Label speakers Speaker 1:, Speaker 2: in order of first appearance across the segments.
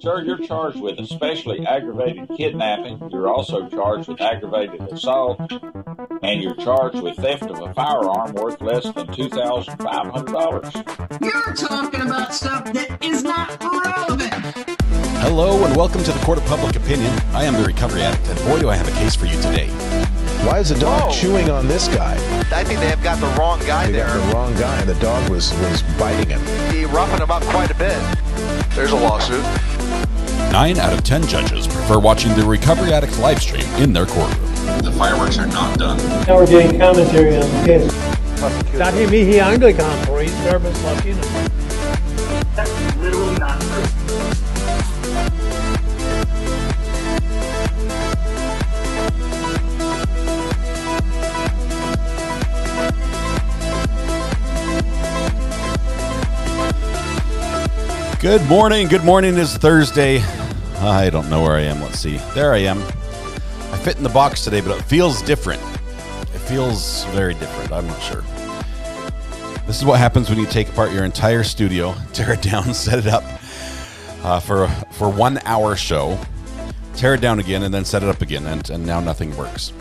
Speaker 1: Sir, you're charged with especially aggravated kidnapping. You're also charged with aggravated assault, and you're charged with theft of a firearm worth less than $2,500.
Speaker 2: You're talking about stuff that is not relevant.
Speaker 3: Hello and welcome to the Court of Public Opinion. I am the recovery addict, and boy do I have a case for you today.
Speaker 4: Why is the dog chewing on this guy?
Speaker 5: I think they have got the wrong guy there.
Speaker 4: Got the wrong guy, and the dog was biting him.
Speaker 5: He roughened him up quite a bit. There's a lawsuit.
Speaker 3: 9 out of 10 judges prefer watching the Recovery Addict live stream in their courtroom.
Speaker 6: The fireworks are not done.
Speaker 7: Now we're getting commentary on the case. Dahil mihi Anglican for each service Latino.
Speaker 2: That's literally not true.
Speaker 3: Good morning. Good morning. It's Thursday. I don't know where I am. Let's see. There I am. I fit in the box today, but it feels different. It feels very different. I'm not sure. This is what happens when you take apart your entire studio, tear it down, set it up for 1 hour show, tear it down again, and then set it up again, and now nothing works.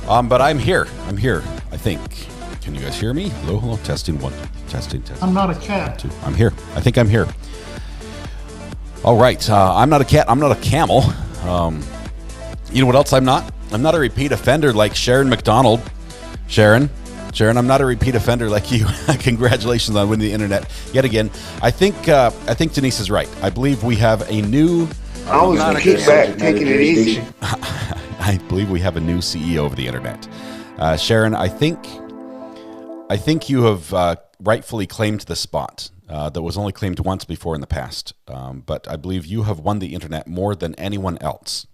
Speaker 3: But I'm here. I think. Can you guys hear me? Hello, hello. Testing 1. Testing.
Speaker 7: I'm not a cat.
Speaker 3: 2. I'm here. I think I'm here. All right. I'm not a cat. I'm not a camel. You know what else I'm not? I'm not a repeat offender like Sharon McDonald. Sharon, I'm not a repeat offender like you. Congratulations on winning the internet yet again. I think Denise is right. I believe we have a new.
Speaker 8: I was going to kick back, taking it easy.
Speaker 3: I believe we have a new CEO of the internet. Sharon, I think you have rightfully claimed the spot that was only claimed once before in the past. But I believe you have won the internet more than anyone else.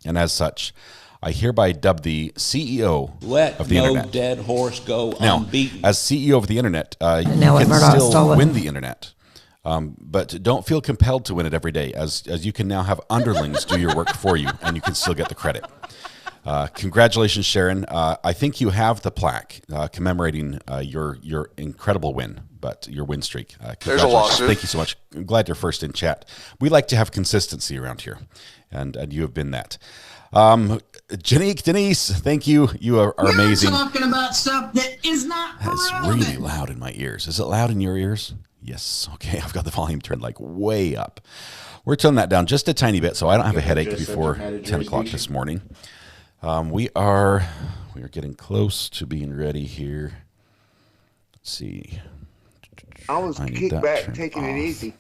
Speaker 3: And as such, I hereby dub the CEO of the internet.
Speaker 9: Let no dead horse go unbeaten.
Speaker 3: Now, as CEO of the internet, you can still win the internet. But don't feel compelled to win it every day, as you can now have underlings do your work for you, and you can still get the credit. Congratulations, Sharon. I think you have the plaque commemorating your incredible win, but your win streak.
Speaker 5: There's a lawsuit.
Speaker 3: Thank you so much. I'm glad you're first in chat. We like to have consistency around here, and you have been that. Denise, thank you. You are amazing.
Speaker 2: You're talking about stuff that is not
Speaker 3: It's
Speaker 2: relevant.
Speaker 3: really loud in my ears. Is it loud in your ears? Yes. Okay, I've got the volume turned like way up. We're turning that down just a tiny bit so I don't have a headache before 10 o'clock this morning. We are getting close to being ready here. Let's see.
Speaker 8: I was kicked back, taking it easy.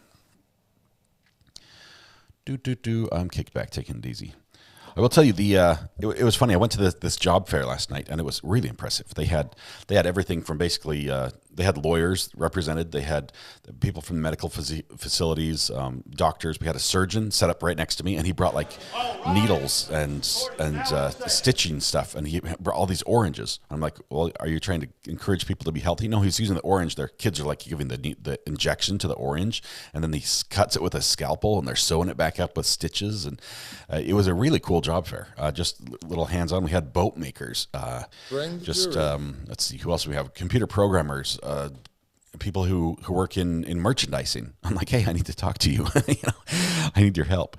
Speaker 3: I'm kicked back, taking it easy. I will tell you it was funny. I went to this job fair last night, and it was really impressive. They had everything from basically they had lawyers represented. They had people from medical facilities, doctors. We had a surgeon set up right next to me, and he brought like needles and stitching stuff, and he brought all these oranges. I'm like, well, are you trying to encourage people to be healthy? No, he's using the orange. Their kids are like giving the injection to the orange, and then he cuts it with a scalpel, and they're sewing it back up with stitches, and it was a really cool job fair. Just little hands-on. We had boat makers. Let's see, who else do we have? Computer programmers. People who work in merchandising. I'm like, hey, I need to talk to you. I need your help.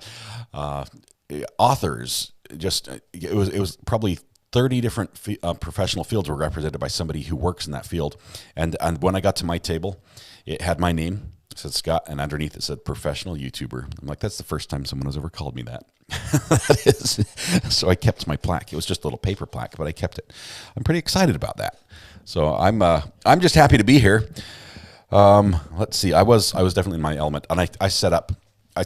Speaker 3: Authors. It was probably 30 different professional fields were represented by somebody who works in that field. And when I got to my table, it had my name. It said Scott, and underneath it said professional YouTuber. I'm like, that's the first time someone has ever called me that. That is. So I kept my plaque. It was just a little paper plaque, but I kept it. I'm pretty excited about that. So I'm just happy to be here. Let's see. I was definitely in my element, and I set up. I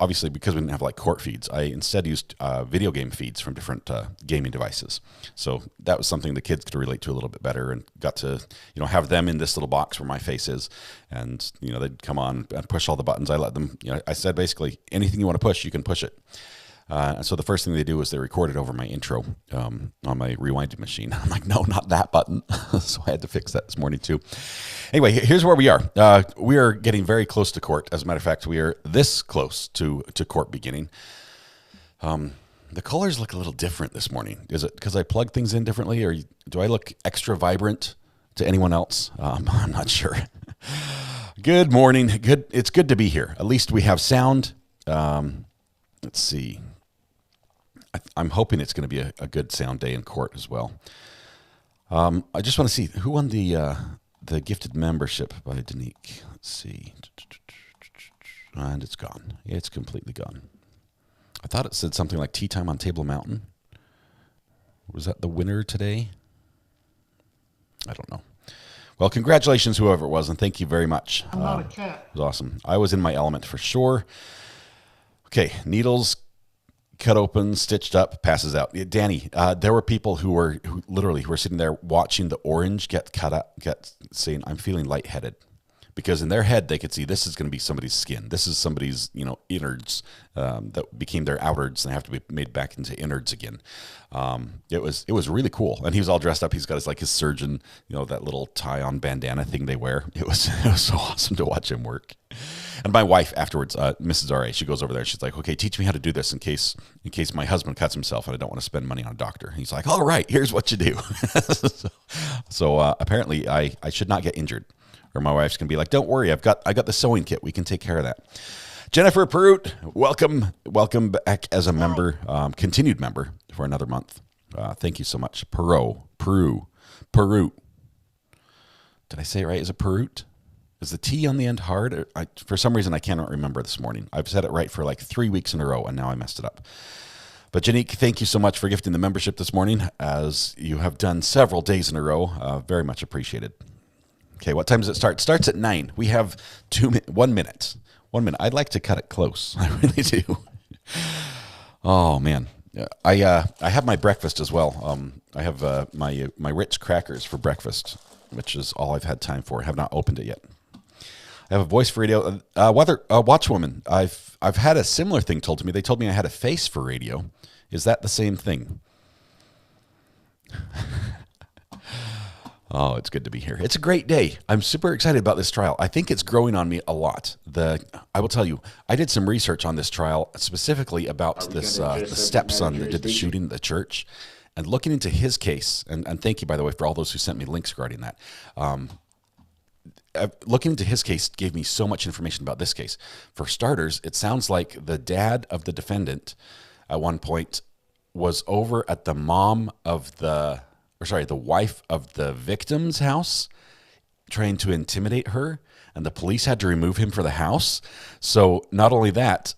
Speaker 3: obviously, because we didn't have like court feeds, I instead used video game feeds from different gaming devices. So that was something the kids could relate to a little bit better, and got to have them in this little box where my face is, and they'd come on and push all the buttons. I let them. I said basically anything you want to push, you can push it. And so the first thing they do is they recorded over my intro on my rewinding machine. I'm like, no, not that button. So I had to fix that this morning too. Anyway, here's where we are. We are getting very close to court. As a matter of fact, we are this close to court beginning. The colors look a little different this morning. Is it because I plugged things in differently, or do I look extra vibrant to anyone else? I'm not sure. Good morning. It's good to be here. At least we have sound Let's see. I'm hoping it's going to be a good sound day in court as well. I just want to see who won the gifted membership by Danique. Let's see. And it's gone. It's completely gone. I thought it said something like Tea Time on Table Mountain. Was that the winner today? I don't know. Well, congratulations, whoever it was, and thank you very much.
Speaker 7: I'm not a cat.
Speaker 3: It was awesome. I was in my element for sure. Okay, needles cut open, stitched up, passes out. Danny, there were people who were sitting there watching the orange get cut up, saying, "I'm feeling lightheaded," because in their head they could see this is going to be somebody's skin. This is somebody's innards that became their outards and they have to be made back into innards again. It was really cool, and he was all dressed up. He's got his surgeon, that little tie-on bandana thing they wear. It was so awesome to watch him work. And my wife afterwards, Mrs. R.A., she goes over there. She's like, "Okay, teach me how to do this in case my husband cuts himself and I don't want to spend money on a doctor." And he's like, "All right, here's what you do." So apparently I should not get injured, or my wife's gonna be like, "Don't worry, I got the sewing kit. We can take care of that." Jennifer Perut, welcome back as a member, continued member for another month. Thank you so much, Perut. Did I say it right? Is it Perut? Is the T on the end hard? For some reason, I cannot remember this morning. I've said it right for like 3 weeks in a row, and now I messed it up. But Janique, thank you so much for gifting the membership this morning, as you have done several days in a row. Very much appreciated. Okay, what time does it start? It starts at 9. We have 1 minute. 1 minute. I'd like to cut it close. I really do. Oh, man. I have my breakfast as well. I have my Ritz crackers for breakfast, which is all I've had time for. I have not opened it yet. I have a voice for radio. Watchwoman. I've had a similar thing told to me. They told me I had a face for radio. Is that the same thing? Oh, it's good to be here. It's a great day. I'm super excited about this trial. I think it's growing on me a lot. I will tell you, I did some research on this trial, specifically about the stepson that did the shooting at the church, and looking into his case. And thank you, by the way, for all those who sent me links regarding that. Looking into his case gave me so much information about this case. For starters, it sounds like the dad of the defendant at one point was over at the the wife of the victim's house, trying to intimidate her, and the police had to remove him for the house. So not only that,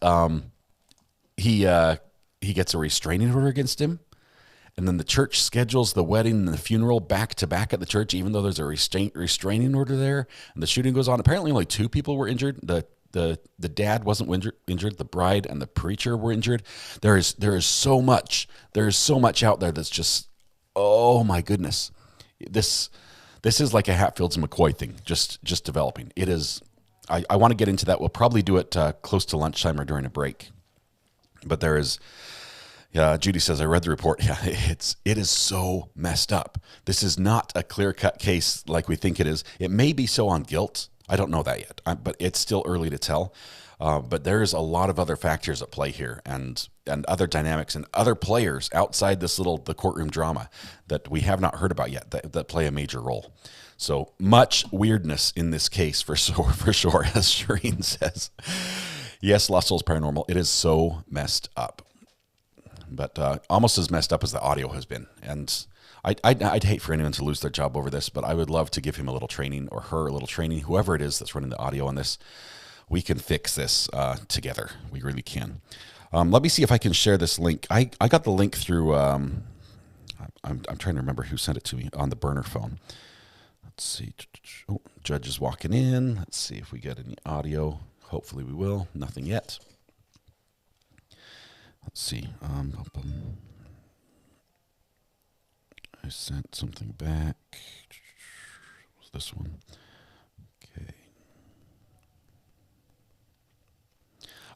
Speaker 3: he gets a restraining order against him. And then the church schedules the wedding and the funeral back to back at the church, even though there's a restraining order there. And the shooting goes on. Apparently, only 2 people were injured. The dad wasn't injured. The bride and the preacher were injured. There is so much. There is so much out there that's just, oh my goodness. This is like a Hatfields and McCoy thing, just developing. It is. I want to get into that. We'll probably do it close to lunchtime or during a break. But there is. Yeah, Judy says, I read the report. Yeah, it is so messed up. This is not a clear-cut case like we think it is. It may be so on guilt. I don't know that yet, but it's still early to tell. But there's a lot of other factors at play here, and other dynamics and other players outside the courtroom drama that we have not heard about yet that play a major role. So much weirdness in this case for sure, as Shireen says. Yes, Lost Souls Paranormal. It is so messed up. But almost as messed up as the audio has been. And I'd hate for anyone to lose their job over this, but I would love to give him a little training, or her a little training, whoever it is that's running the audio on this. We can fix this together. We really can. Let me see if I can share this link. I got the link through, I'm trying to remember who sent it to me on the burner phone. Let's see. Oh, Judge is walking in. Let's see if we get any audio. Hopefully we will. Nothing yet. Let's see. I sent something back. What's this one? Okay.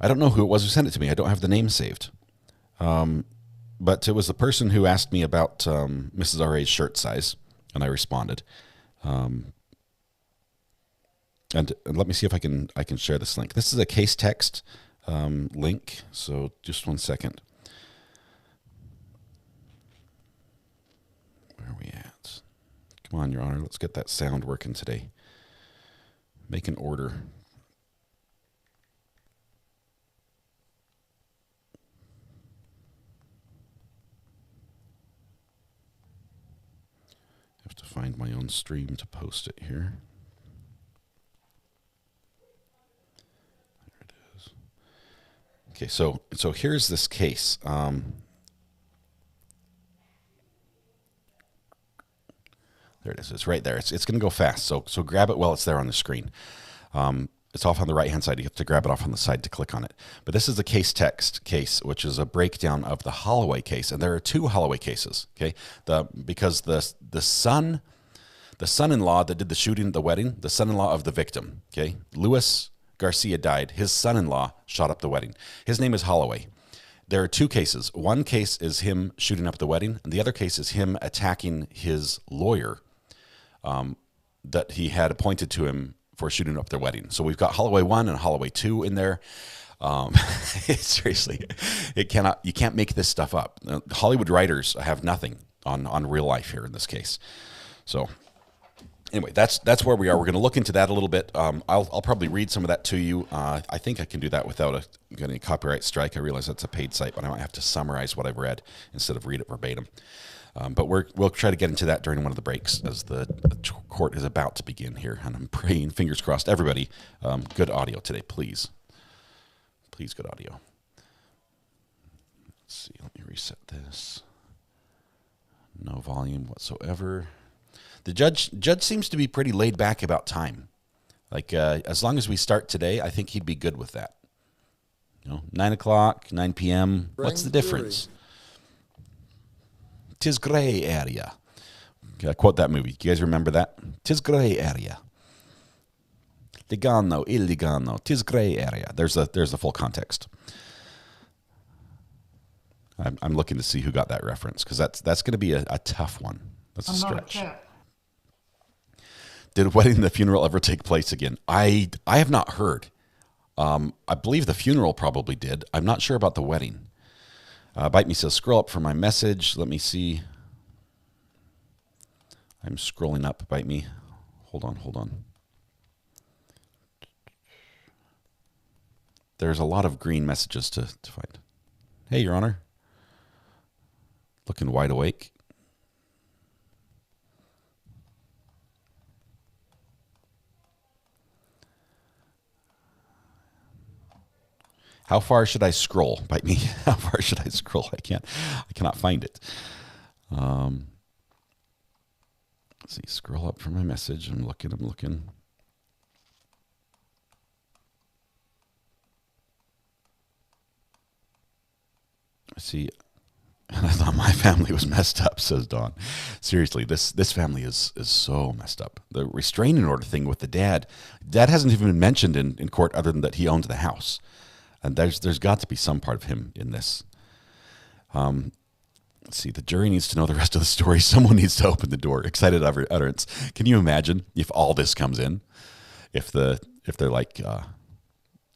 Speaker 3: I don't know who it was who sent it to me. I don't have the name saved. But it was the person who asked me about Mrs. R.A.'s shirt size, and I responded. And let me see if I can share this link. This is a case text link, so just 1 second. Where are we at? Come on, Your Honor, let's get that sound working today. Make an order. find my own stream to post it here. There it is. Okay, so here's this case. There it is. It's right there. It's going to go fast. So grab it while it's there on the screen. It's off on the right-hand side. You have to grab it off on the side to click on it. But this is the case text case, which is a breakdown of the Holloway case. And there are two Holloway cases, okay? Because the son-in-law that did the shooting at the wedding, the son-in-law of the victim, okay? Luis Garcia died. His son-in-law shot up the wedding. His name is Holloway. There are two cases. One case is him shooting up the wedding, and the other case is him attacking his lawyer that he had appointed to him for shooting up their wedding. So we've got Holloway 1 and Holloway 2 in there. Seriously, you can't make this stuff up. Hollywood writers have nothing on real life here in this case. So anyway, that's where we are. We're going to look into that a little bit. I'll probably read some of that to you. I think I can do that without getting a copyright strike. I realize that's a paid site, but I might have to summarize what I've read instead of read it verbatim. But we'll try to get into that during one of the breaks as the court is about to begin here. And I'm praying, fingers crossed, everybody, good audio today, please. Please, good audio. Let's see, let me reset this. No volume whatsoever. The judge seems to be pretty laid back about time. Like, as long as we start today, I think he'd be good with that. 9 o'clock, 9 p.m., what's the difference? 'Tis gray area. Okay, I quote that movie. Do you guys remember that? 'Tis gray area. Legano, illegano. 'Tis gray area. There's the full context. I'm looking to see who got that reference because that's going to be a tough one. That's a stretch. Did wedding and the funeral ever take place again? I have not heard. I believe the funeral probably did. I'm not sure about the wedding. Bite Me says, scroll up for my message. Let me see. I'm scrolling up, Bite Me. Hold on. There's a lot of green messages to find. Hey, Your Honor. Looking wide awake. How far should I scroll? Bite Me. How far should I scroll? I cannot find it. Let's see. Scroll up for my message. I'm looking. I see. I thought my family was messed up, says Dawn. Seriously, this family is so messed up. The restraining order thing with the dad hasn't even been mentioned in court other than that he owns the house. And there's got to be some part of him in this. Let's see. The jury needs to know the rest of the story. Someone needs to open the door. Excited utterance. Can you imagine if all this comes in? If they're like,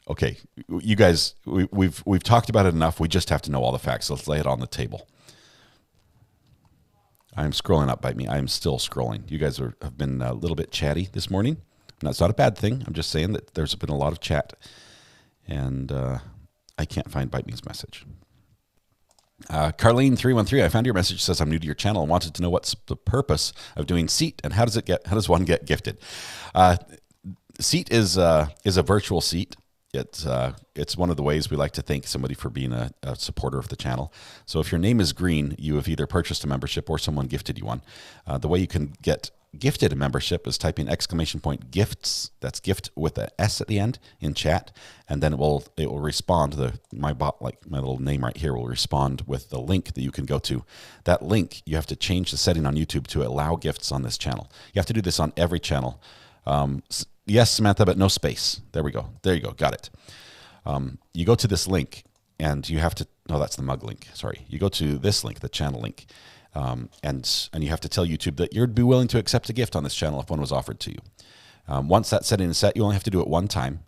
Speaker 3: okay, you guys, we've talked about it enough. We just have to know all the facts. Let's lay it on the table. I'm scrolling up, Bite Me. I am still scrolling. You guys have been a little bit chatty this morning. And that's not a bad thing. I'm just saying that there's been a lot of chat. And I can't find Bite Me's message. Carlene313, I found your message. Says I'm new to your channel and wanted to know what's the purpose of doing seat and how does one get gifted? Seat is a virtual seat. It's one of the ways we like to thank somebody for being a supporter of the channel. So if your name is green, you have either purchased a membership or someone gifted you one. The way you can get gifted a membership is typing !gifts. That's gift with a S at the end in chat, and then it will respond. My little name right here will respond with the link that you can go to. That link, you have to change the setting on YouTube to allow gifts on this channel. You have to do this on every channel. Yes, Samantha, but no space. There we go. There you go. Got it. You go to this link, and you have to. No, that's the mug link. Sorry. You go to this link, the channel link. And you have to tell YouTube that you'd be willing to accept a gift on this channel if one was offered to you. Once that setting is set, you only have to do it one time.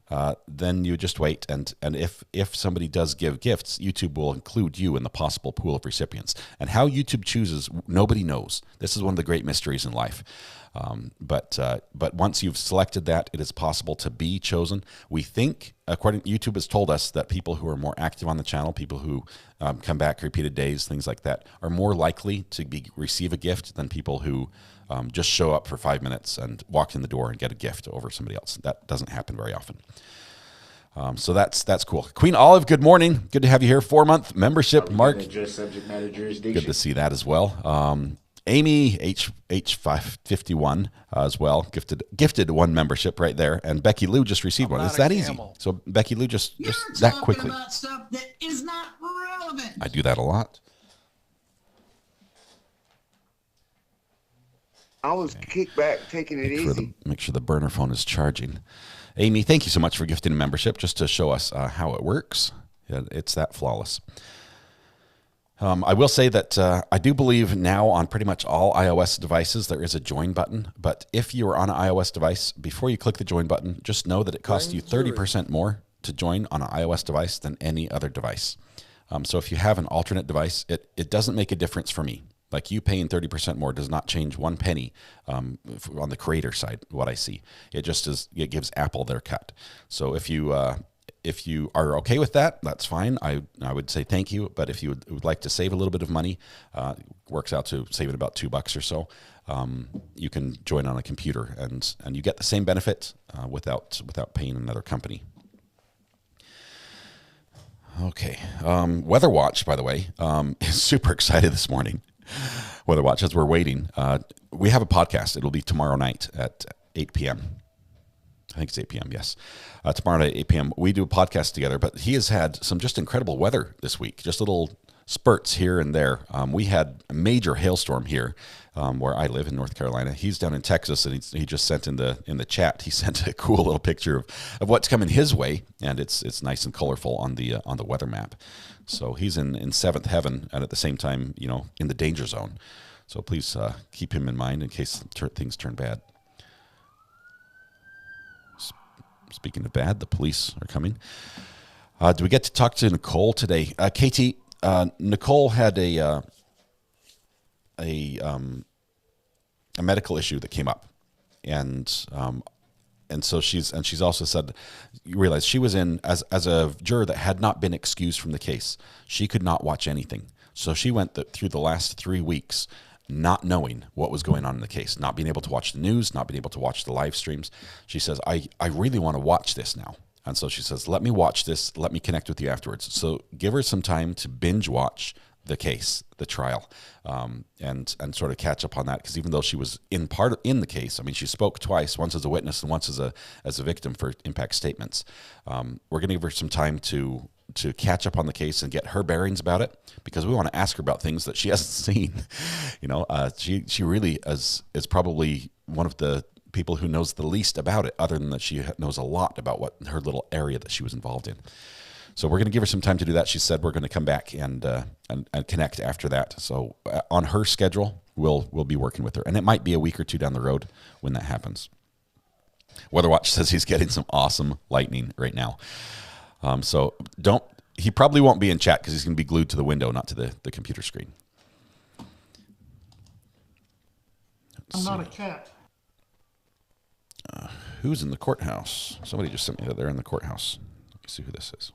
Speaker 3: Then you just wait, and if somebody does give gifts, YouTube will include you in the possible pool of recipients. And how YouTube chooses, nobody knows. This is one of the great mysteries in life. But once you've selected that, it is possible to be chosen. We think according YouTube has told us that people who are more active on the channel, people who come back repeated days, things like that, are more likely to receive a gift than people who just show up for 5 minutes and walk in the door and get a gift over somebody else. That doesn't happen very often. So that's cool. Queen Olive, good morning. Good to have you here. 4-month membership, Mark.
Speaker 8: Subject matter jurisdiction.
Speaker 3: Good to see that as well. Amy H551 as well gifted one membership right there, and Becky Lou just received one. It's that easy. So Becky Lou just that quickly.
Speaker 2: About stuff that is not relevant.
Speaker 3: I do that a lot.
Speaker 8: I was kicked back, taking it easy.
Speaker 3: Make sure the burner phone is charging. Amy, thank you so much for gifting a membership just to show us how it works. Yeah, it's that flawless. I will say that I do believe now on pretty much all iOS devices there is a join button. But if you are on an iOS device, before you click the join button, just know that it costs you 30% more to join on an iOS device than any other device. So if you have an alternate device, it doesn't make a difference for me. Like, you paying 30% more does not change 1 penny on the creator side, what I see. It just it gives Apple their cut. So if you are okay with that, that's fine. I would say thank you. But if you would like to save a little bit of money, works out to saving about $2 or so, you can join on a computer and you get the same benefit without paying another company. Okay. Weather Watch, by the way, is super excited this morning. Weather Watch, as we're waiting, we have a podcast. It'll be tomorrow night at 8 p.m. I think it's 8 p.m., yes. Tomorrow night at 8 p.m. we do a podcast together, but he has had some just incredible weather this week, just little spurts here and there. We had a major hailstorm here where I live in North Carolina. He's down in Texas, and he just sent in the chat, he sent a cool little picture of what's coming his way, and it's nice and colorful on the weather map. So he's in seventh heaven, and at the same time, in the danger zone. So please keep him in mind in case things turn bad. Speaking of bad, the police are coming. Do we get to talk to Nicole today? Katie, Nicole had a medical issue that came up, and so she's also said, you realize she was in as a juror that had not been excused from the case. She could not watch anything, so she went through the last 3 weeks not knowing what was going on in the case, not being able to watch the news, not being able to watch the live streams. She says, I really want to watch this now. And so she says, let me watch this. Let me connect with you afterwards. So give her some time to binge watch the case, the trial, and sort of catch up on that. Because even though she was in the case, I mean, she spoke twice, once as a witness and once as a victim for impact statements. We're going to give her some time to catch up on the case and get her bearings about it, because we want to ask her about things that she hasn't seen. She really is probably one of the people who knows the least about it, other than that she knows a lot about what her little area that she was involved in. So we're going to give her some time to do that. She said we're going to come back and connect after that. So on her schedule, we'll be working with her, and it might be a week or two down the road when that happens. Weather Watch says he's getting some awesome lightning right now. So he probably won't be in chat because he's going to be glued to the window, not to the computer screen.
Speaker 7: I'm not a cat.
Speaker 3: Who's in the courthouse? Somebody just sent me that they're in the courthouse. Let me see who this is.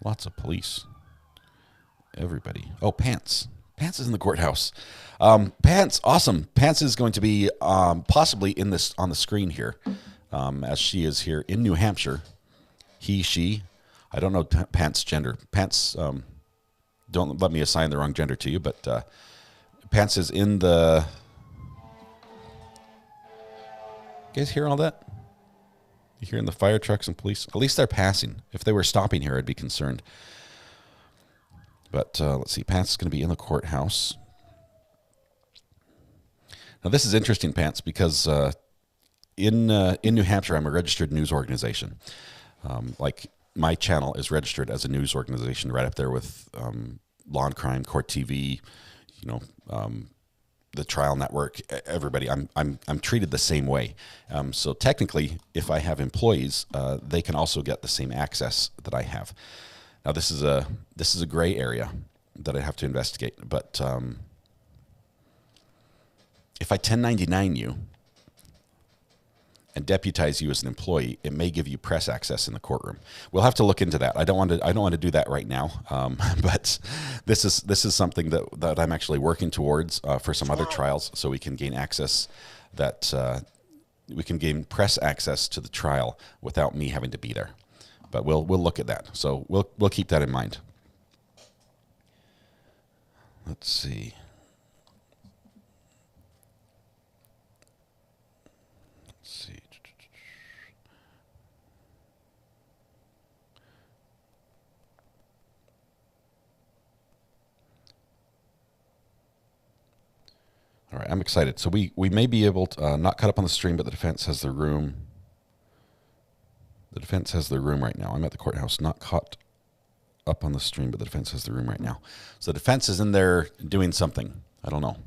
Speaker 3: Lots of police. Everybody. Oh, Pants. Pants is in the courthouse. Pants, awesome. Pants is going to be possibly on the screen here, as she is here in New Hampshire. He, she. I don't know Pants' gender. Pants, don't let me assign the wrong gender to you, but Pants is in the... You guys hear all that? You hearing the fire trucks and police? At least they're passing. If they were stopping here, I'd be concerned. But let's see. Pants is going to be in the courthouse. Now, this is interesting, Pants, because in New Hampshire, I'm a registered news organization. Like, my channel is registered as a news organization right up there with Law and Crime, Court TV, the Trial Network, everybody. I'm treated the same way. So technically, if I have employees, they can also get the same access that I have. Now, this is a gray area that I have to investigate. But if I 1099 you, and deputize you as an employee, it may give you press access in the courtroom. We'll have to look into that. I don't want to do that right now, but this is something that I'm actually working towards for some other trials, so we can gain access we can gain press access to the trial without me having to be there. But we'll look at that. So we'll keep that in mind. Let's see. All right, I'm excited. So we may be able to not cut up on the stream, but the defense has the room. The defense has the room right now. I'm at the courthouse, not caught up on the stream, but the defense has the room right now. So the defense is in there doing something. I don't know.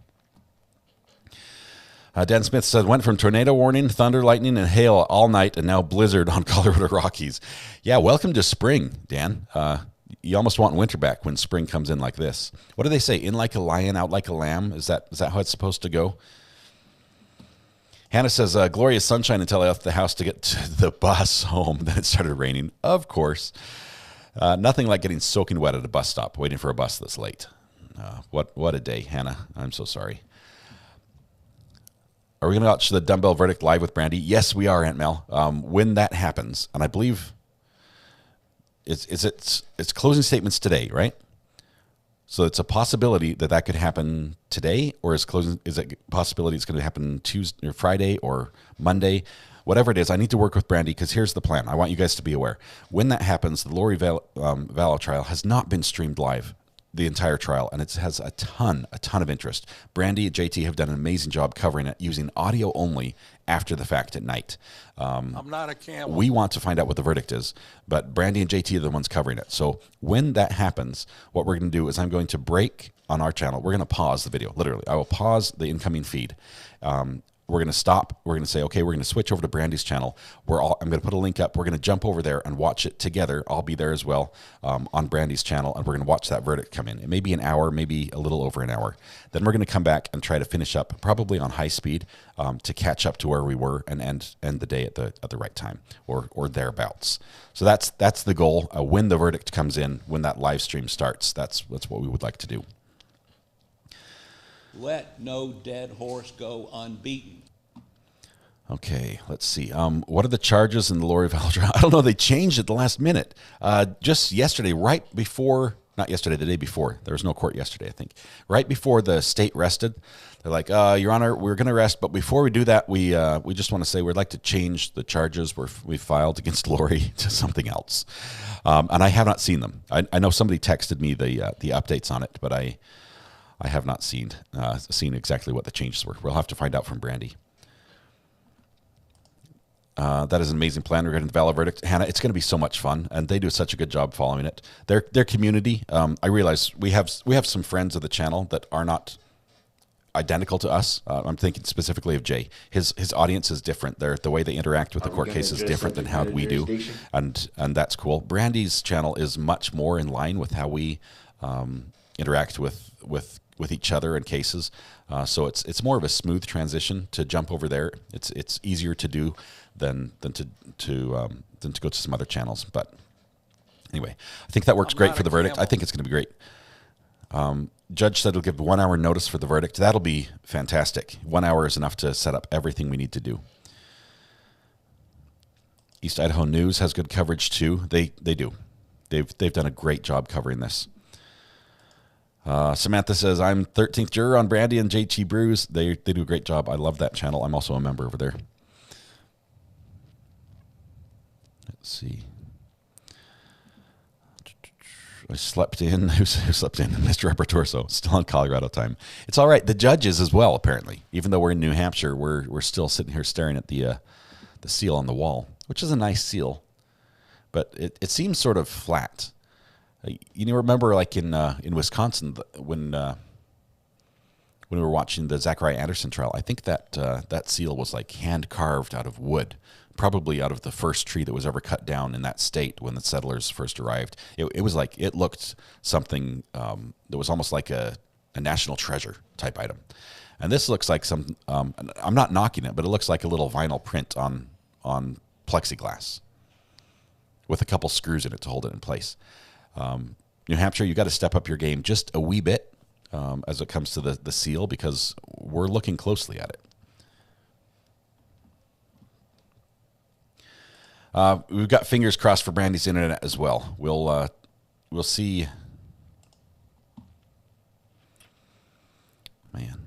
Speaker 3: Dan Smith said, went from tornado warning, thunder, lightning, and hail all night, and now blizzard on Colorado Rockies. Yeah, welcome to spring, Dan. You almost want winter back when spring comes in like this. What do they say? In like a lion, out like a lamb? Is that how it's supposed to go? Hannah says, glorious sunshine until I left the house to get to the bus home. Then it started raining. Of course. Nothing like getting soaking wet at a bus stop, waiting for a bus that's late. What a day, Hannah. I'm so sorry. Are we going to watch the dumbbell verdict live with Brandy? Yes, we are, Aunt Mel. When that happens, and I believe it's closing statements today, right? So it's a possibility that could happen today, or is it a possibility it's going to happen Tuesday or Friday or Monday? Whatever it is, I need to work with Brandy, because here's the plan. I want you guys to be aware. When that happens, the Lori Vallow trial has not been streamed live, the entire trial, and it has a ton of interest. Brandy and JT have done an amazing job covering it using audio only after the fact at night.
Speaker 9: I'm not a camel.
Speaker 3: We want to find out what the verdict is, but Brandy and JT are the ones covering it. So when that happens, what we're going to do is I'm going to break on our channel. We're going to pause the video, literally. I will pause the incoming feed. We're going to stop. We're going to say, okay, we're going to switch over to Brandy's channel. I'm going to put a link up. We're going to jump over there and watch it together. I'll be there as well on Brandy's channel, and we're going to watch that verdict come in. It may be an hour, maybe a little over an hour. Then we're going to come back and try to finish up, probably on high speed, to catch up to where we were and end the day at the right time or thereabouts. So that's the goal. When the verdict comes in, when that live stream starts, that's what we would like to do.
Speaker 9: Let no dead horse go unbeaten.
Speaker 3: Okay, let's see. What are the charges in the Lori Vallow trial? I don't know. They changed at the last minute. Just yesterday, not yesterday, the day before. There was no court yesterday, I think. Right before the state rested, they're like, Your Honor, we're going to arrest, but before we do that, we just want to say we'd like to change the charges we filed against Lori to something else. And I have not seen them. I know somebody texted me the updates on it, but I have not seen exactly what the changes were. We'll have to find out from Brandy. That is an amazing plan. We're getting the Vallow verdict. Hannah, it's going to be so much fun, and they do such a good job following it. Their community, I realize we have some friends of the channel that are not identical to us. I'm thinking specifically of Jay. His audience is different. The way they interact with the court case is different than how we do, and that's cool. Brandy's channel is much more in line with how we interact with each other in cases. So it's more of a smooth transition to jump over there. It's easier to do than to go to some other channels. But anyway, I think that works great for the verdict. I think it's going to be great. Judge said he'll give 1 hour notice for the verdict. That'll be fantastic. 1 hour is enough to set up everything we need to do. East Idaho News has good coverage too. They do. They've done a great job covering this. Samantha says, I'm 13th juror on Brandy and JT Brews. They do a great job. I love that channel. I'm also a member over there. Let's see. I slept in. Who slept in? Mr. Repertorso. Still on Colorado time. It's all right. The judges as well, apparently. Even though we're in New Hampshire, we're still sitting here staring at the seal on the wall, which is a nice seal. But it seems sort of flat. You remember, like in Wisconsin, when we were watching the Zachariah Anderson trial, I think that seal was like hand carved out of wood, probably out of the first tree that was ever cut down in that state when the settlers first arrived. It was like, it looked something that was almost like a national treasure type item. And this looks like some, I'm not knocking it, but it looks like a little vinyl print on on plexiglass with a couple screws in it to hold it in place. New Hampshire, you got to step up your game just a wee bit as it comes to the seal, because we're looking closely at it. We've got fingers crossed for Brandy's internet as well. We'll see. Man,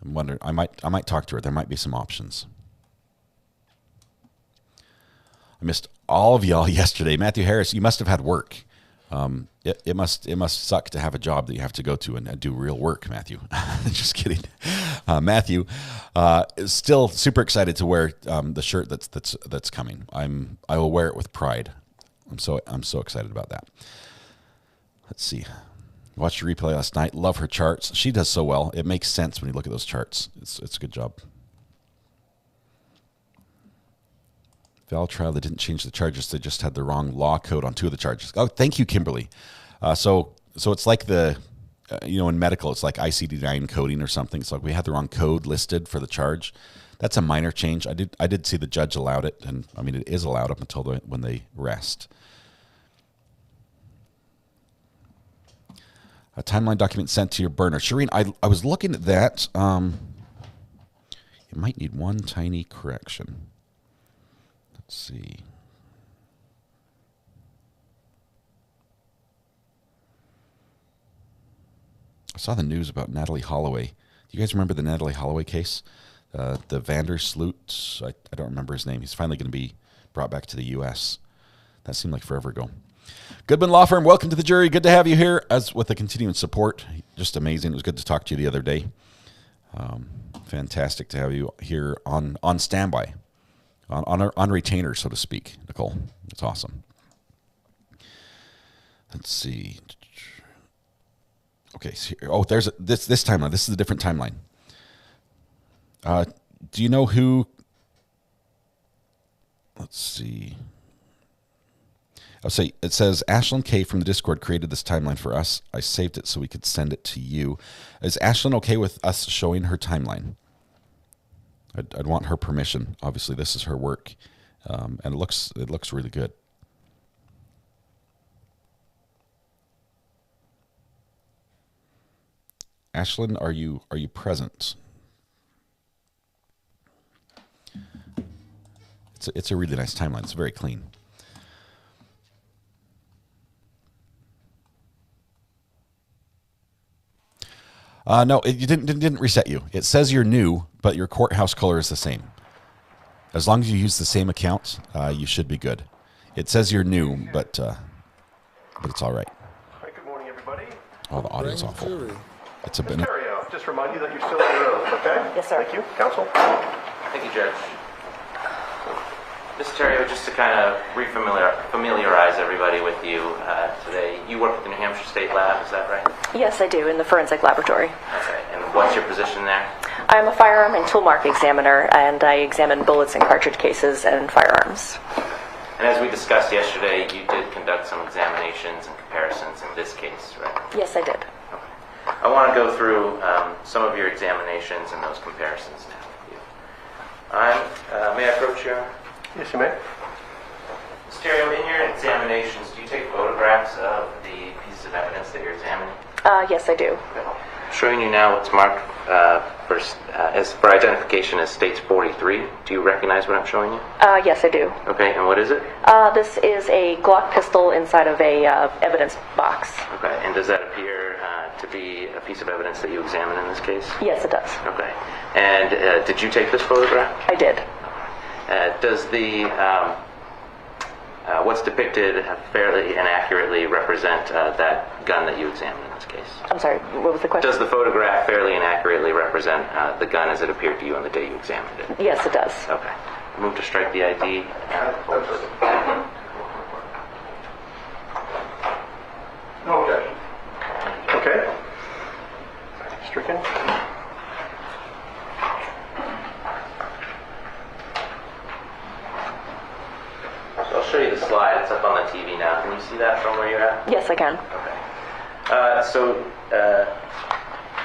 Speaker 3: I'm wondering. I might talk to her. There might be some options. I missed all of y'all yesterday. Matthew Harris, you must have had work. It must suck to have a job that you have to go to and do real work, Matthew. Just kidding. Matthew is still super excited to wear the shirt that's coming. I will wear it with pride. I'm so excited about that. Let's see. Watched your replay last night. Love her charts. She does so well. It makes sense when you look at those charts. It's a good job. Val trial, they didn't change the charges. They just had the wrong law code on 2 of the charges. Oh, thank you, Kimberly. So it's like in medical, it's like ICD-9 coding or something. It's like we had the wrong code listed for the charge. That's a minor change. I did see the judge allowed it, and I mean it is allowed up until when they rest. A timeline document sent to your burner. Shireen, I was looking at that. You might need one tiny correction. Let's see. I saw the news about Natalie Holloway. Do you guys remember the Natalie Holloway case? The Vandersloot, I don't remember his name. He's finally going to be brought back to the U.S. That seemed like forever ago. Goodman Law Firm, welcome to the jury. Good to have you here, as with the continuing support. Just amazing. It was good to talk to you the other day. Fantastic to have you here on standby. On retainer, so to speak, Nicole. It's awesome. Let's see. Okay. So there's this timeline. This is a different timeline. Do you know who? Let's see. I'll say it says Ashlyn K from the Discord created this timeline for us. I saved it so we could send it to you. Is Ashlyn okay with us showing her timeline? I'd want her permission. Obviously, this is her work, and it looks really good. Ashlyn, are you present? It's a really nice timeline. It's very clean. No, it didn't reset you. It says you're new, but your courthouse color is the same. As long as you use the same account, you should be good. It says you're new, but it's all right.
Speaker 10: Hi, good morning, everybody.
Speaker 3: Oh, the audio's awful. It's a bit.
Speaker 10: Just remind you that you're still in the room, okay?
Speaker 11: Yes, sir.
Speaker 10: Thank you. Counsel.
Speaker 12: Thank you, Judge. Ms. Terrio, just to kind of familiarize everybody with you today, you work at the New Hampshire State Lab, is that right?
Speaker 11: Yes, I do, in the forensic laboratory.
Speaker 12: Okay, and what's your position there?
Speaker 11: I'm a firearm and toolmark examiner, and I examine bullets and cartridge cases and firearms.
Speaker 12: And as we discussed yesterday, you did conduct some examinations and comparisons in this case, right?
Speaker 11: Yes, I did.
Speaker 12: Okay. I want to go through some of your examinations and those comparisons now with you. May I approach you?
Speaker 10: Yes, you may.
Speaker 12: Ms. Terrio, in your examinations, do you take photographs of the pieces of evidence that you're examining?
Speaker 11: Yes, I do.
Speaker 12: Okay. I'm showing you now what's marked for identification as States 43. Do you recognize what I'm showing you?
Speaker 11: Yes, I do.
Speaker 12: Okay, and what is it?
Speaker 11: This is a Glock pistol inside of a evidence box.
Speaker 12: Okay, and does that appear to be a piece of evidence that you examined in this case?
Speaker 11: Yes, it does.
Speaker 12: Okay, and did you take this photograph?
Speaker 11: I did.
Speaker 12: Does the what's depicted fairly and accurately represent that gun that you examined in this case?
Speaker 11: I'm sorry, what was the question?
Speaker 12: Does the photograph fairly and accurately represent the gun as it appeared to you on the day you examined it?
Speaker 11: Yes, it does.
Speaker 12: Okay. Move to strike the ID.
Speaker 10: No objection. Okay. Stricken.
Speaker 12: So I'll show you the slide. It's up on the TV now. Can you see that from where you're at?
Speaker 11: Yes, I can.
Speaker 12: Okay.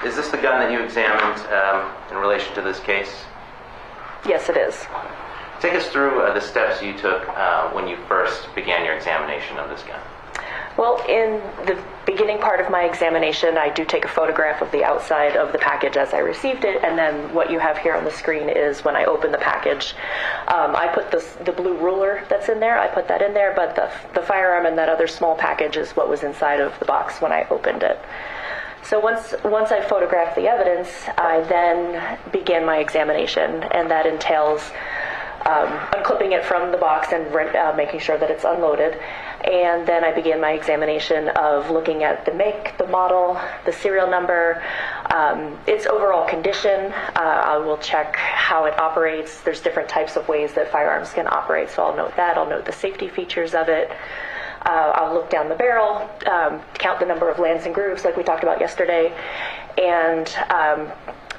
Speaker 12: Is this the gun that you examined in relation to this case?
Speaker 11: Yes, it is.
Speaker 12: Take us through the steps you took when you first began your examination of this gun.
Speaker 11: Well, in the beginning part of my examination, I do take a photograph of the outside of the package as I received it, and then what you have here on the screen is when I open the package. I put the blue ruler that's in there, I put that in there, but the firearm and that other small package is what was inside of the box when I opened it. So once I photographed the evidence, I then began my examination, and that entails unclipping it from the box and making sure that it's unloaded. And then I began my examination of looking at the make, the model, the serial number, its overall condition. I will check how it operates. There's different types of ways that firearms can operate, so I'll note that. I'll note the safety features of it. I'll look down the barrel, count the number of lands and grooves like we talked about yesterday, and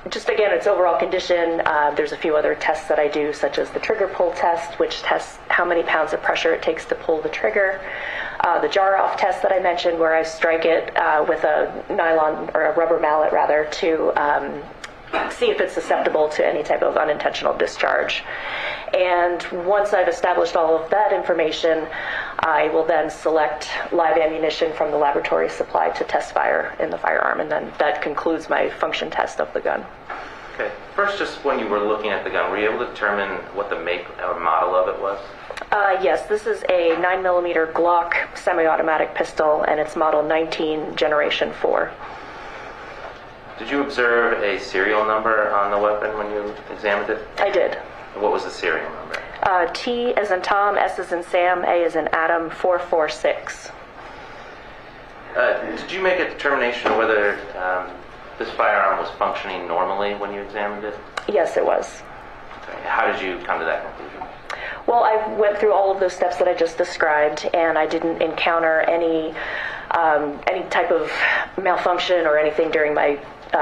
Speaker 11: just again, its overall condition. There's a few other tests that I do, such as the trigger pull test, which tests how many pounds of pressure it takes to pull the trigger. The jar off test that I mentioned, where I strike it with a nylon or a rubber mallet rather to see if it's susceptible to any type of unintentional discharge. And once I've established all of that information, I will then select live ammunition from the laboratory supply to test fire in the firearm, and then that concludes my function test of the gun.
Speaker 12: Okay. First, just when you were looking at the gun, were you able to determine what the make or model of it was?
Speaker 11: Yes, this is a 9mm Glock semi-automatic pistol, and it's model 19 Generation 4.
Speaker 12: Did you observe a serial number on the weapon when you examined it?
Speaker 11: I did.
Speaker 12: What was the serial number?
Speaker 11: T as in Tom, S as in Sam, A as in Adam, 446.
Speaker 12: Did you make a determination of whether this firearm was functioning normally when you examined it?
Speaker 11: Yes, it was.
Speaker 12: Okay. How did you come to that conclusion?
Speaker 11: Well, I went through all of those steps that I just described, and I didn't encounter any type of malfunction or anything during my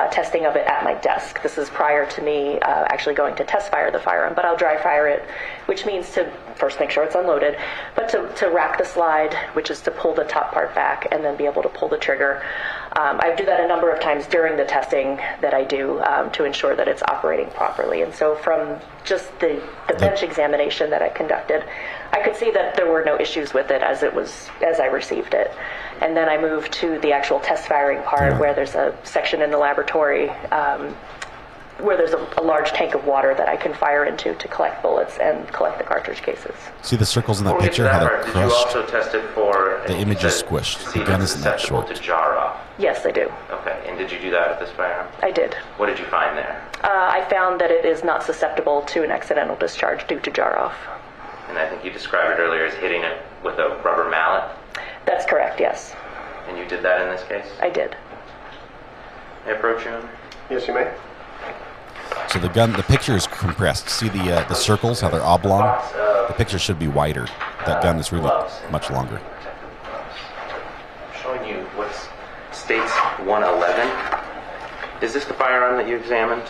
Speaker 11: testing of it at my desk. This is prior to me actually going to test fire the firearm, but I'll dry fire it, which means to first make sure it's unloaded, but to rack the slide, which is to pull the top part back and then be able to pull the trigger. I do that a number of times during the testing that I do to ensure that it's operating properly. And so from just the bench examination that I conducted, I could see that there were no issues with it as I received it. And then I moved to the actual test firing part, where there's a section in the laboratory where there's a large tank of water that I can fire into to collect bullets and collect the cartridge cases.
Speaker 3: See the circles in that picture? How they're
Speaker 12: Did
Speaker 3: crushed?
Speaker 12: you also test it for...
Speaker 3: The image is squished. The gun isn't that short.
Speaker 12: To jar off?
Speaker 11: Yes, I do.
Speaker 12: Okay, and did you do that with this firearm?
Speaker 11: I did.
Speaker 12: What did you find there?
Speaker 11: I found that it is not susceptible to an accidental discharge due to jar off.
Speaker 12: And I think you described it earlier as hitting it with a rubber mallet?
Speaker 11: That's correct, yes.
Speaker 12: And you did that in this case?
Speaker 11: I did.
Speaker 12: May I approach you?
Speaker 10: Yes, you may.
Speaker 3: So the picture is compressed. See the circles, how they're oblong? The picture should be wider. That gun is really much longer.
Speaker 12: I'm showing you what states 111. Is this the firearm that you examined?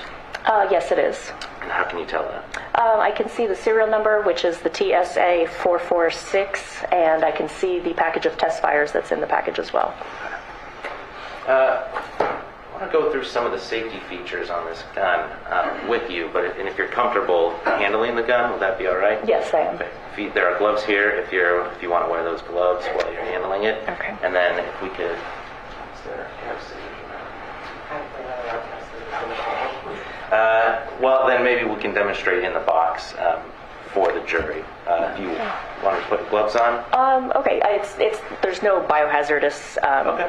Speaker 11: Yes, it is.
Speaker 12: And how can you tell that?
Speaker 11: I can see the serial number, which is the TSA 446, and I can see the package of test fires that's in the package as well.
Speaker 12: I want to go through some of the safety features on this gun with you, and if you're comfortable handling the gun, would that be all right?
Speaker 11: Yes, I am.
Speaker 12: Okay. There are gloves here if you want to wear those gloves while you're handling it.
Speaker 11: Okay.
Speaker 12: And then if we could... well, then maybe we can demonstrate in the box for the jury. If you want to put gloves on?
Speaker 11: Okay. There's no biohazardous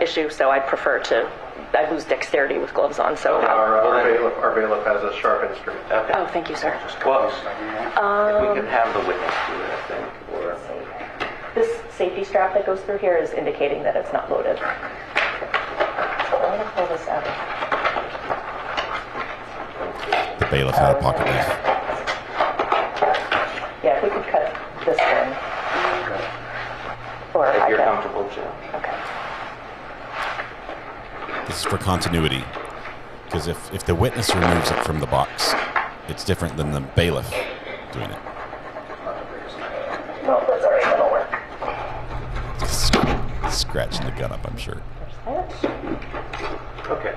Speaker 11: issue, so I'd prefer to... I lose dexterity with gloves on, so...
Speaker 10: Our bailiff has a sharp instrument.
Speaker 12: Okay.
Speaker 11: Oh, thank you, sir.
Speaker 12: Well, if we could have the witness do it, I think. Or...
Speaker 11: This safety strap that goes through here is indicating that it's not loaded. So I'm going to pull this out.
Speaker 3: The bailiff had a pocket knife.
Speaker 11: Yeah, if we could cut this one. Or
Speaker 12: if
Speaker 11: I
Speaker 12: you're
Speaker 11: can...
Speaker 12: comfortable, Jim.
Speaker 11: Okay.
Speaker 3: This is for continuity. Because if the witness removes it from the box, it's different than the bailiff doing it.
Speaker 11: No, that's all right. That'll work.
Speaker 3: Scratching the gun up, I'm sure.
Speaker 12: Okay.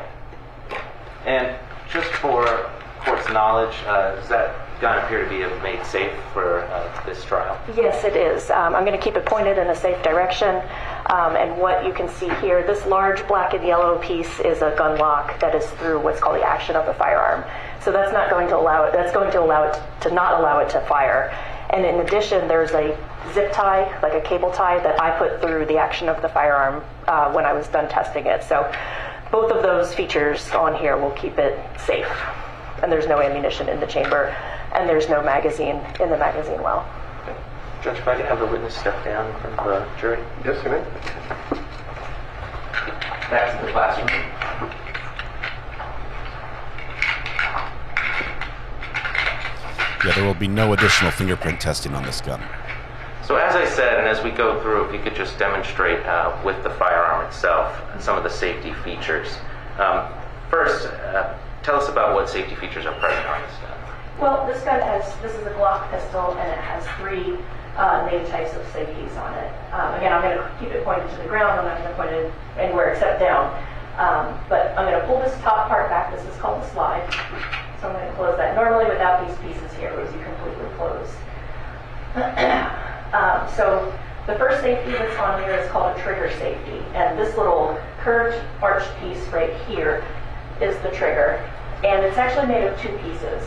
Speaker 12: And just for court's knowledge, does that gun appear to be made safe for this trial?
Speaker 11: Yes, it is. I'm going to keep it pointed in a safe direction. And what you can see here, this large black and yellow piece is a gun lock that is through what's called the action of the firearm. So that's not going to allow it. That's going to allow it to not allow it to fire. And in addition, there's a zip tie, like a cable tie, that I put through the action of the firearm when I was done testing it. So both of those features on here will keep it safe. And there's no ammunition in the chamber, and there's no magazine in the magazine well.
Speaker 12: Okay. Judge, if I could have the witness step down in front of the jury.
Speaker 10: Yes, you may.
Speaker 12: Back to the classroom.
Speaker 3: Yeah, there will be no additional fingerprint testing on this gun.
Speaker 12: So as I said, and as we go through, if you could just demonstrate with the firearm itself some of the safety features. First, tell us about what safety features are present on this gun.
Speaker 11: Well, this gun this is a Glock pistol, and it has 3 main types of safeties on it. Again, I'm going to keep it pointed to the ground. I'm not going to point it anywhere except down. But I'm going to pull this top part back. This is called the slide. So I'm going to close that. Normally without these pieces here, it would be completely closed. So the first safety that's on here is called a trigger safety. And this little curved arched piece right here is the trigger. And it's actually made of 2 pieces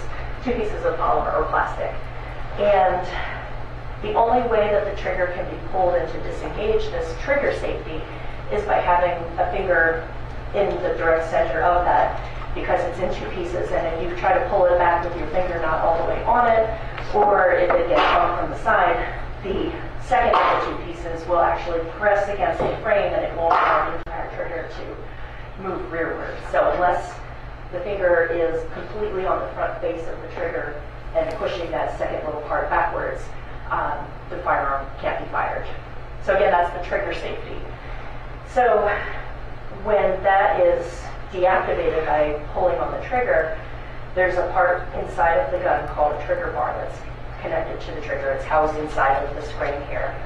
Speaker 11: of polymer or plastic. And the only way that the trigger can be pulled in to disengage this trigger safety is by having a finger in the direct center of that, because it's in 2 pieces, and if you try to pull it back with your finger not all the way on it, or if it gets caught from the side, the second of the 2 pieces will actually press against the frame, and it won't allow the entire trigger to move rearward. So unless the finger is completely on the front face of the trigger and pushing that second little part backwards, the firearm can't be fired. So again, that's the trigger safety. So when that is deactivated by pulling on the trigger, there's a part inside of the gun called a trigger bar that's connected to the trigger. It's housed inside of the spring here.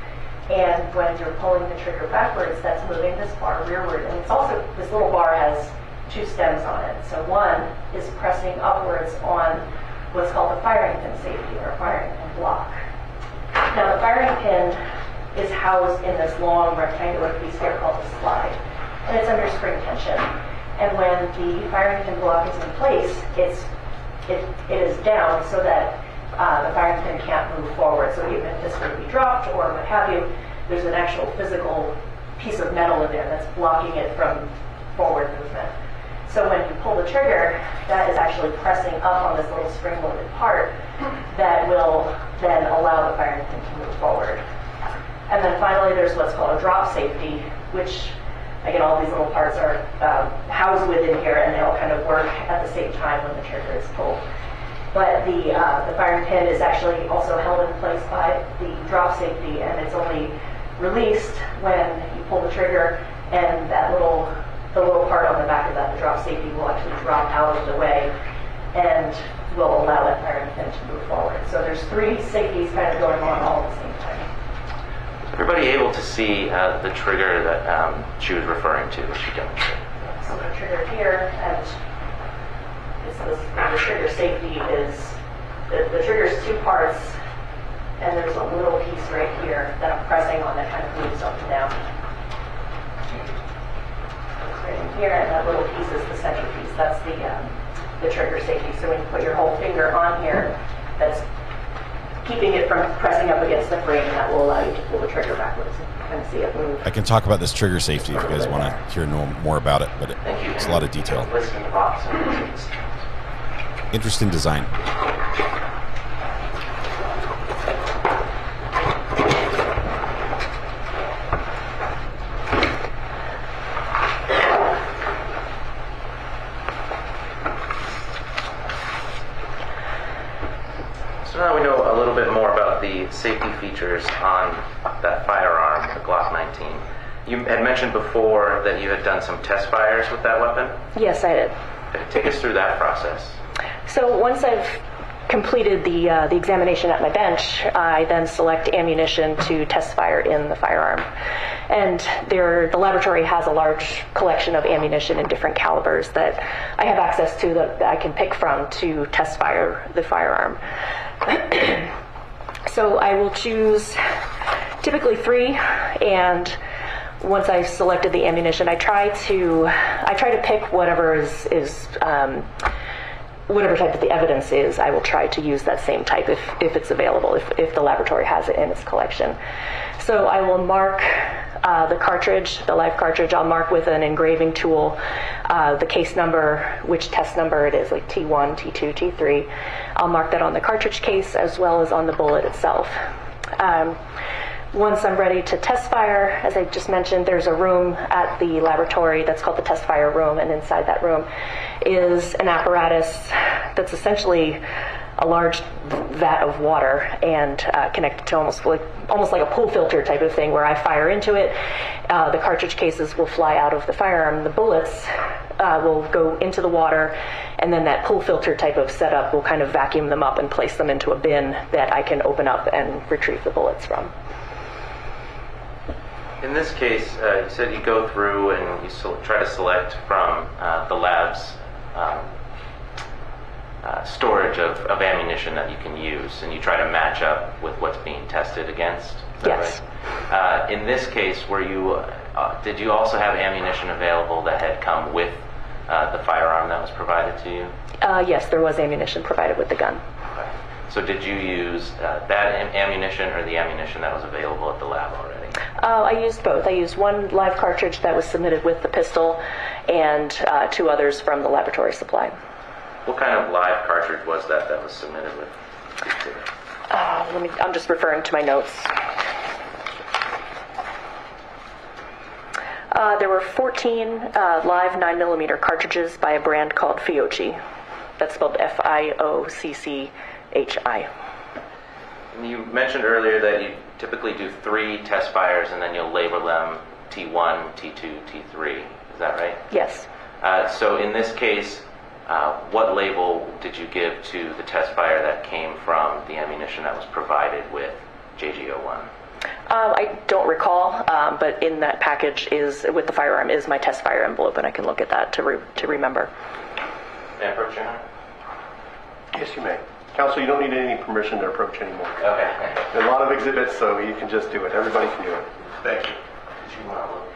Speaker 11: And when you're pulling the trigger backwards, that's moving this bar rearward. And it's also, this little bar has 2 stems on it. So one is pressing upwards on what's called a firing pin safety, or a firing pin block. Now the firing pin is housed in this long rectangular piece here called the slide, and it's under spring tension. And when the firing pin block is in place, it is down so that the firing pin can't move forward. So even if this were to be dropped or what have you, there's an actual physical piece of metal in there that's blocking it from forward movement. So when you pull the trigger, that is actually pressing up on this little spring-loaded part that will then allow the firing pin to move forward. And then finally, there's what's called a drop safety, which, again, all these little parts are housed within here, and they all kind of work at the same time when the trigger is pulled. But the firing pin is actually also held in place by the drop safety, and it's only released when you pull the trigger, and the little part on the back of that, the drop safety, will actually drop out of the way and will allow that firing pin to move forward. So there's 3 safeties kind of going on all at the same time.
Speaker 12: Everybody able to see the trigger that she was referring to as she demonstrated?
Speaker 11: So the trigger here, and the trigger safety is, the trigger's 2 parts, and there's a little piece right here that I'm pressing on that kind of moves up and down. Right in here, and that little piece is the center piece. That's the trigger safety. So when you put your whole finger on here, that's keeping it from pressing up against the frame, and that will allow you to pull the trigger backwards and kind of see it move.
Speaker 3: I can talk about this trigger safety if you guys want to hear more about it, but it's a lot of detail. Interesting design.
Speaker 12: So now we know a little bit more about the safety features on that firearm, the Glock 19. You had mentioned before that you had done some test fires with that weapon?
Speaker 11: Yes, I did.
Speaker 12: Okay, take us through that process.
Speaker 11: So once I've completed the examination at my bench, I then select ammunition to test fire in the firearm. And the laboratory has a large collection of ammunition in different calibers that I have access to that I can pick from to test fire the firearm. So I will choose typically 3, and once I've selected the ammunition, I try to pick whatever is whatever type of the evidence is. I will try to use that same type if it's available, if the laboratory has it in its collection. So I will mark the cartridge, the live cartridge. I'll mark with an engraving tool the case number, which test number it is, like T1, T2, T3. I'll mark that on the cartridge case as well as on the bullet itself. Once I'm ready to test fire, as I just mentioned, there's a room at the laboratory that's called the test fire room, and inside that room is an apparatus that's essentially a large vat of water and connected to almost like a pool filter type of thing, where I fire into it. The cartridge cases will fly out of the firearm. The bullets will go into the water, and then that pool filter type of setup will kind of vacuum them up and place them into a bin that I can open up and retrieve the bullets from.
Speaker 12: In this case, you said you go through and you try to select from the lab's storage of ammunition that you can use, and you try to match up with what's being tested against. Is that
Speaker 11: yes.
Speaker 12: Right? In this case, did you also have ammunition available that had come with the firearm that was provided to you?
Speaker 11: Yes, there was ammunition provided with the gun.
Speaker 12: Okay. So did you use that ammunition or the ammunition that was available at the lab already?
Speaker 11: I used both. I used one live cartridge that was submitted with the pistol, and 2 others from the laboratory supply.
Speaker 12: What kind of live cartridge was that was submitted with?
Speaker 11: I'm just referring to my notes. There were 14 live 9mm cartridges by a brand called Fiocchi. That's spelled Fiocchi.
Speaker 12: You mentioned earlier that you typically do 3 test fires and then you'll label them T1, T2, T3. Is that right?
Speaker 11: Yes.
Speaker 12: So in this case, what label did you give to the test fire that came from the ammunition that was provided with JG01?
Speaker 11: I don't recall, but in that package with the firearm is my test fire envelope, and I can look at that to remember.
Speaker 12: May I approach you now?
Speaker 10: Yes, you may. Counsel, you don't need any permission to approach anymore.
Speaker 12: Okay.
Speaker 10: There are a lot of exhibits, so you can just do it. Everybody can do it. Thank you.
Speaker 12: Did you want to look?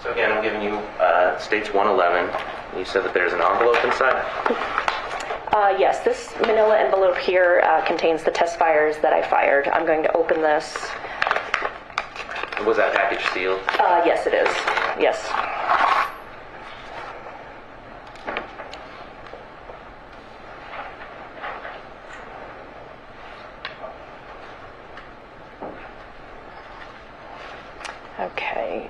Speaker 12: So again, I'm giving you states 111. You said that there's an envelope inside?
Speaker 11: Yes, this manila envelope here contains the test fires that I fired. I'm going to open this.
Speaker 12: Was that package sealed?
Speaker 11: Yes, it is. Yes. Okay.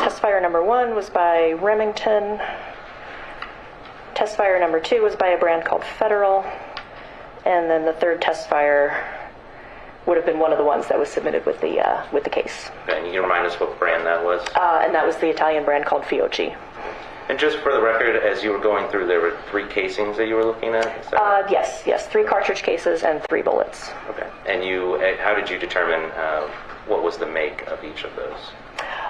Speaker 11: Test fire number 1 was by Remington. Test fire number 2 was by a brand called Federal. And then the third test fire would have been one of the ones that was submitted with the case.
Speaker 12: Okay, and you can remind us what brand that was?
Speaker 11: And that was the Italian brand called Fiocchi.
Speaker 12: And just for the record, as you were going through, there were 3 casings that you were looking at?
Speaker 11: Yes, 3 cartridge cases and 3 bullets.
Speaker 12: Okay. And how did you determine what was the make of each of those?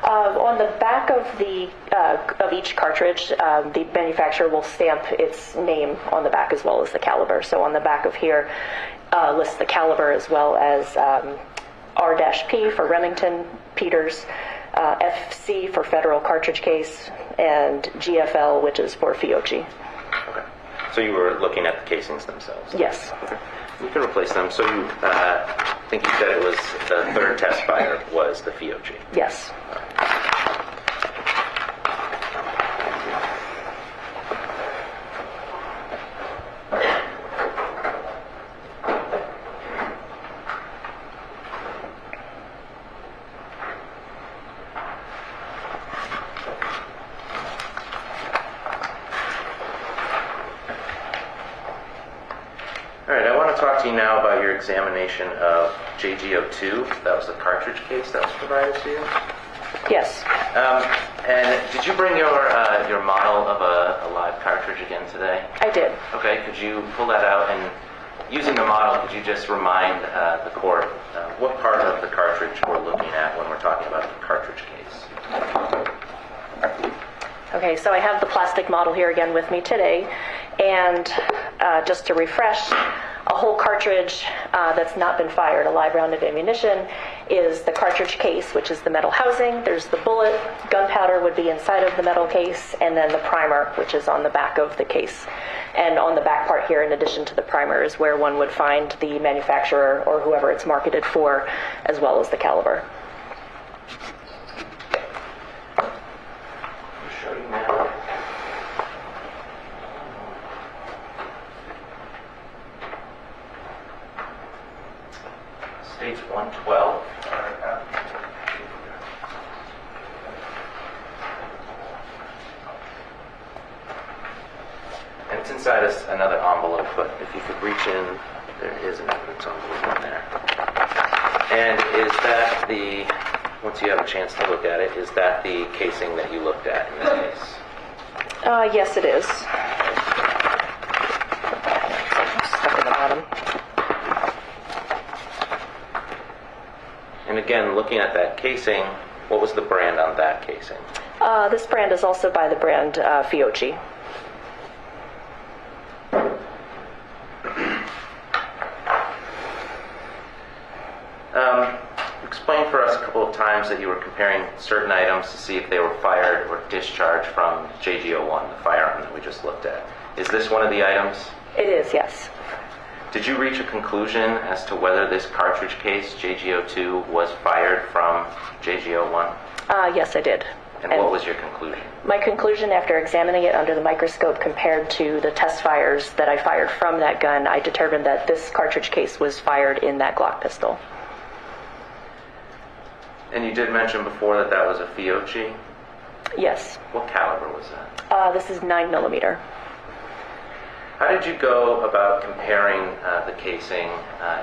Speaker 11: On the back of each cartridge, the manufacturer will stamp its name on the back as well as the caliber. So on the back of here lists the caliber as well as R-P for Remington, Peters, FC for Federal cartridge case, and GFL, which is for Fiocchi.
Speaker 12: Okay. So you were looking at the casings themselves?
Speaker 11: Yes.
Speaker 12: Okay. You can replace them. So you, I think you said it was the third test fire was the Fiocchi.
Speaker 11: Yes.
Speaker 12: Talk to you now about your examination of JG02. That was the cartridge case that was provided to you.
Speaker 11: Yes.
Speaker 12: And did you bring your model of a live cartridge again today?
Speaker 11: I did.
Speaker 12: Okay, could you pull that out, and using the model, could you just remind the court what part of the cartridge we're looking at when we're talking about the cartridge case?
Speaker 11: Okay, so I have the plastic model here again with me today, and just to refresh, a whole cartridge that's not been fired, a live round of ammunition, is the cartridge case, which is the metal housing. There's the bullet, gunpowder would be inside of the metal case, and then the primer, which is on the back of the case. And on the back part here, in addition to the primer, is where one would find the manufacturer or whoever it's marketed for, as well as the caliber.
Speaker 12: I'll show you now. States 112. And it's inside another envelope, but if you could reach in, there is an evidence envelope in there. And is that once you have a chance to look at it, is that the casing that you looked at in this case?
Speaker 11: Yes, it is. Stuck in the bottom.
Speaker 12: And again, looking at that casing, what was the brand on that casing?
Speaker 11: This brand is also by the brand Fiocchi.
Speaker 12: Explain for us a couple of times that you were comparing certain items to see if they were fired or discharged from JG01, the firearm that we just looked at. Is this one of the items?
Speaker 11: It is, yes.
Speaker 12: Did you reach a conclusion as to whether this cartridge case, JG02, was fired from JG01?
Speaker 11: Yes, I did.
Speaker 12: And what was your conclusion?
Speaker 11: My conclusion, after examining it under the microscope compared to the test fires that I fired from that gun, I determined that this cartridge case was fired in that Glock pistol.
Speaker 12: And you did mention before that that was a Fiocchi?
Speaker 11: Yes.
Speaker 12: What caliber was that?
Speaker 11: This is 9mm.
Speaker 12: How did you go about comparing the casing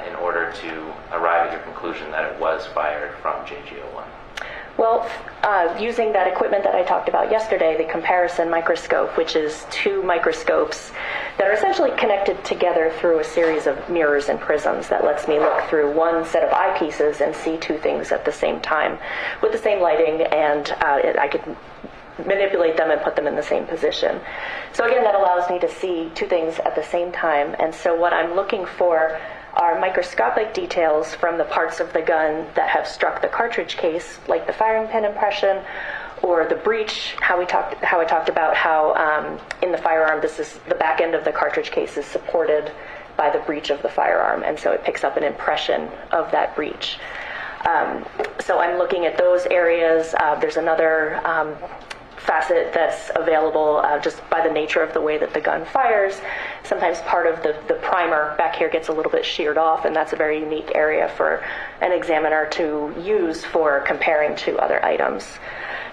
Speaker 12: in order to arrive at your conclusion that it was fired from JG01?
Speaker 11: Well, using that equipment that I talked about yesterday, the comparison microscope, which is two microscopes that are essentially connected together through a series of mirrors and prisms that lets me look through one set of eyepieces and see two things at the same time with the same lighting, and I could manipulate them and put them in the same position. So again, that allows me to see two things at the same time, and so what I'm looking for are microscopic details from the parts of the gun that have struck the cartridge case, like the firing pin impression or the breech. How I talked about how in the firearm, this is the back end of the cartridge case is supported by the breech of the firearm, and so it picks up an impression of that breech. So I'm looking at those areas. There's another facet that's available just by the nature of the way that the gun fires. Sometimes part of the primer back here gets a little bit sheared off, and that's a very unique area for an examiner to use for comparing to other items.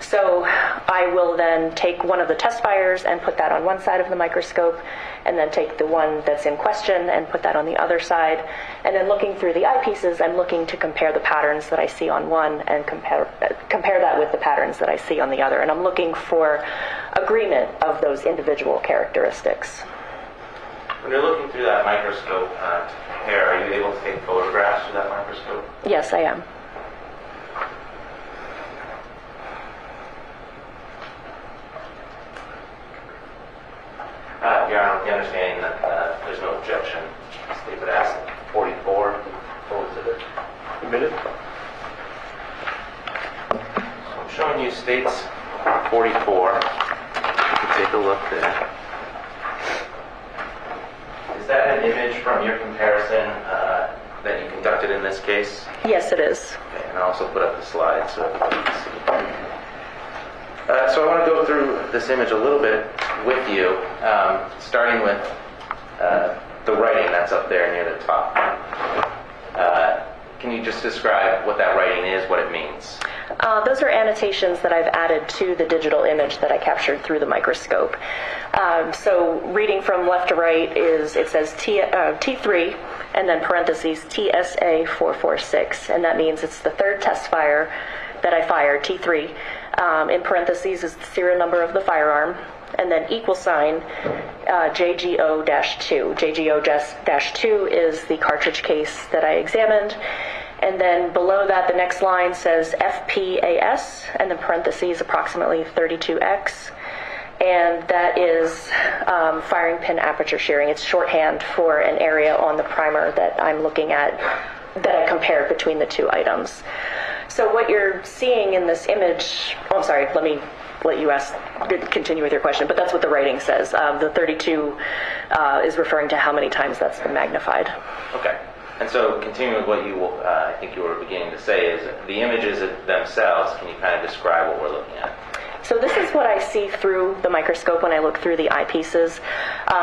Speaker 11: So I will then take one of the test fires and put that on one side of the microscope, and then take the one that's in question and put that on the other side. And then looking through the eyepieces, I'm looking to compare the patterns that I see on one and compare that with the patterns that I see on the other. And I'm looking for agreement of those individual characteristics.
Speaker 12: When you're looking through that microscope to compare, are you able to take photographs through that microscope?
Speaker 11: Yes, I am.
Speaker 12: Your Honor, the understanding that there's no objection. State would ask 44. Full exhibit.
Speaker 10: Admitted.
Speaker 12: So I'm showing you states 44. You can take a look there. Is that an image from your comparison that you conducted in this case?
Speaker 11: Yes, it is.
Speaker 12: Okay, and I'll also put up the slide so everybody can see. So I want to go through this image a little bit with you, starting with the writing that's up there near the top. Can you just describe what that writing is, what it means?
Speaker 11: Those are annotations that I've added to the digital image that I captured through the microscope. So reading from left to right is, it says T3 and then parentheses TSA 446, and that means it's the third test fire that I fired, T3, In parentheses is the serial number of the firearm, and then equal sign JGO-2. JGO-2 is the cartridge case that I examined. And then below that, the next line says FPAS, and then parentheses approximately 32X. And that is firing pin aperture shearing. It's shorthand for an area on the primer that I'm looking at that I compared between the two items. So what you're seeing in this image, I'm sorry, let me let you continue with your question, but that's what the writing says. The 32 is referring to how many times that's been magnified.
Speaker 12: Okay. And so continuing with what you, I think you were beginning to say, is the images themselves, can you kind of describe what we're looking at?
Speaker 11: So this is what I see through the microscope when I look through the eyepieces.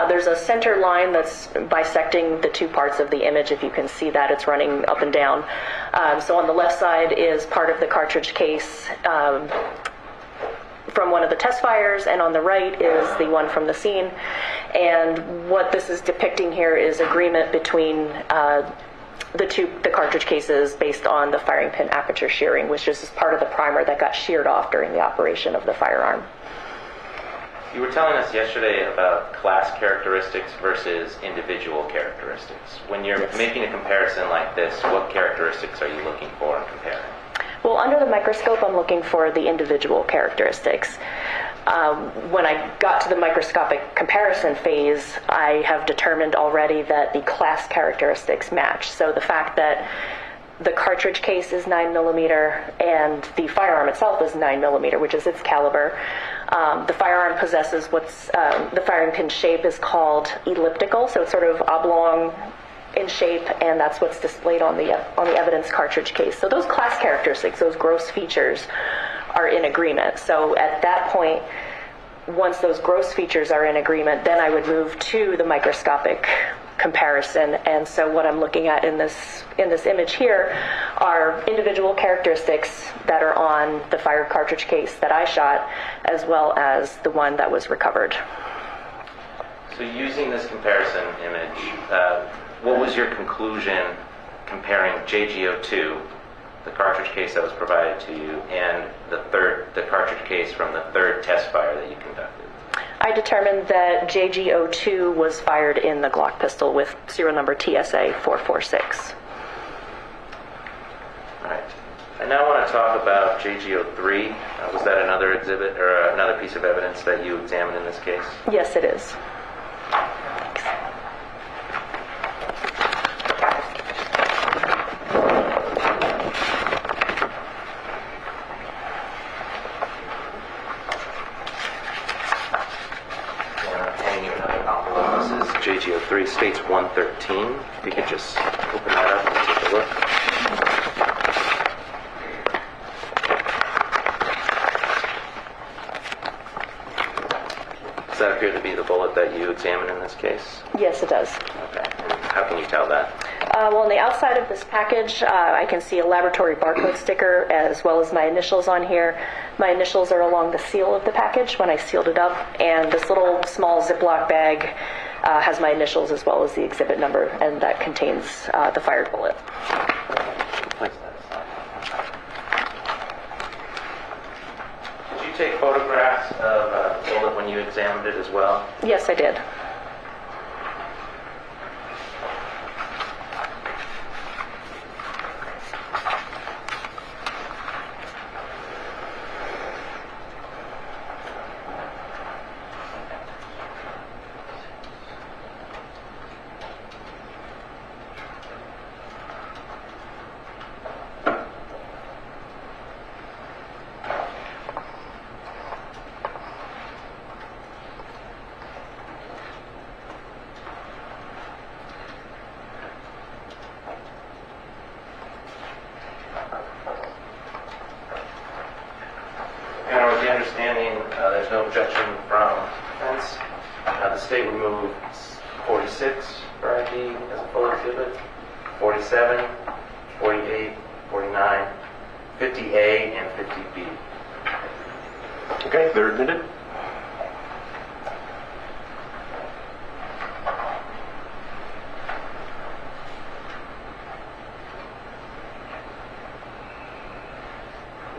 Speaker 11: There's a center line that's bisecting the two parts of the image. If you can see that, it's running up and down. So on the left side is part of the cartridge case from one of the test fires, and on the right is the one from the scene. And what this is depicting here is agreement between the cartridge cases based on the firing pin aperture shearing, which is part of the primer that got sheared off during the operation of the firearm.
Speaker 12: You were telling us yesterday about class characteristics versus individual characteristics. When you're making a comparison like this, what characteristics are you looking for and comparing?
Speaker 11: Well, under the microscope, I'm looking for the individual characteristics. When I got to the microscopic comparison phase, I have determined already that the class characteristics match. So the fact that the cartridge case is 9mm and the firearm itself is 9mm, which is its caliber. The firearm possesses the firing pin shape is called elliptical, so it's sort of oblong in shape, and that's what's displayed on the evidence cartridge case. So those class characteristics, those gross features, are in agreement. So at that point, once those gross features are in agreement, then I would move to the microscopic comparison. And so what I'm looking at in this image here are individual characteristics that are on the fired cartridge case that I shot, as well as the one that was recovered.
Speaker 12: So using this comparison image, what was your conclusion comparing JGO2, the cartridge case that was provided to you, and the cartridge case from the third test fire that you conducted?
Speaker 11: I determined that JGO2 was fired in the Glock pistol with serial number TSA 446.
Speaker 12: All right. I now want to talk about JGO3. Was that another exhibit or another piece of evidence that you examined in this case?
Speaker 11: Yes, it is.
Speaker 12: JGO3 states 113. If you could just open that up and take a look. Does that appear to be the bullet that you examined in this case?
Speaker 11: Yes, it does.
Speaker 12: Okay. And how can you tell that?
Speaker 11: Well, on the outside of this package, I can see a laboratory barcode sticker as well as my initials on here. My initials are along the seal of the package when I sealed it up, and this little small Ziploc bag has my initials as well as the exhibit number, and that contains the fired bullet.
Speaker 12: Did you take photographs of the bullet when you examined it as well?
Speaker 11: Yes, I did.
Speaker 12: There's no objection from defense. The state removed 46 for ID as a full exhibit, 47, 48, 49, 50A, and 50B.
Speaker 10: Okay, they're admitted.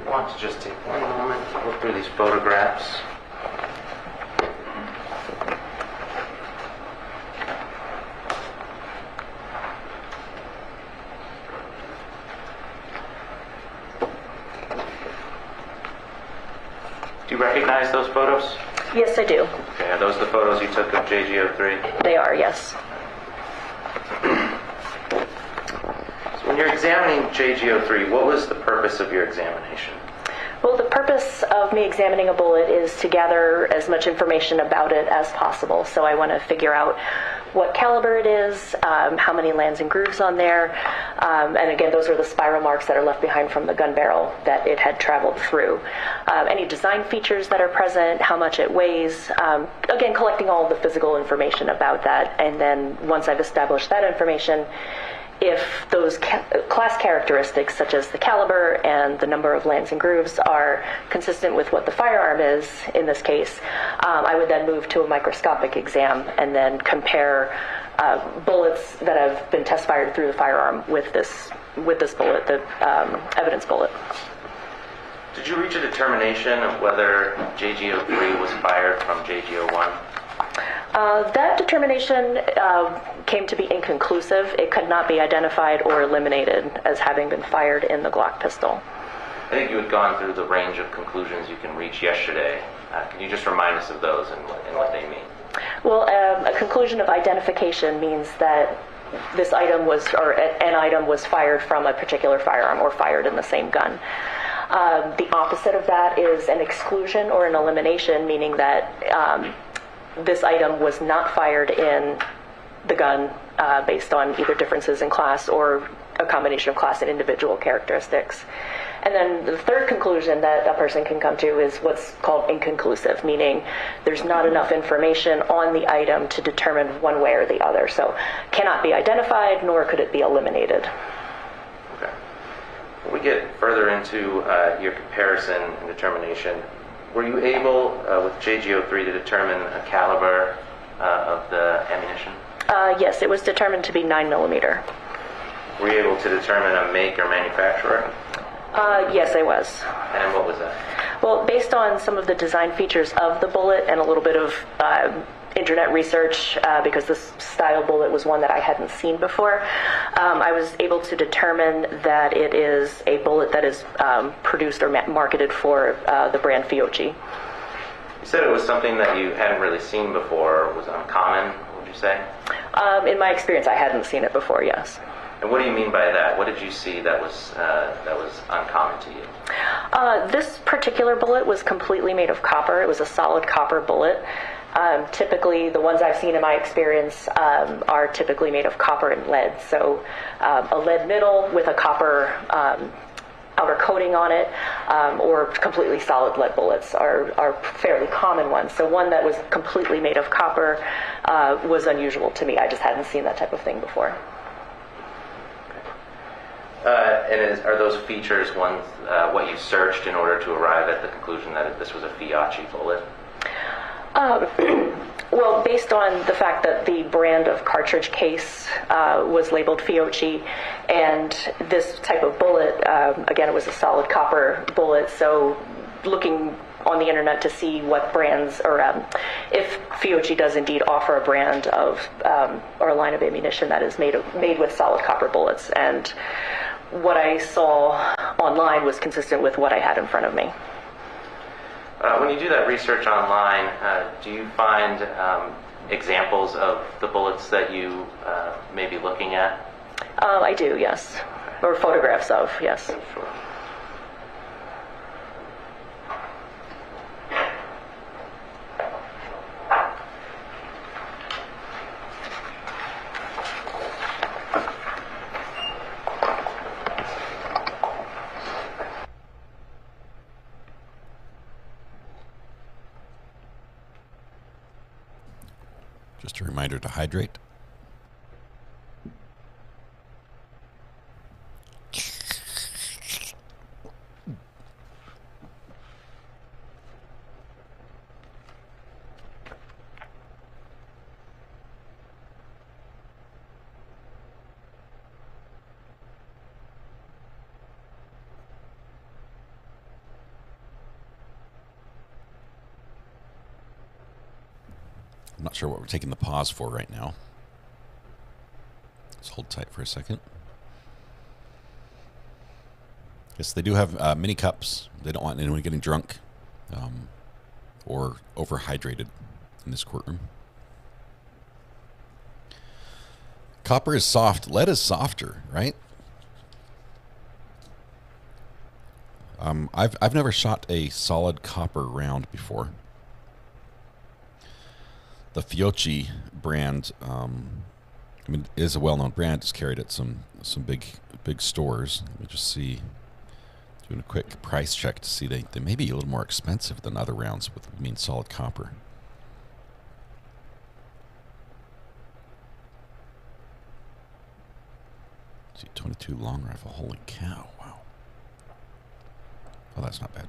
Speaker 12: I want to just take one moment to through these photographs. Do you recognize those photos?
Speaker 11: Yes, I do.
Speaker 12: Okay, are those the photos you took of JG03?
Speaker 11: They are, yes.
Speaker 12: So when you're examining JG03, what was the purpose of your examination?
Speaker 11: Well, the purpose of me examining a bullet is to gather as much information about it as possible. So I want to figure out what caliber it is, how many lands and grooves on there, and again, those are the spiral marks that are left behind from the gun barrel that it had traveled through. Any design features that are present, how much it weighs, again, collecting all of the physical information about that, and then once I've established that information, if those class characteristics, such as the caliber and the number of lands and grooves, are consistent with what the firearm is in this case, I would then move to a microscopic exam and then compare bullets that have been test fired through the firearm with this bullet, the evidence bullet.
Speaker 12: Did you reach a determination of whether JG03 was fired from JG01?
Speaker 11: That determination came to be inconclusive. It could not be identified or eliminated as having been fired in the Glock pistol.
Speaker 12: I think you had gone through the range of conclusions you can reach yesterday. Can you just remind us of those and what they mean?
Speaker 11: Well, a conclusion of identification means that this item was, or an item was fired from a particular firearm or fired in the same gun. The opposite of that is an exclusion or an elimination, meaning that this item was not fired in the gun based on either differences in class or a combination of class and individual characteristics. And then the third conclusion that a person can come to is what's called inconclusive, meaning there's not enough information on the item to determine one way or the other. So cannot be identified, nor could it be eliminated.
Speaker 12: Okay. When we get further into your comparison and determination, were you able, with JG03, to determine a caliber of the ammunition?
Speaker 11: Yes, it was determined to be 9mm.
Speaker 12: Were you able to determine a make or manufacturer?
Speaker 11: Yes, I was.
Speaker 12: And what was that?
Speaker 11: Well, based on some of the design features of the bullet and a little bit of internet research, because this style bullet was one that I hadn't seen before, I was able to determine that it is a bullet that is produced or marketed for the brand Fiocchi.
Speaker 12: You said it was something that you hadn't really seen before, was uncommon, would you say?
Speaker 11: In my experience, I hadn't seen it before, yes.
Speaker 12: And what do you mean by that? What did you see that was uncommon to you?
Speaker 11: This particular bullet was completely made of copper. It was a solid copper bullet. Typically, the ones I've seen in my experience are typically made of copper and lead. So a lead middle with a copper outer coating on it, or completely solid lead bullets are fairly common ones. So one that was completely made of copper was unusual to me. I just hadn't seen that type of thing before.
Speaker 12: And are those features ones what you searched in order to arrive at the conclusion that this was a Fiocchi bullet?
Speaker 11: Well, based on the fact that the brand of cartridge case was labeled Fiocchi, and this type of bullet, again, it was a solid copper bullet, so looking on the internet to see what brands, or if Fiocchi does indeed offer a brand of, or a line of ammunition that is made with solid copper bullets, and what I saw online was consistent with what I had in front of me.
Speaker 12: When you do that research online, do you find examples of the bullets that you may be looking at?
Speaker 11: I do, yes. Or photographs of, yes.
Speaker 12: Sure.
Speaker 3: Just a reminder to hydrate. I'm not sure what we're taking the pause for right now. Let's hold tight for a second. Yes, they do have mini cups. They don't want anyone getting drunk or overhydrated in this courtroom. Copper is soft. Lead is softer, right? I've never shot a solid copper round before. The Fiocchi brand, I mean, is a well-known brand. It's carried at some big stores. Let me just see. Doing a quick price check to see they may be a little more expensive than other rounds with solid copper. Let's see, 22 long rifle. Holy cow! Wow. Oh, that's not bad.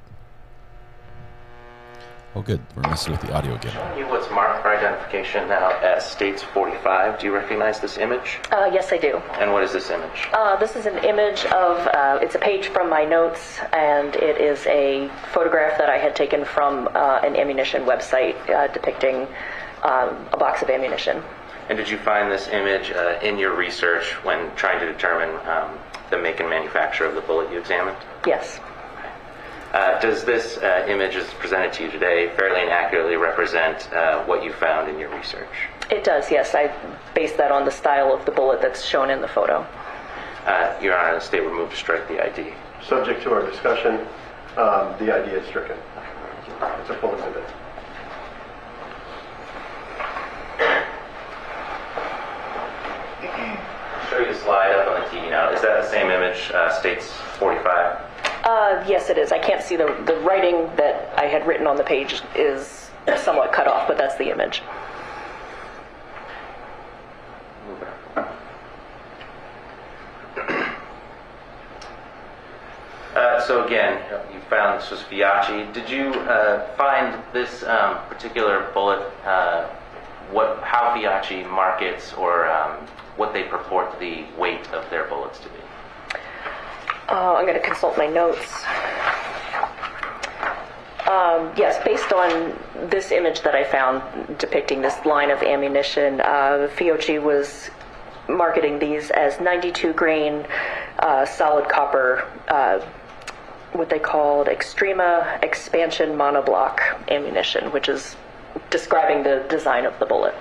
Speaker 3: Oh, good. We're messing with the audio again.
Speaker 12: Showing you what's marked for identification now as States 45. Do you recognize this image?
Speaker 11: Yes, I do.
Speaker 12: And what is this image?
Speaker 11: This is an image of, it's a page from my notes, and it is a photograph that I had taken from an ammunition website depicting a box of ammunition.
Speaker 12: And did you find this image in your research when trying to determine the make and manufacture of the bullet you examined?
Speaker 11: Yes.
Speaker 12: Does this image as presented to you today fairly and accurately represent what you found in your research?
Speaker 11: It does, yes. I based that on the style of the bullet that's shown in the photo.
Speaker 12: Your Honor, the state will move to strike the ID.
Speaker 10: Subject to our discussion, the ID is stricken. It's a full exhibit.
Speaker 12: Show you the slide up on the TV now. Is that the same image, States 45?
Speaker 11: Yes, it is. I can't see the writing that I had written on the page is somewhat cut off, but that's the image.
Speaker 12: So again, you found this was Fiocchi. Did you find this particular bullet, how Fiocchi markets or what they purport the weight of their bullets to be?
Speaker 11: I'm going to consult my notes. Yes, based on this image that I found depicting this line of ammunition, Fiocchi was marketing these as 92 grain solid copper, what they called Extrema Expansion Monoblock ammunition, which is describing the design of the bullet.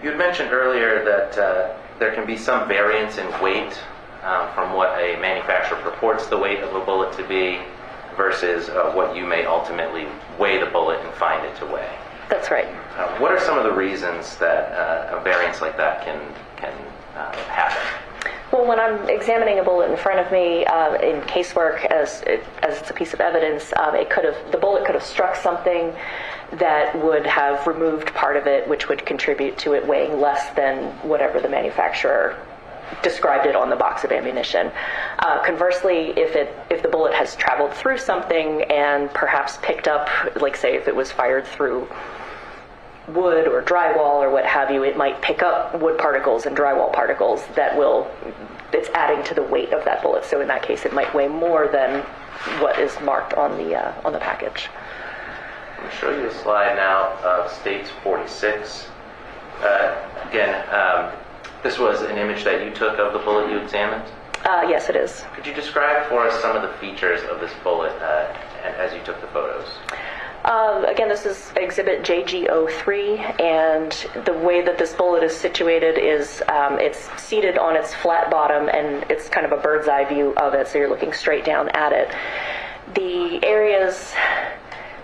Speaker 12: You had mentioned earlier that there can be some variance in weight from what a manufacturer purports the weight of a bullet to be versus what you may ultimately weigh the bullet and find it to weigh.
Speaker 11: That's right.
Speaker 12: What are some of the reasons that a variance like that can happen?
Speaker 11: Well, when I'm examining a bullet in front of me in casework as it's a piece of evidence, the bullet could have struck something that would have removed part of it, which would contribute to it weighing less than whatever the manufacturer described it on the box of ammunition. Conversely, if the bullet has traveled through something and perhaps picked up, like say if it was fired through wood or drywall or what have you, it might pick up wood particles and drywall particles it's adding to the weight of that bullet. So in that case, it might weigh more than what is marked on the package.
Speaker 12: I'm going to show you a slide now of States 46. This was an image that you took of the bullet you examined?
Speaker 11: Yes, it is.
Speaker 12: Could you describe for us some of the features of this bullet as you took the photos?
Speaker 11: Again, this is exhibit JG03, and the way that this bullet is situated is it's seated on its flat bottom, and it's kind of a bird's eye view of it, so you're looking straight down at it. The areas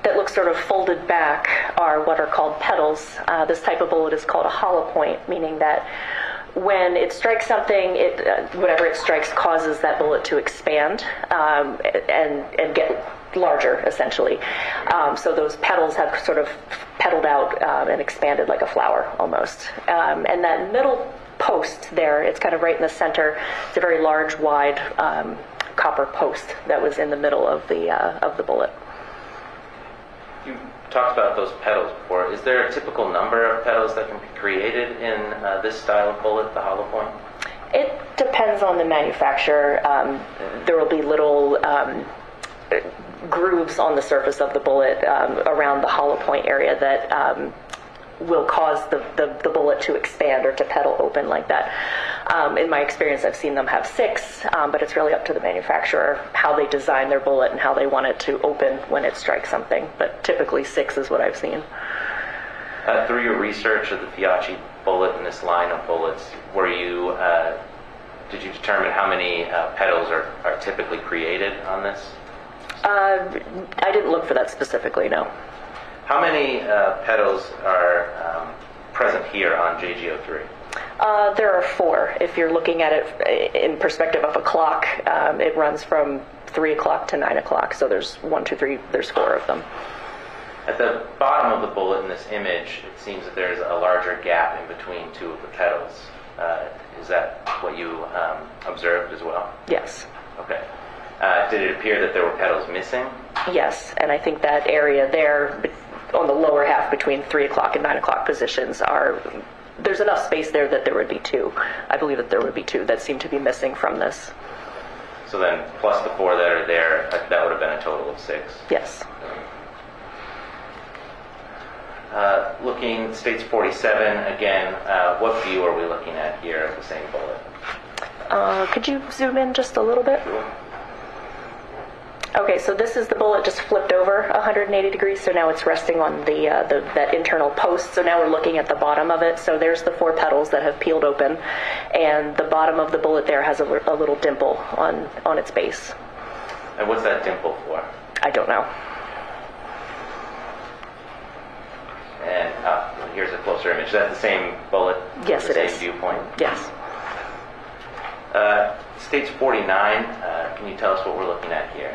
Speaker 11: that look sort of folded back are what are called petals. This type of bullet is called a hollow point, meaning that when it strikes something, whatever it strikes causes that bullet to expand and get larger, essentially. So those petals have sort of petaled out and expanded like a flower almost. And that middle post there, it's kind of right in the center. It's a very large, wide copper post that was in the middle of the bullet.
Speaker 12: You talked about those petals before. Is there a typical number of petals that can be created in this style of bullet, the hollow point?
Speaker 11: It depends on the manufacturer. There will be little grooves on the surface of the bullet around the hollow point area that will cause the bullet to expand or to petal open like that. In my experience, I've seen them have 6, but it's really up to the manufacturer how they design their bullet and how they want it to open when it strikes something. But typically 6 is what I've seen.
Speaker 12: Through your research of the Fiocchi bullet and this line of bullets, did you determine how many petals are typically created on this?
Speaker 11: I didn't look for that specifically, no.
Speaker 12: How many petals are present here on JG03?
Speaker 11: There are 4. If you're looking at it in perspective of a clock, it runs from 3 o'clock to 9 o'clock. So there's 1, 2, 3, there's 4 of them.
Speaker 12: At the bottom of the bullet in this image, it seems that there's a larger gap in between 2 of the petals. Is that what you observed as well?
Speaker 11: Yes.
Speaker 12: Okay. Did it appear that there were petals missing?
Speaker 11: Yes, and I think that area there on the lower half between 3 o'clock and 9 o'clock positions there's enough space there that there would be 2. I believe that there would be 2 that seem to be missing from this.
Speaker 12: So then plus the 4 that are there, that would have been a total of 6?
Speaker 11: Yes.
Speaker 12: Looking, States 47, again, what view are we looking at here of the same bullet?
Speaker 11: Could you zoom in just a little bit? Okay, so this is the bullet just flipped over 180 degrees, so now it's resting on that internal post. So now we're looking at the bottom of it. So there's the 4 petals that have peeled open, and the bottom of the bullet there has a little dimple on its base.
Speaker 12: And what's that dimple for?
Speaker 11: I don't know.
Speaker 12: And here's a closer image. Is that the same bullet?
Speaker 11: Yes, it is.
Speaker 12: Same viewpoint?
Speaker 11: Yes.
Speaker 12: States 49, can you tell us what we're looking at here?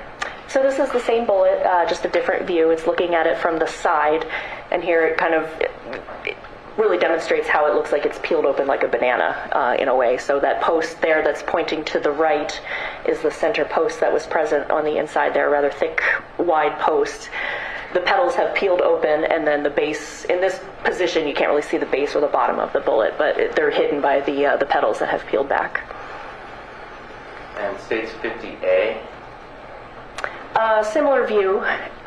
Speaker 11: So this is the same bullet, just a different view. It's looking at it from the side, and here it really demonstrates how it looks like it's peeled open like a banana in a way. So that post there that's pointing to the right is the center post that was present on the inside there, a rather thick, wide post. The petals have peeled open, and then the base, in this position, you can't really see the base or the bottom of the bullet, but they're hidden by the petals that have peeled back.
Speaker 12: And States 50A?
Speaker 11: Similar view,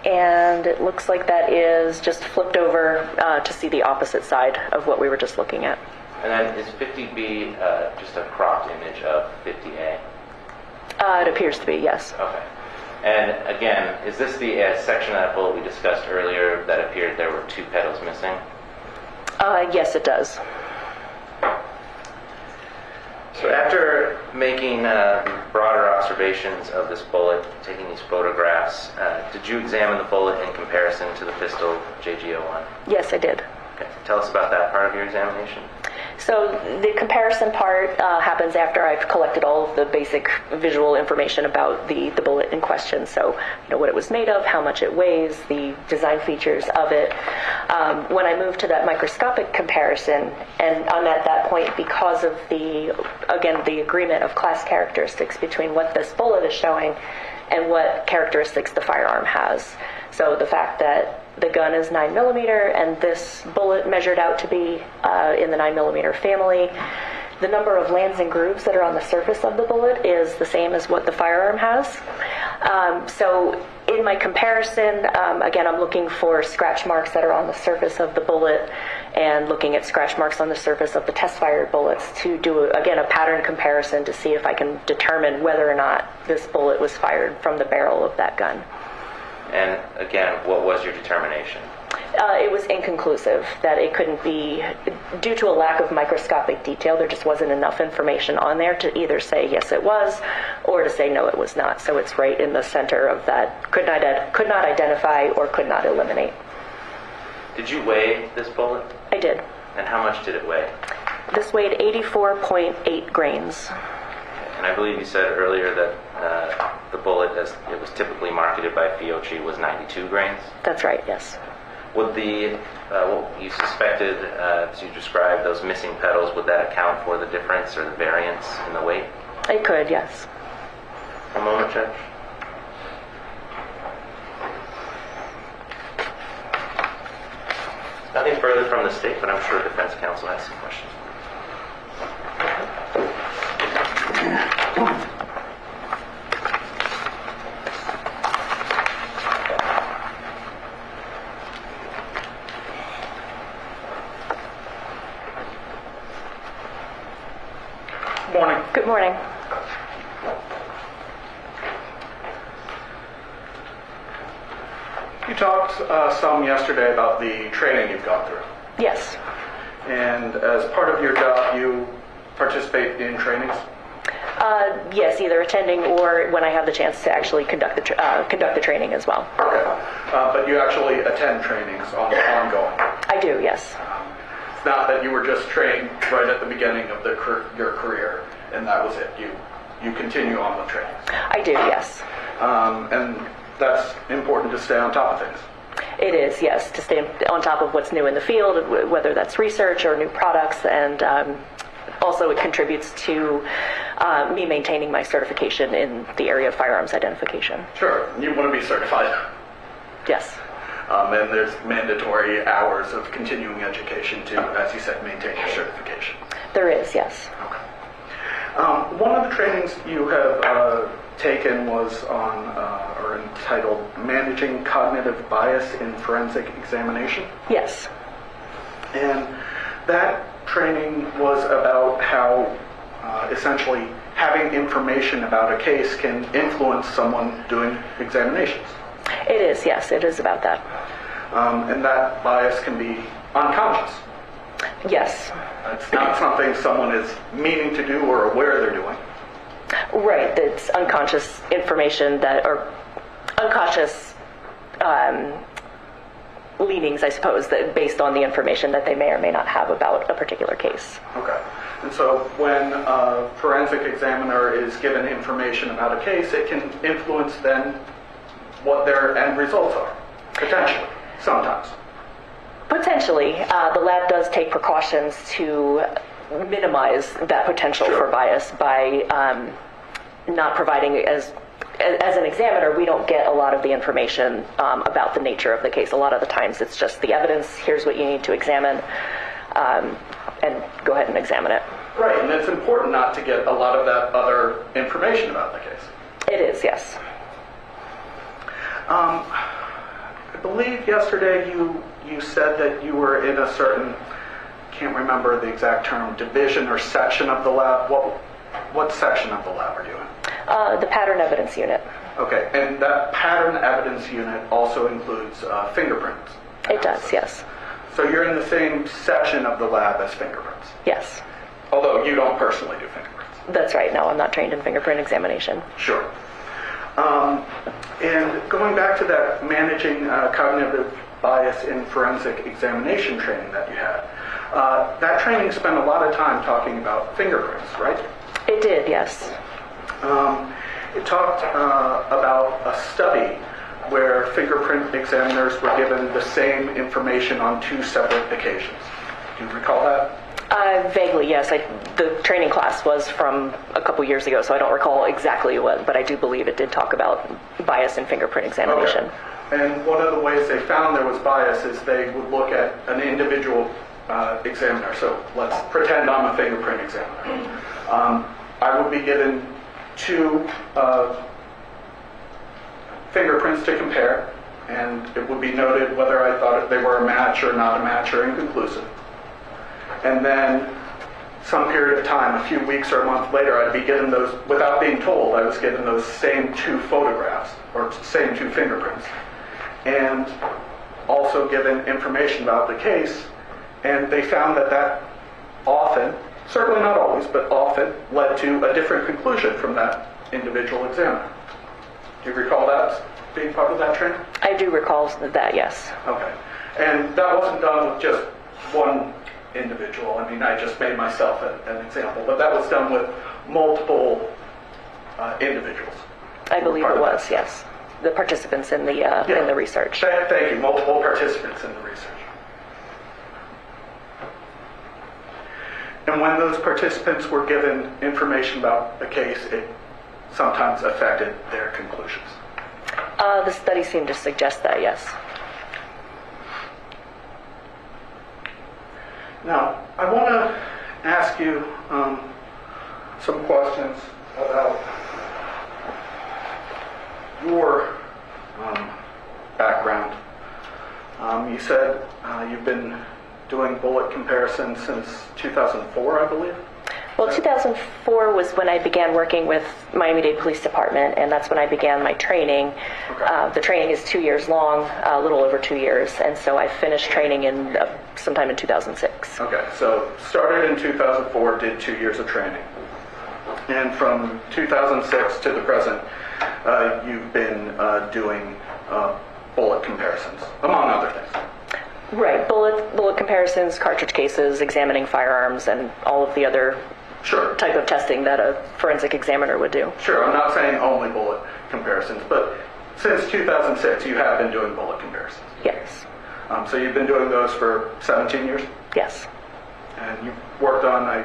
Speaker 11: and it looks like that is just flipped over to see the opposite side of what we were just looking at.
Speaker 12: And then is 50B just a cropped image of 50A?
Speaker 11: It appears to be, yes.
Speaker 12: Okay. And again, is this the section of that bullet we discussed earlier that appeared there were 2 petals missing?
Speaker 11: Yes, it does.
Speaker 12: So after making broader observations of this bullet, taking these photographs, did you examine the bullet in comparison to the pistol JG01?
Speaker 11: Yes, I did.
Speaker 12: Okay. Tell us about that part of your examination.
Speaker 11: So the comparison part happens after I've collected all of the basic visual information about the bullet in question. So, what it was made of, how much it weighs, the design features of it. When I moved to that microscopic comparison, and I'm at that point because of the agreement of class characteristics between what this bullet is showing and what characteristics the firearm has. So the fact that the gun is 9mm and this bullet measured out to be in the 9mm family. The number of lands and grooves that are on the surface of the bullet is the same as what the firearm has. So in my comparison, again, I'm looking for scratch marks that are on the surface of the bullet and looking at scratch marks on the surface of the test-fired bullets to do, again, a pattern comparison to see if I can determine whether or not this bullet was fired from the barrel of that gun.
Speaker 12: And again, what was your determination?
Speaker 11: It was inconclusive, that it couldn't be, due to a lack of microscopic detail, there just wasn't enough information on there to either say yes it was, or to say no it was not. So it's right in the center of that, could not identify or could not eliminate.
Speaker 12: Did you weigh this bullet?
Speaker 11: I did.
Speaker 12: And how much did it weigh?
Speaker 11: This weighed 84.8 grains.
Speaker 12: And I believe you said earlier that the bullet, as it was typically marketed by Fiocchi, was 92 grains?
Speaker 11: That's right, yes.
Speaker 12: Would what you suspected, as you described, those missing petals, would that account for the difference or the variance in the weight?
Speaker 11: It could, yes.
Speaker 12: One moment, Judge. Nothing further from the state, but I'm sure defense counsel has some questions.
Speaker 10: talked some yesterday about the training you've gone through.
Speaker 11: Yes.
Speaker 10: And as part of your job, you participate in trainings?
Speaker 11: Yes, either attending or when I have the chance to actually conduct the training as well.
Speaker 10: Okay. But you actually attend trainings ongoing?
Speaker 11: I do, yes.
Speaker 10: It's not that you were just trained right at the beginning of your career and that was it. You continue on with trainings?
Speaker 11: I do, yes.
Speaker 10: And that's important to stay on top of things?
Speaker 11: It is, yes, to stay on top of what's new in the field, whether that's research or new products, and also it contributes to me maintaining my certification in the area of firearms identification.
Speaker 10: Sure, you want to be certified.
Speaker 11: Yes.
Speaker 10: And there's mandatory hours of continuing education to, as you said, maintain your certification.
Speaker 11: There is, yes.
Speaker 10: Okay. One of the trainings you have taken was on, or entitled, Managing Cognitive Bias in Forensic Examination.
Speaker 11: Yes.
Speaker 10: And that training was about how essentially having information about a case can influence someone doing examinations.
Speaker 11: It is, yes, it is about that.
Speaker 10: And that bias can be unconscious.
Speaker 11: Yes.
Speaker 10: It's not something someone is meaning to do or aware they're doing.
Speaker 11: Right, it's unconscious information that, or unconscious leanings, I suppose, that based on the information that they may or may not have about a particular case.
Speaker 10: Okay. And so when a forensic examiner is given information about a case, it can influence then what their end results are, potentially, sometimes.
Speaker 11: Potentially. The lab does take precautions to minimize that potential for bias by not providing, as an examiner, we don't get a lot of the information about the nature of the case. A lot of the times it's just the evidence, here's what you need to examine, and go ahead and examine it.
Speaker 10: Right, and it's important not to get a lot of that other information about the case.
Speaker 11: It is, yes.
Speaker 10: I believe yesterday you said that you were in a certain, can't remember the exact term, division or section of the lab. What section of the lab are you in?
Speaker 11: The pattern evidence unit.
Speaker 10: Okay, and that pattern evidence unit also includes fingerprints?
Speaker 11: It does, yes.
Speaker 10: So you're in the same section of the lab as fingerprints?
Speaker 11: Yes.
Speaker 10: Although you don't personally do fingerprints?
Speaker 11: That's right. No, I'm not trained in fingerprint examination.
Speaker 10: Sure. And going back to that managing cognitive bias in forensic examination training that you had, that training spent a lot of time talking about fingerprints, right?
Speaker 11: It did, yes.
Speaker 10: It talked about a study where fingerprint examiners were given the same information on two separate occasions. Do you recall that?
Speaker 11: Vaguely, yes. The training class was from a couple years ago, so I don't recall exactly what, but I do believe it did talk about bias in fingerprint examination.
Speaker 10: Okay. And one of the ways they found there was bias is they would look at an individual examiner. So let's pretend I'm a fingerprint examiner. I would be given two fingerprints to compare, and it would be noted whether I thought they were a match or not a match or inconclusive. And then some period of time, a few weeks or a month later, I'd be given those, without being told, I was given those same two photographs, or same two fingerprints, and also given information about the case, and they found that often, certainly not always, but often led to a different conclusion from that individual examiner. Do you recall that being part of that training?
Speaker 11: I do recall that, yes.
Speaker 10: Okay. And that wasn't done with just one individual. I mean, I just made myself an example, but that was done with multiple individuals.
Speaker 11: I believe it was, yes. The participants in the research.
Speaker 10: Thank you. Multiple participants in the research. And when those participants were given information about the case, it sometimes affected their conclusions.
Speaker 11: The study seemed to suggest that, yes.
Speaker 10: Now, I want to ask you some questions about your background. You said you've been doing bullet comparisons since 2004, I believe?
Speaker 11: Well, 2004 was when I began working with Miami-Dade Police Department, and that's when I began my training.
Speaker 10: Okay.
Speaker 11: The training is 2 years long, a little over 2 years, and so I finished training in sometime in 2006.
Speaker 10: Okay, so started in 2004, did 2 years of training. And from 2006 to the present, you've been doing bullet comparisons, among other things.
Speaker 11: Right, bullet comparisons, cartridge cases, examining firearms, and all of the other type of testing that a forensic examiner would do.
Speaker 10: Sure, I'm not saying only bullet comparisons, but since 2006, you have been doing bullet comparisons.
Speaker 11: Yes.
Speaker 10: So you've been doing those for 17 years?
Speaker 11: Yes.
Speaker 10: And you worked on, I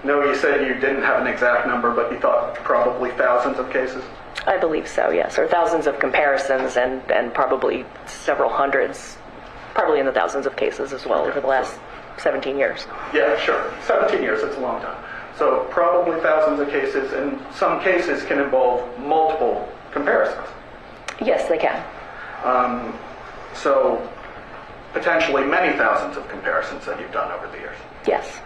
Speaker 10: know you said you didn't have an exact number, but you thought probably thousands of cases?
Speaker 11: I believe so, yes, or thousands of comparisons and probably several hundreds, probably in the thousands of cases as well over the last 17 years.
Speaker 10: Yeah, sure. 17 years, it's a long time. So probably thousands of cases, and some cases can involve multiple comparisons.
Speaker 11: Yes, they can.
Speaker 10: So potentially many thousands of comparisons that you've done over the years.
Speaker 11: Yes.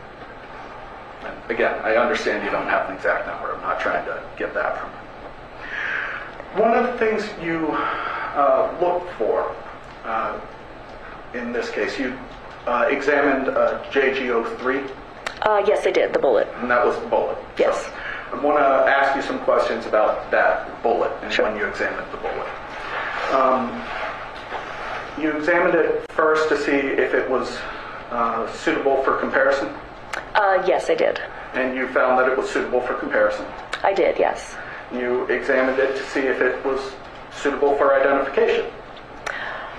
Speaker 10: And again, I understand you don't have an exact number. I'm not trying to get that from you. One of the things you look for in this case, you examined JG03?
Speaker 11: Yes, I did, the bullet.
Speaker 10: And that was the bullet?
Speaker 11: Yes.
Speaker 10: So I want to ask you some questions about that bullet and when you examined the bullet. You examined it first to see if it was suitable for comparison?
Speaker 11: Yes, I did.
Speaker 10: And you found that it was suitable for comparison?
Speaker 11: I did, yes.
Speaker 10: You examined it to see if it was suitable for identification?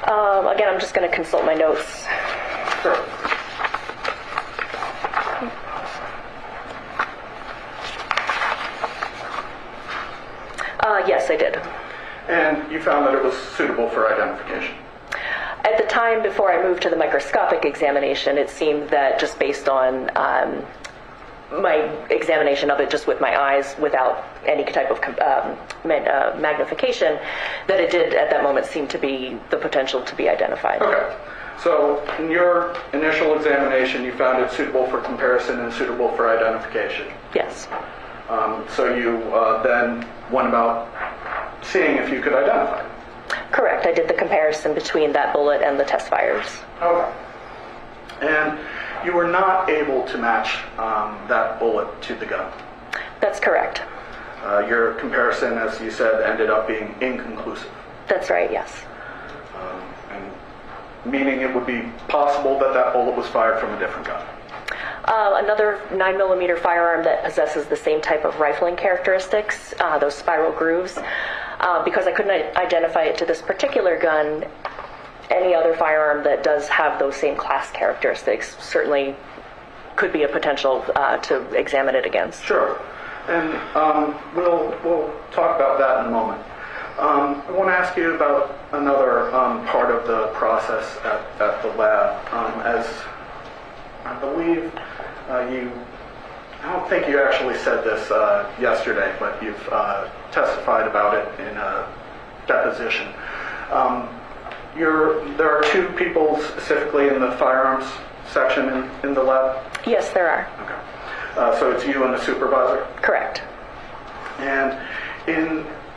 Speaker 11: Again, I'm just going to consult my notes.
Speaker 10: Sure.
Speaker 11: Yes, I did.
Speaker 10: And you found that it was suitable for identification?
Speaker 11: At the time before I moved to the microscopic examination, it seemed that just based on my examination of it just with my eyes without any type of magnification, that it did at that moment seem to be the potential to be identified.
Speaker 10: Okay. So in your initial examination, you found it suitable for comparison and suitable for identification?
Speaker 11: Yes.
Speaker 10: So you then went about seeing if you could identify it?
Speaker 11: Correct. I did the comparison between that bullet and the test fires.
Speaker 10: Okay. And you were not able to match that bullet to the gun?
Speaker 11: That's correct.
Speaker 10: Your comparison, as you said, ended up being inconclusive?
Speaker 11: That's right, yes.
Speaker 10: And meaning it would be possible that that bullet was fired from a different gun?
Speaker 11: Another 9mm firearm that possesses the same type of rifling characteristics, those spiral grooves. Because I couldn't identify it to this particular gun, any other firearm that does have those same class characteristics certainly could be a potential to examine it against.
Speaker 10: Sure. And we'll talk about that in a moment. I want to ask you about another part of the process at the lab. As I believe I don't think you actually said this yesterday, but you've testified about it in a deposition. There are two people specifically in the firearms section in the lab?
Speaker 11: Yes, there are.
Speaker 10: Okay. So it's you and the supervisor?
Speaker 11: Correct.
Speaker 10: And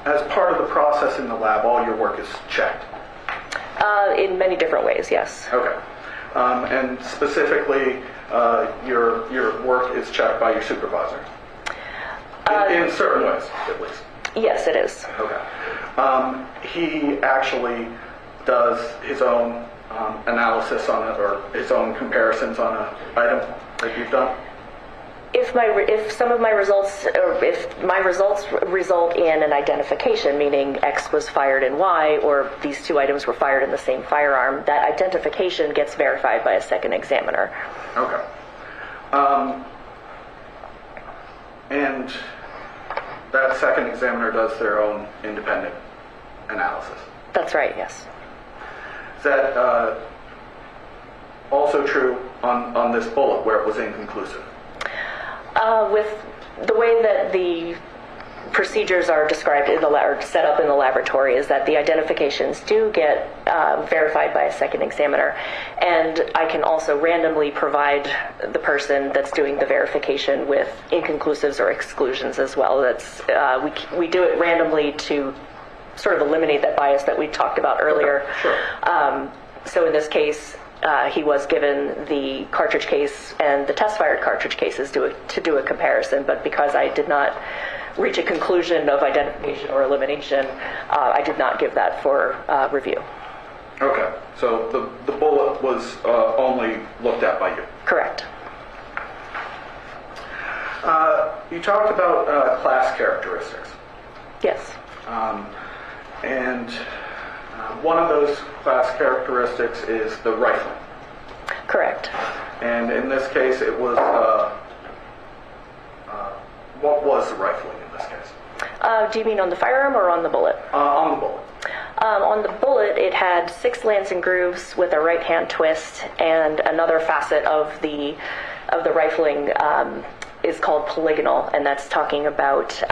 Speaker 10: as part of the process in the lab, all your work is checked?
Speaker 11: In many different ways, yes.
Speaker 10: Okay. And specifically, your work is checked by your supervisor? In certain ways, at least?
Speaker 11: Yes, it is.
Speaker 10: Okay. He actually does his own analysis on it, or his own comparisons on an item that you've done?
Speaker 11: If some of my results, or if my results result in an identification, meaning X was fired in Y, or these two items were fired in the same firearm, that identification gets verified by a second examiner.
Speaker 10: Okay. And that second examiner does their own independent analysis?
Speaker 11: That's right, yes.
Speaker 10: Is that also true on this bullet where it was inconclusive?
Speaker 11: With the way that the procedures are described in the or set up in the laboratory is that the identifications do get verified by a second examiner, and I can also randomly provide the person that's doing the verification with inconclusives or exclusions as well. That's we do it randomly to sort of eliminate that bias that we talked about earlier.
Speaker 10: Sure.
Speaker 11: So in this case, he was given the cartridge case and the test-fired cartridge cases to do a comparison, but because I did not reach a conclusion of identification or elimination, I did not give that for review.
Speaker 10: Okay, so the bullet was only looked at by you? Correct. You talked about class characteristics.
Speaker 11: Yes.
Speaker 10: And one of those class characteristics is the rifling.
Speaker 11: Correct.
Speaker 10: And in this case, it was, what was the rifling in this case?
Speaker 11: Do you mean on the firearm or on the bullet?
Speaker 10: On the bullet.
Speaker 11: On the bullet, it had 6 lands and grooves with a right hand twist, and another facet of the rifling is called polygonal, and that's talking about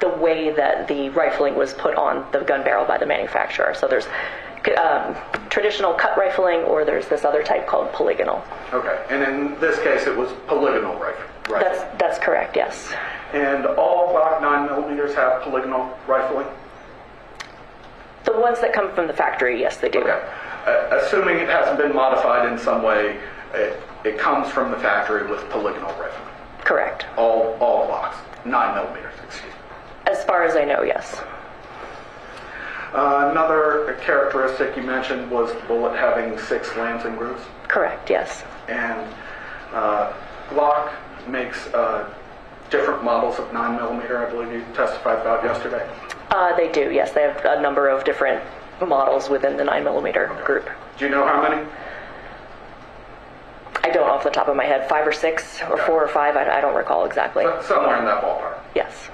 Speaker 11: the way that the rifling was put on the gun barrel by the manufacturer. So there's traditional cut rifling, or there's this other type called polygonal.
Speaker 10: Okay, and in this case, it was polygonal rifling.
Speaker 11: That's correct. Yes.
Speaker 10: And all Glock 9mm have polygonal rifling?
Speaker 11: The ones that come from the factory, yes, they do.
Speaker 10: Okay. Assuming it hasn't been modified in some way, it comes from the factory with polygonal rifling?
Speaker 11: Correct.
Speaker 10: All Glocks, 9mm, excuse me.
Speaker 11: As far as I know, yes.
Speaker 10: Another characteristic you mentioned was the bullet having 6 lands and grooves?
Speaker 11: Correct, yes.
Speaker 10: And Glock makes different models of 9mm, I believe you testified about yesterday?
Speaker 11: They do, yes. They have a number of different models within the 9mm group.
Speaker 10: Do you know how many?
Speaker 11: I don't off the top of my head. 5 or 6 or 4 or 5, I don't recall exactly.
Speaker 10: Somewhere in that ballpark?
Speaker 11: Yes.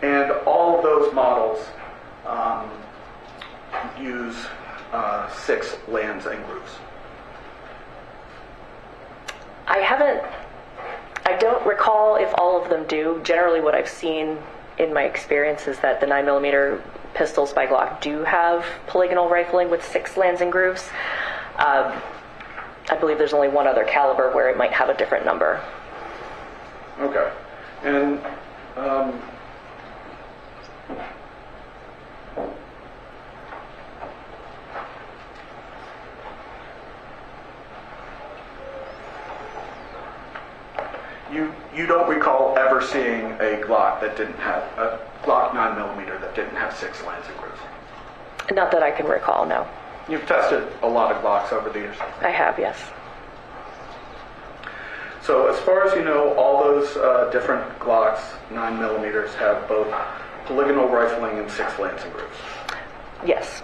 Speaker 10: And all of those models use 6 lands and grooves?
Speaker 11: I don't recall if all of them do. Generally what I've seen in my experience is that the 9mm pistols by Glock do have polygonal rifling with 6 lands and grooves. I believe there's only one other caliber where it might have a different number.
Speaker 10: Okay. And you don't recall ever seeing a Glock that didn't have a Glock 9mm that didn't have 6 lands and grooves?
Speaker 11: Not that I can recall, no.
Speaker 10: You've tested a lot of Glocks over the years?
Speaker 11: I have, yes.
Speaker 10: So as far as you know, all those different Glocks 9mm have both polygonal rifling and 6 lands and grooves?
Speaker 11: Yes.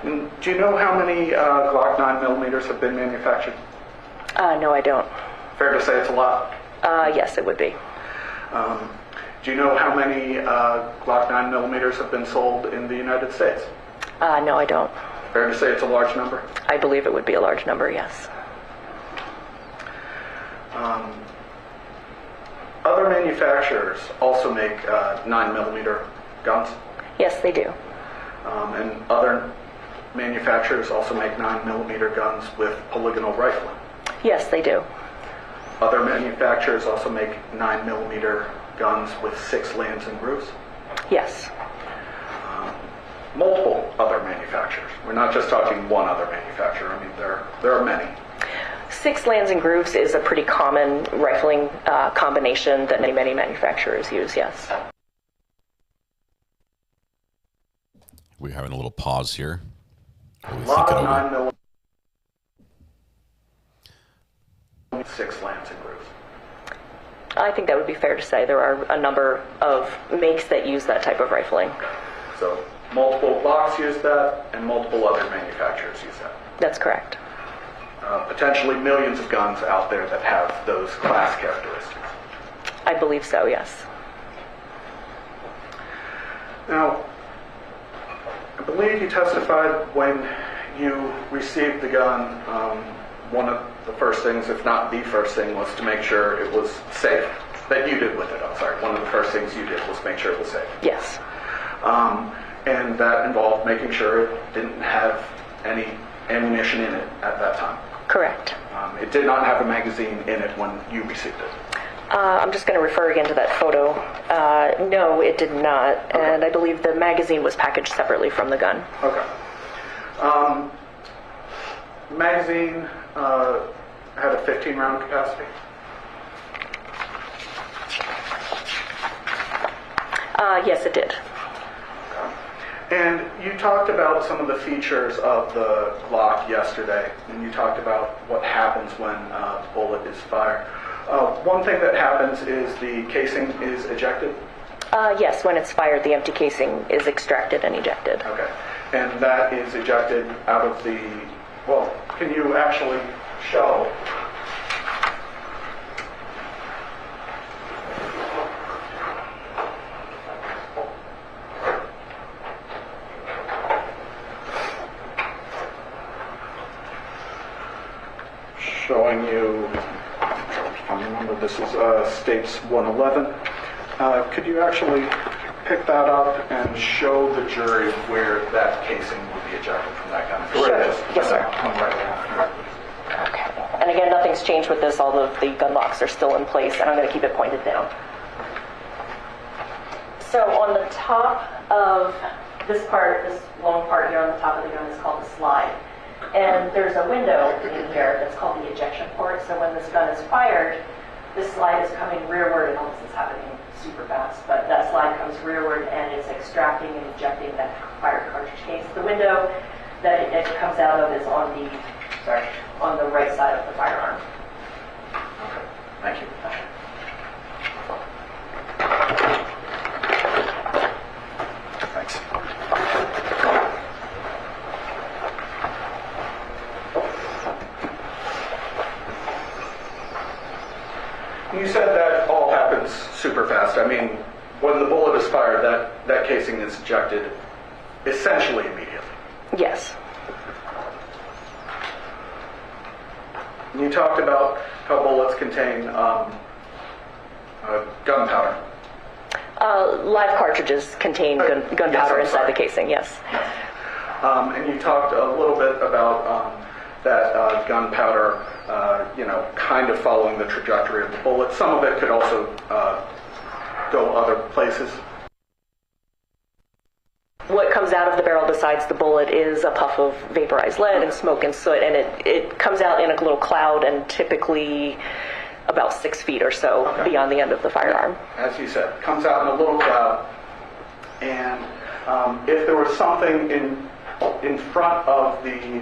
Speaker 10: And do you know how many Glock 9mm have been manufactured?
Speaker 11: No, I don't.
Speaker 10: Fair to say it's a lot?
Speaker 11: Yes, it would be.
Speaker 10: Do you know how many Glock 9mm have been sold in the United States?
Speaker 11: No, I don't.
Speaker 10: Fair to say it's a large number?
Speaker 11: I believe it would be a large number, yes.
Speaker 10: Other manufacturers also make 9mm guns?
Speaker 11: Yes, they do.
Speaker 10: And other manufacturers also make 9mm guns with polygonal rifling?
Speaker 11: Yes, they do.
Speaker 10: Other manufacturers also make 9mm guns with 6 lands and grooves?
Speaker 11: Yes.
Speaker 10: Multiple other manufacturers. We're not just talking one other manufacturer. I mean, there are many.
Speaker 11: 6 lands and grooves is a pretty common rifling combination that many manufacturers use, yes.
Speaker 3: We're having a little pause here.
Speaker 10: A lot of 9mm, 6 lands and grooves.
Speaker 11: I think that would be fair to say. There are a number of makes that use that type of rifling.
Speaker 10: So multiple Glocks use that, and multiple other manufacturers use that.
Speaker 11: That's correct.
Speaker 10: Potentially millions of guns out there that have those class characteristics.
Speaker 11: I believe so, yes.
Speaker 10: Now, I believe you testified when you received the gun, one of the first things, if not the first thing, was to make sure it was safe. That you did with it, I'm sorry. One of the first things you did was make sure it was safe.
Speaker 11: Yes.
Speaker 10: And that involved making sure it didn't have any ammunition in it at that time.
Speaker 11: Correct.
Speaker 10: It did not have a magazine in it when you received it.
Speaker 11: I'm just going to refer again to that photo. No, it did not.
Speaker 10: Okay.
Speaker 11: And I believe the magazine was packaged separately from the gun.
Speaker 10: Okay. Magazine had a 15-round capacity.
Speaker 11: Yes, it did.
Speaker 10: And you talked about some of the features of the Glock yesterday, and you talked about what happens when a bullet is fired. One thing that happens is the casing is ejected.
Speaker 11: Yes, when it's fired, the empty casing is extracted and ejected.
Speaker 10: Okay. And that is ejected out of the, well, can you actually show? Showing you, I remember this is States 111. Could you actually pick that up and show the jury where that casing will be ejected from that gun?
Speaker 11: Sure.
Speaker 10: Where it is.
Speaker 11: Yes, sir.
Speaker 10: Right.
Speaker 11: Okay. And again, nothing's changed with this. All of the gun locks are still in place, and I'm going to keep it pointed down. So on the top of this part, this long part here on the top of the gun is called the slide. And there's a window in here that's called the ejection port. So when this gun is fired, this slide is coming rearward, and all this is happening super fast, but that slide comes rearward and it's extracting and ejecting that fired cartridge case. The window that it comes out of is on the right side of the firearm.
Speaker 10: Okay. Thank you. Thanks. You said that all happens super fast. I mean, when the bullet is fired, that casing is ejected essentially immediately.
Speaker 11: Yes.
Speaker 10: You talked about how bullets contain gunpowder.
Speaker 11: Live cartridges contain gunpowder inside the casing, yes.
Speaker 10: And you talked a little bit about that gunpowder, kind of following the trajectory of the bullet. Some of it could also go other places.
Speaker 11: What comes out of the barrel besides the bullet is a puff of vaporized lead and smoke and soot, and it comes out in a little cloud and typically about 6 feet or so beyond the end of the firearm.
Speaker 10: As you said, comes out in a little cloud, and if there was something in front of the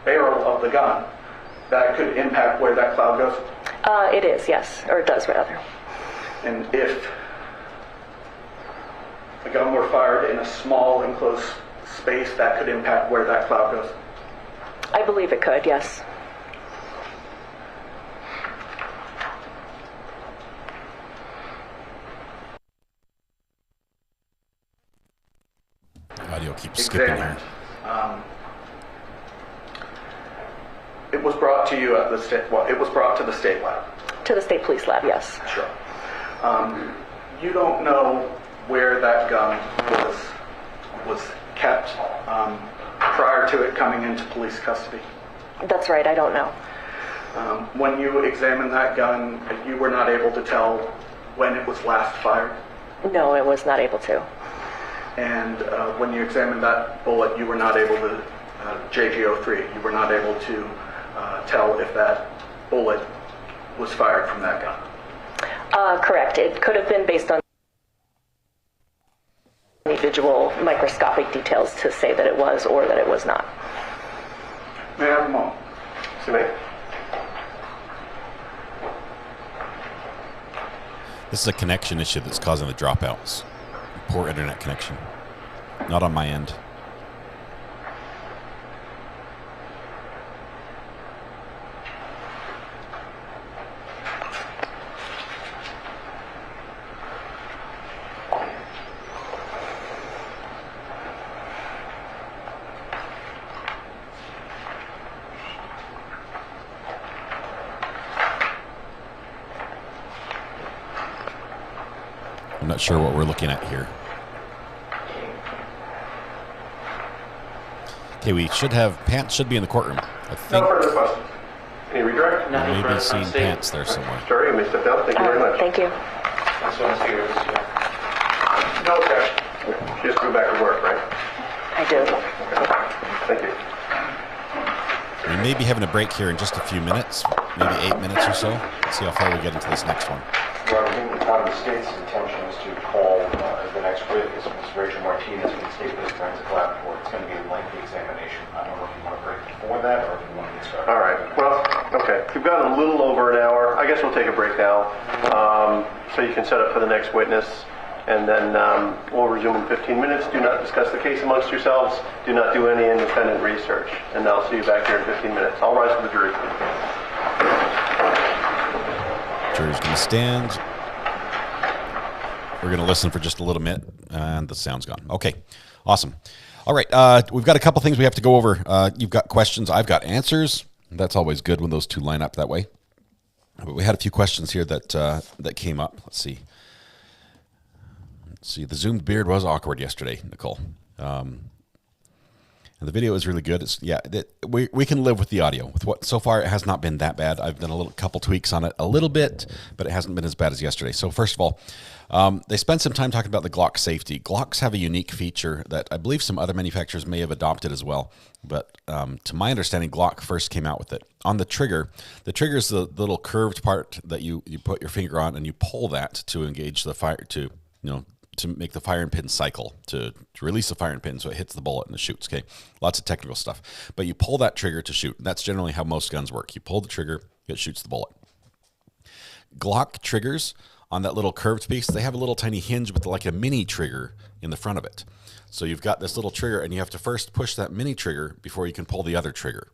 Speaker 10: barrel of the gun, that could impact where that cloud goes?
Speaker 11: It is, yes, or it does rather.
Speaker 10: And if the gun were fired in a small enclosed space, that could impact where that cloud goes?
Speaker 11: I believe it could, yes.
Speaker 3: Audio keeps skipping here.
Speaker 10: It was brought to you at the state. Well, it was brought to the state lab.
Speaker 11: To the state police lab, yes.
Speaker 10: Sure. You don't know where that gun was kept prior to it coming into police custody?
Speaker 11: That's right, I don't know.
Speaker 10: When you examined that gun, you were not able to tell when it was last fired?
Speaker 11: No, I was not able to.
Speaker 10: And when you examined that bullet, you were not able to, JG03, you were not able to tell if that bullet was fired from that gun?
Speaker 11: Correct. It could have been based on individual microscopic details to say that it was or that it was not.
Speaker 10: May I have a moment?
Speaker 3: This is a connection issue that's causing the dropouts. Poor internet connection. Not on my end. I'm not sure what we're looking at here. Okay, we should have pants should be in the courtroom. I think.
Speaker 10: No further questions. Any redirect?
Speaker 3: I may be seeing pants there somewhere.
Speaker 10: Sorry, you may step down. Thank you very much.
Speaker 11: Thank you.
Speaker 10: No, okay. She just go back to work, right?
Speaker 11: I do.
Speaker 10: Okay. Thank you.
Speaker 3: We may be having a break here in just a few minutes, maybe 8 minutes or so. Let's see how far we get into this next one.
Speaker 13: Well, I think the United States' intention is to call as the next witness Ms. Rachel Martinez from the State Police Forensic Laboratory. It's going to be a lengthy examination. I don't know if you want to break before that or if you want to get started.
Speaker 10: All right. Well, okay. We've got a little over an hour. I guess we'll take a break now, so you can set up for the next witness. And then we'll resume in 15 minutes. Do not discuss the case amongst yourselves. Do not do any independent research. And I'll see you back here in 15 minutes. I'll rise for the jury.
Speaker 3: Jury's going to stand. We're going to listen for just a little minute, and the sound's gone. Okay, awesome. All right, we've got a couple things we have to go over. You've got questions. I've got answers. That's always good when those two line up that way. But we had a few questions here that came up. Let's see. See, the zoomed beard was awkward yesterday, Nicole. And the video is really good. We can live with the audio. With what so far, it has not been that bad. I've done a couple tweaks on it, a little bit, but it hasn't been as bad as yesterday. So first of all, they spent some time talking about the Glock safety. Glocks have a unique feature that I believe some other manufacturers may have adopted as well. But to my understanding, Glock first came out with it. On the trigger is the little curved part that you put your finger on, and you pull that to engage the fire to make the firing pin cycle, to release the firing pin so it hits the bullet and it shoots, okay? Lots of technical stuff. But you pull that trigger to shoot. That's generally how most guns work. You pull the trigger, it shoots the bullet. Glock triggers on that little curved piece, they have a little tiny hinge with like a mini trigger in the front of it. So you've got this little trigger, and you have to first push that mini trigger before you can pull the other trigger.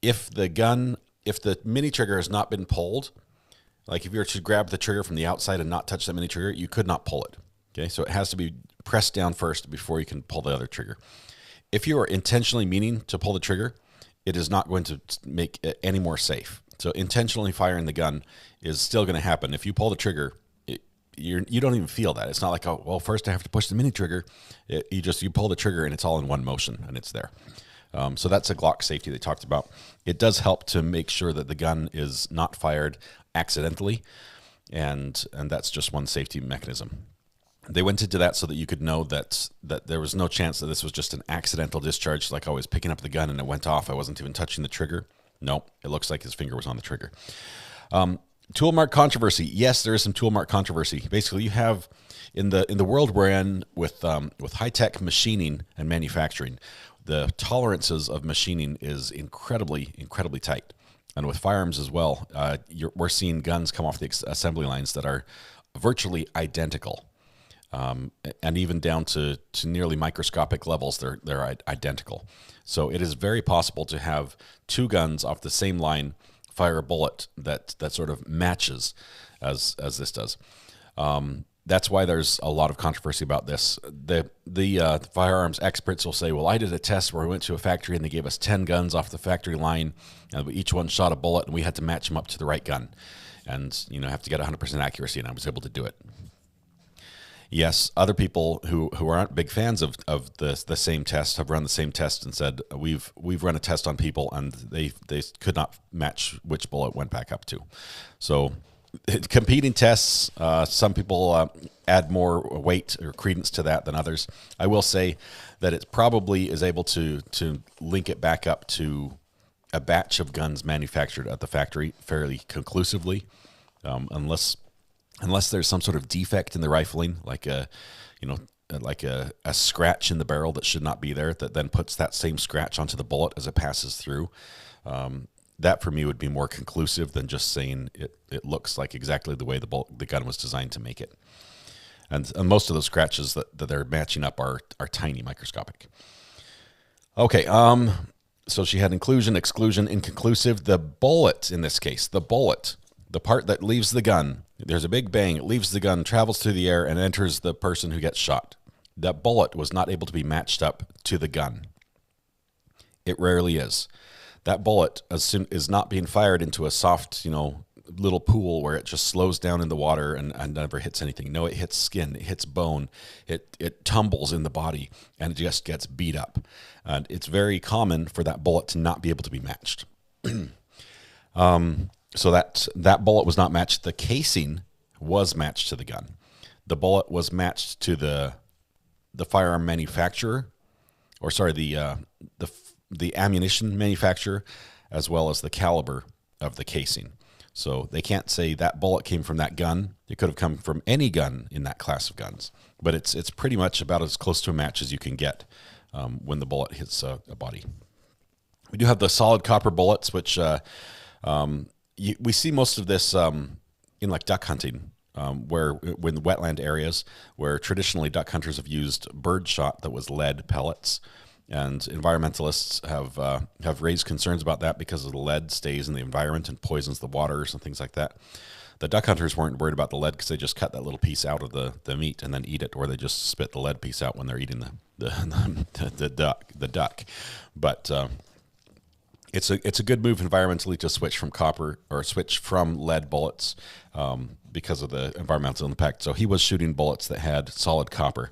Speaker 3: If the mini trigger has not been pulled, like if you were to grab the trigger from the outside and not touch that mini trigger, you could not pull it. Okay, so it has to be pressed down first before you can pull the other trigger. If you are intentionally meaning to pull the trigger, it is not going to make it any more safe. So intentionally firing the gun is still going to happen. If you pull the trigger, you don't even feel that. It's not like, oh, well, first I have to push the mini trigger. You pull the trigger and it's all in one motion and it's there. So that's a Glock safety they talked about. It does help to make sure that the gun is not fired accidentally, and that's just one safety mechanism. They went into that so that you could know that there was no chance that this was just an accidental discharge, like I was picking up the gun and it went off. I wasn't even touching the trigger. No, it looks like his finger was on the trigger. Tool mark controversy. Yes, there is some tool mark controversy. Basically, you have in the world we're in with high-tech machining and manufacturing, the tolerances of machining is incredibly tight. And with firearms as well, we're seeing guns come off the assembly lines that are virtually identical, and even down to nearly microscopic levels, they're identical. So it is very possible to have two guns off the same line fire a bullet that sort of matches as this does. That's why there's a lot of controversy about this. The firearms experts will say, well, I did a test where we went to a factory and they gave us 10 guns off the factory line, and each one shot a bullet, and we had to match them up to the right gun. And, have to get 100% accuracy, and I was able to do it. Yes, other people who aren't big fans of the same test have run the same test and said, we've run a test on people, and they could not match which bullet went back up to. So competing tests, some people add more weight or credence to that than others. I will say that it probably is able to link it back up to a batch of guns manufactured at the factory fairly conclusively, unless there's some sort of defect in the rifling, like a scratch in the barrel that should not be there, that then puts that same scratch onto the bullet as it passes through. That for me would be more conclusive than just saying it looks like exactly the way the gun was designed to make it. And most of those scratches that they're matching up are tiny, microscopic. Okay, so she had inclusion, exclusion, inconclusive. The bullet in this case, the part that leaves the gun, there's a big bang, it leaves the gun, travels through the air, and enters the person who gets shot. That bullet was not able to be matched up to the gun. It rarely is. That bullet is not being fired into a soft, little pool where it just slows down in the water and never hits anything. No, it hits skin, it hits bone, it tumbles in the body, and it just gets beat up. And it's very common for that bullet to not be able to be matched. So that bullet was not matched. The casing was matched to the gun. The bullet was matched to the firearm manufacturer, or sorry, the ammunition manufacturer, as well as the caliber of the casing. So they can't say that bullet came from that gun. It could have come from any gun in that class of guns. But it's pretty much about as close to a match as you can get when the bullet hits a body. We do have the solid copper bullets, which we see most of this in like duck hunting, where in the wetland areas where traditionally duck hunters have used bird shot that was lead pellets. And environmentalists have raised concerns about that because of the lead stays in the environment and poisons the waters and things like that. The duck hunters weren't worried about the lead because they just cut that little piece out of the meat and then eat it, or they just spit the lead piece out when they're eating the duck. But it's a good move environmentally to switch from copper or switch from lead bullets because of the environmental impact. So he was shooting bullets that had solid copper.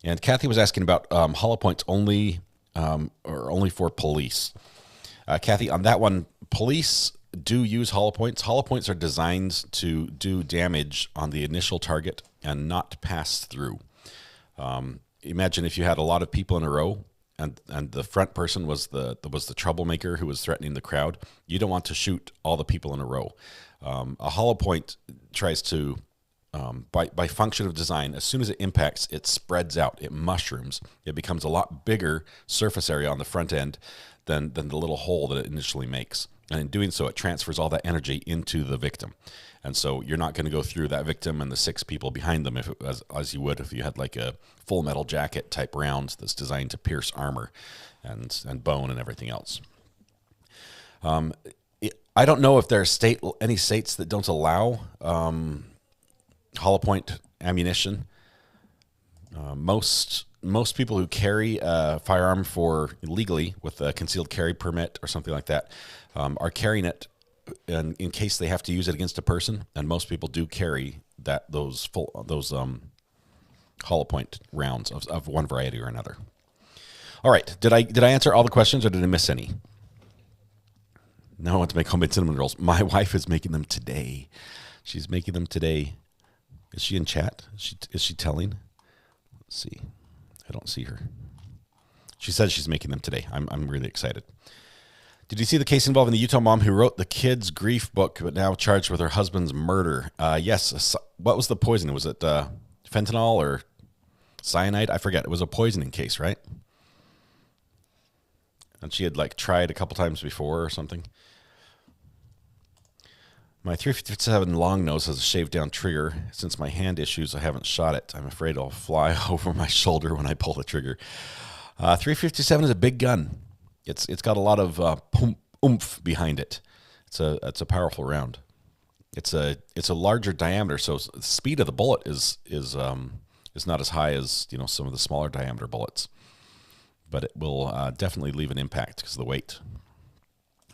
Speaker 3: And Kathy was asking about hollow points only or only for police. Kathy, on that one, police do use hollow points. Hollow points are designed to do damage on the initial target and not pass through. Imagine if you had a lot of people in a row and the front person was the troublemaker who was threatening the crowd. You don't want to shoot all the people in a row. A hollow point tries to by function of design, as soon as it impacts, it spreads out, it mushrooms. It becomes a lot bigger surface area on the front end than the little hole that it initially makes. And in doing so, it transfers all that energy into the victim. And so you're not going to go through that victim and the 6 people behind them as you would if you had like a full metal jacket type round that's designed to pierce armor and bone and everything else. I don't know if there are any states that don't allow hollow point ammunition. Most people who carry a firearm for legally with a concealed carry permit or something like that are carrying it in case they have to use it against a person. And most people do carry those hollow point rounds of one variety or another. All right, did I answer all the questions or did I miss any? Now I want to make homemade cinnamon rolls. My wife is making them today. She's making them today. Is she in chat? Is she telling? Let's see. I don't see her. She says she's making them today. I'm really excited. Did you see the case involving the Utah mom who wrote the kids' grief book but now charged with her husband's murder? Yes. What was the poisoning? Was it fentanyl or cyanide? I forget. It was a poisoning case, right? And she had like tried a couple times before or something. My .357 long nose has a shaved down trigger. Since my hand issues, I haven't shot it. I'm afraid it'll fly over my shoulder when I pull the trigger. .357 is a big gun. It's got a lot of oomph behind it. It's a powerful round. It's a larger diameter, so the speed of the bullet is not as high as some of the smaller diameter bullets, but it will definitely leave an impact because of the weight.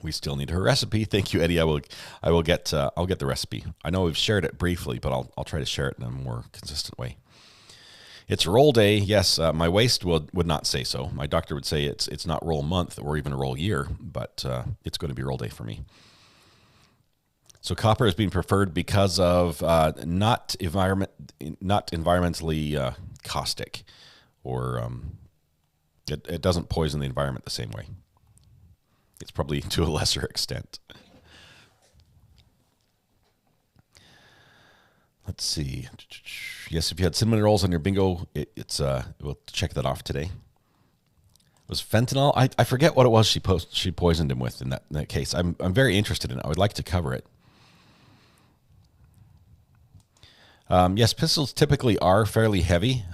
Speaker 3: We still need her recipe. Thank you, Eddie. I'll get the recipe. I know we've shared it briefly, but I'll try to share it in a more consistent way. It's roll day. Yes, my waist would not say so. My doctor would say it's not roll month or even a roll year, but it's going to be roll day for me. So copper is being preferred because of not environmentally caustic, or it doesn't poison the environment the same way. It's probably to a lesser extent. Let's see. Yes, if you had cinnamon rolls on your bingo, we'll check that off today. It was fentanyl. I forget what it was she poisoned him with in that case. I'm very interested in it. I would like to cover it. Yes, pistols typically are fairly heavy.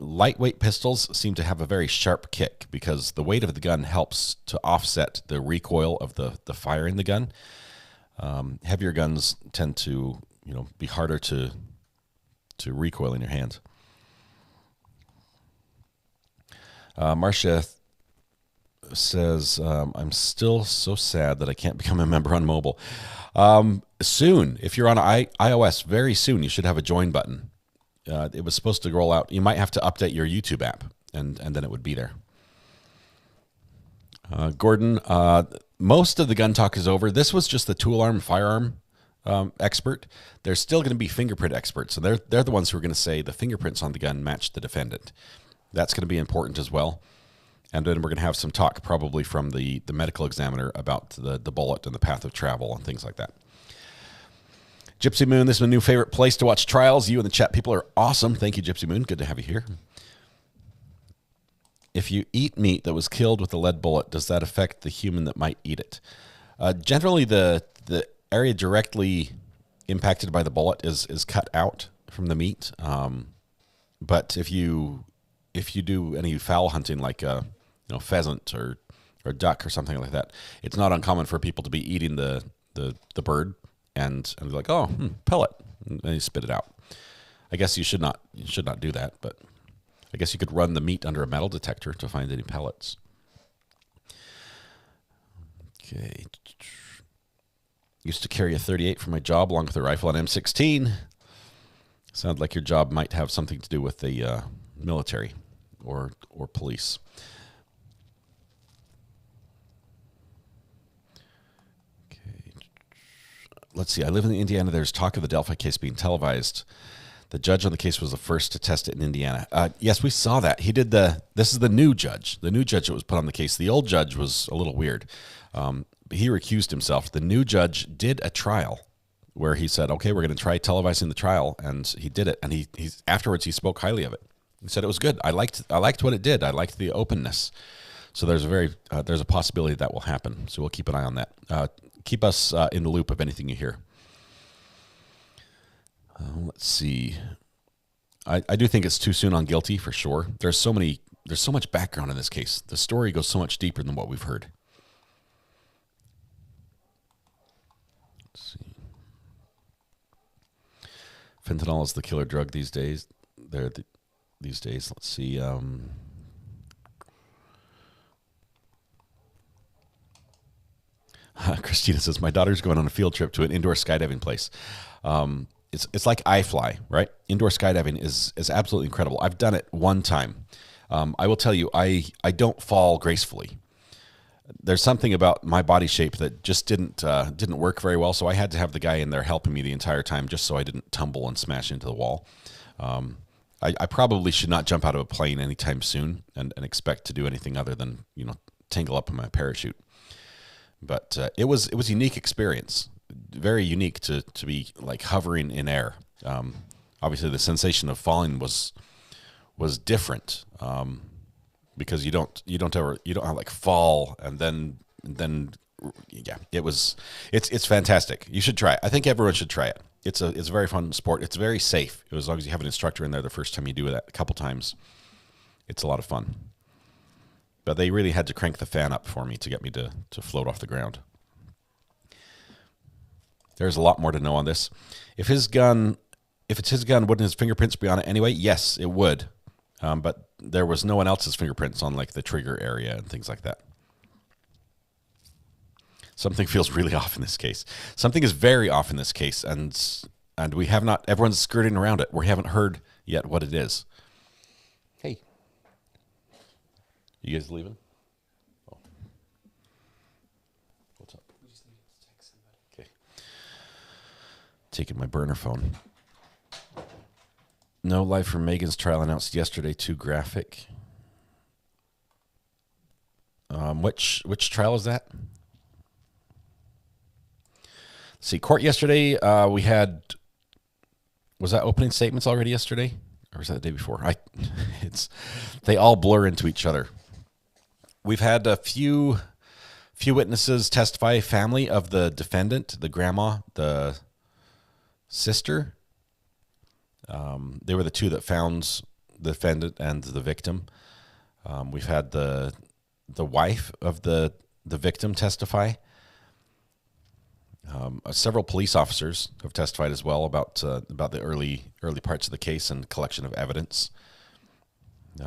Speaker 3: Lightweight pistols seem to have a very sharp kick because the weight of the gun helps to offset the recoil of the fire in the gun. Heavier guns tend to be harder to recoil in your hands. Marcia, says, I'm still so sad that I can't become a member on mobile. Soon, if you're on iOS, very soon, you should have a join button. It was supposed to roll out. You might have to update your YouTube app, and then it would be there. Gordon, most of the gun talk is over. This was just the tool arm, firearm expert. There's still going to be fingerprint experts, so they're the ones who are going to say the fingerprints on the gun match the defendant. That's going to be important as well. And then we're going to have some talk probably from the medical examiner about the bullet and the path of travel and things like that. Gypsy Moon, this is my new favorite place to watch trials. You and the chat people are awesome. Thank you, Gypsy Moon. Good to have you here. If you eat meat that was killed with a lead bullet, does that affect the human that might eat it? Generally, the area directly impacted by the bullet is cut out from the meat. But if you do any fowl hunting, like pheasant or duck or something like that, it's not uncommon for people to be eating the bird and be like, oh, pellet, and you spit it out. I guess you should not do that, but I guess you could run the meat under a metal detector to find any pellets. Okay. Used to carry a 38 for my job along with a rifle and M16. Sounds like your job might have something to do with the military or police. Okay. Let's see. I live in Indiana. There's talk of the Delphi case being televised. The judge on the case was the first to test it in Indiana. Yes, we saw that. He did this is the new judge that was put on the case. The old judge was a little weird. He recused himself. The new judge did a trial where he said, okay, we're going to try televising the trial. And he did it. And afterwards, he spoke highly of it. He said it was good. I liked what it did. I liked the openness. So there's a possibility that will happen. So we'll keep an eye on that. Keep us in the loop of anything you hear. Let's see. I do think it's too soon on guilty for sure. There's so much background in this case. The story goes so much deeper than what we've heard. Let's see. Fentanyl is the killer drug these days. These days. Let's see. Christina says, my daughter's going on a field trip to an indoor skydiving place. It's like iFly, right? Indoor skydiving is absolutely incredible. I've done it one time. I will tell you, I don't fall gracefully. There's something about my body shape that just didn't work very well, so I had to have the guy in there helping me the entire time just so I didn't tumble and smash into the wall. I probably should not jump out of a plane anytime soon and expect to do anything other than tangle up in my parachute. But it was a unique experience. Very unique to be like hovering in air. Obviously, the sensation of falling was different because you don't have like fall and then yeah, it's fantastic. You should try it. I think everyone should try it. It's a very fun sport. It's very safe as long as you have an instructor in there the first time you do that. A couple times, it's a lot of fun. But they really had to crank the fan up for me to get me to float off the ground. There's a lot more to know on this. If it's his gun, wouldn't his fingerprints be on it anyway? Yes, it would. But there was no one else's fingerprints on like the trigger area and things like that. Something feels really off in this case. Something is very off in this case, and we have not. Everyone's skirting around it. We haven't heard yet what it is. Hey, you guys leaving? Oh. What's up? We just need to text somebody. Okay. Taking my burner phone. No life from Megan's trial announced yesterday. Too graphic. Which trial is that? Let's see, court yesterday. We had. Was that opening statements already yesterday, or was that the day before? They all blur into each other. We've had a few witnesses testify. Family of the defendant, the grandma, the sister. They were the two that found the defendant and the victim. We've had the wife of the victim testify. Several police officers have testified as well about the early parts of the case and collection of evidence.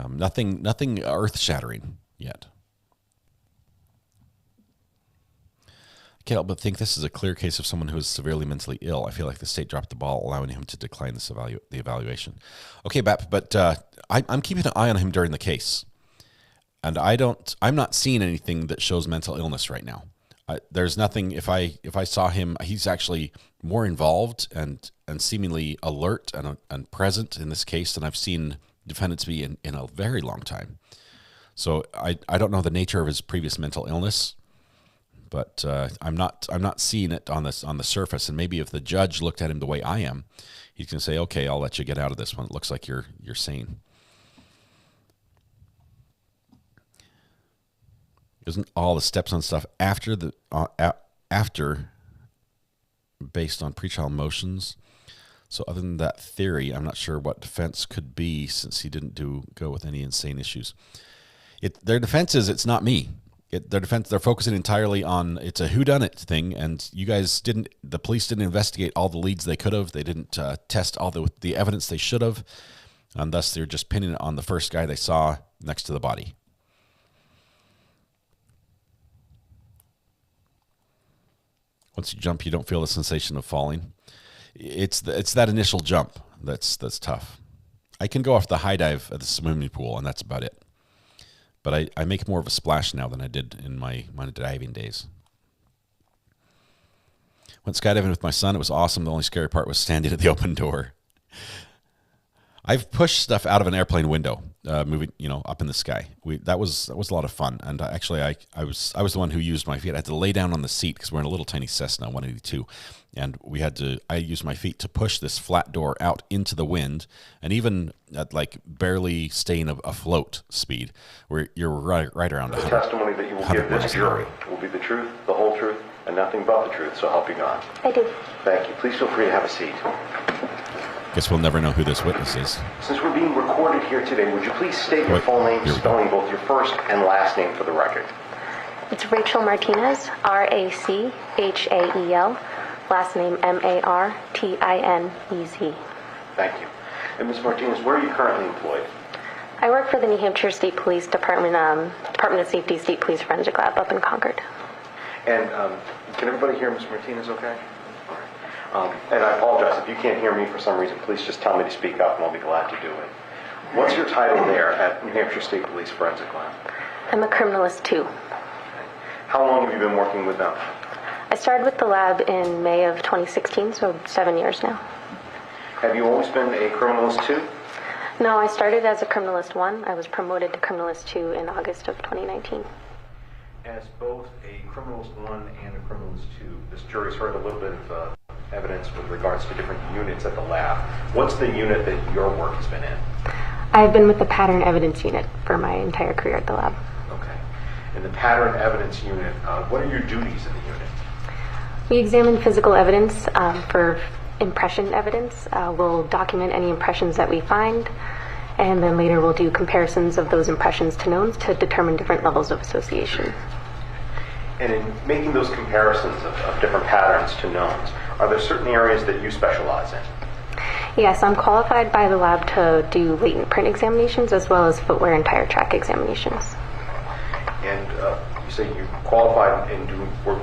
Speaker 3: Nothing earth-shattering yet. can't help but think this is a clear case of someone who is severely mentally ill. I feel like the state dropped the ball, allowing him to decline the evaluation. Okay, but I'm keeping an eye on him during the case, and I'm not seeing anything that shows mental illness right now. There's nothing. If I saw him, he's actually more involved and seemingly alert and present in this case than I've seen defendants be in a very long time. So I don't know the nature of his previous mental illness. But I'm not seeing it on the surface. And maybe if the judge looked at him the way I am, he's going to say, "Okay, I'll let you get out of this one. It looks like you're sane." Isn't all the steps on stuff after based on pretrial motions? So other than that theory, I'm not sure what defense could be since he didn't go with any insane issues. Their defense is it's not me. They're focusing entirely on it's a whodunit thing, and you guys the police didn't investigate all the leads they could have. They didn't test all the evidence they should have, and thus they're just pinning it on the first guy they saw next to the body. Once you jump, you don't feel the sensation of falling. It's that initial jump that's tough. I can go off the high dive at the swimming pool, and that's about it. But I make more of a splash now than I did in my diving days. Went skydiving with my son. It was awesome. The only scary part was standing at the open door. I've pushed stuff out of an airplane window, moving, up in the sky. That was a lot of fun. And actually, I was the one who used my feet. I had to lay down on the seat because we're in a little tiny Cessna 182, and I used my feet to push this flat door out into the wind, and even at like barely staying afloat speed, where you're right around 100.
Speaker 13: The testimony that you will give this jury will be the truth, the whole truth, and nothing but the truth. So help you God.
Speaker 11: I do.
Speaker 13: Thank you. Please feel free to have a seat.
Speaker 3: Guess we'll never know who this witness is.
Speaker 13: Since we're being recorded here today, would you please state your full name, spelling both your first and last name for the record?
Speaker 11: It's Rachel Martinez, Rachel, last name Martinez.
Speaker 13: Thank you. And Ms. Martinez, where are you currently employed?
Speaker 11: I work for the New Hampshire State Police Department, Department of Safety State Police Forensic Lab up in Concord.
Speaker 13: And can everybody hear Ms. Martinez okay? And I apologize, if you can't hear me for some reason, please just tell me to speak up and I'll be glad to do it. What's your title there at New Hampshire State Police Forensic Lab?
Speaker 11: I'm a criminalist 2.
Speaker 13: How long have you been working with them?
Speaker 11: I started with the lab in May of 2016, so 7 years now.
Speaker 13: Have you always been a criminalist 2?
Speaker 11: No, I started as a criminalist 1. I was promoted to criminalist 2 in August of 2019.
Speaker 13: As both a criminalist 1 and a criminalist 2, this jury's heard a little bit of evidence with regards to different units at the lab. What's the unit that your work has been in?
Speaker 11: I've been with the Pattern Evidence Unit for my entire career at the lab.
Speaker 13: Okay. In the Pattern Evidence Unit, what are your duties in the unit?
Speaker 11: We examine physical evidence for impression evidence. We'll document any impressions that we find, and then later we'll do comparisons of those impressions to knowns to determine different levels of association.
Speaker 13: And in making those comparisons of different patterns to knowns, are there certain areas that you specialize in?
Speaker 11: Yes, I'm qualified by the lab to do latent print examinations as well as footwear and tire track examinations.
Speaker 13: And you say you qualified in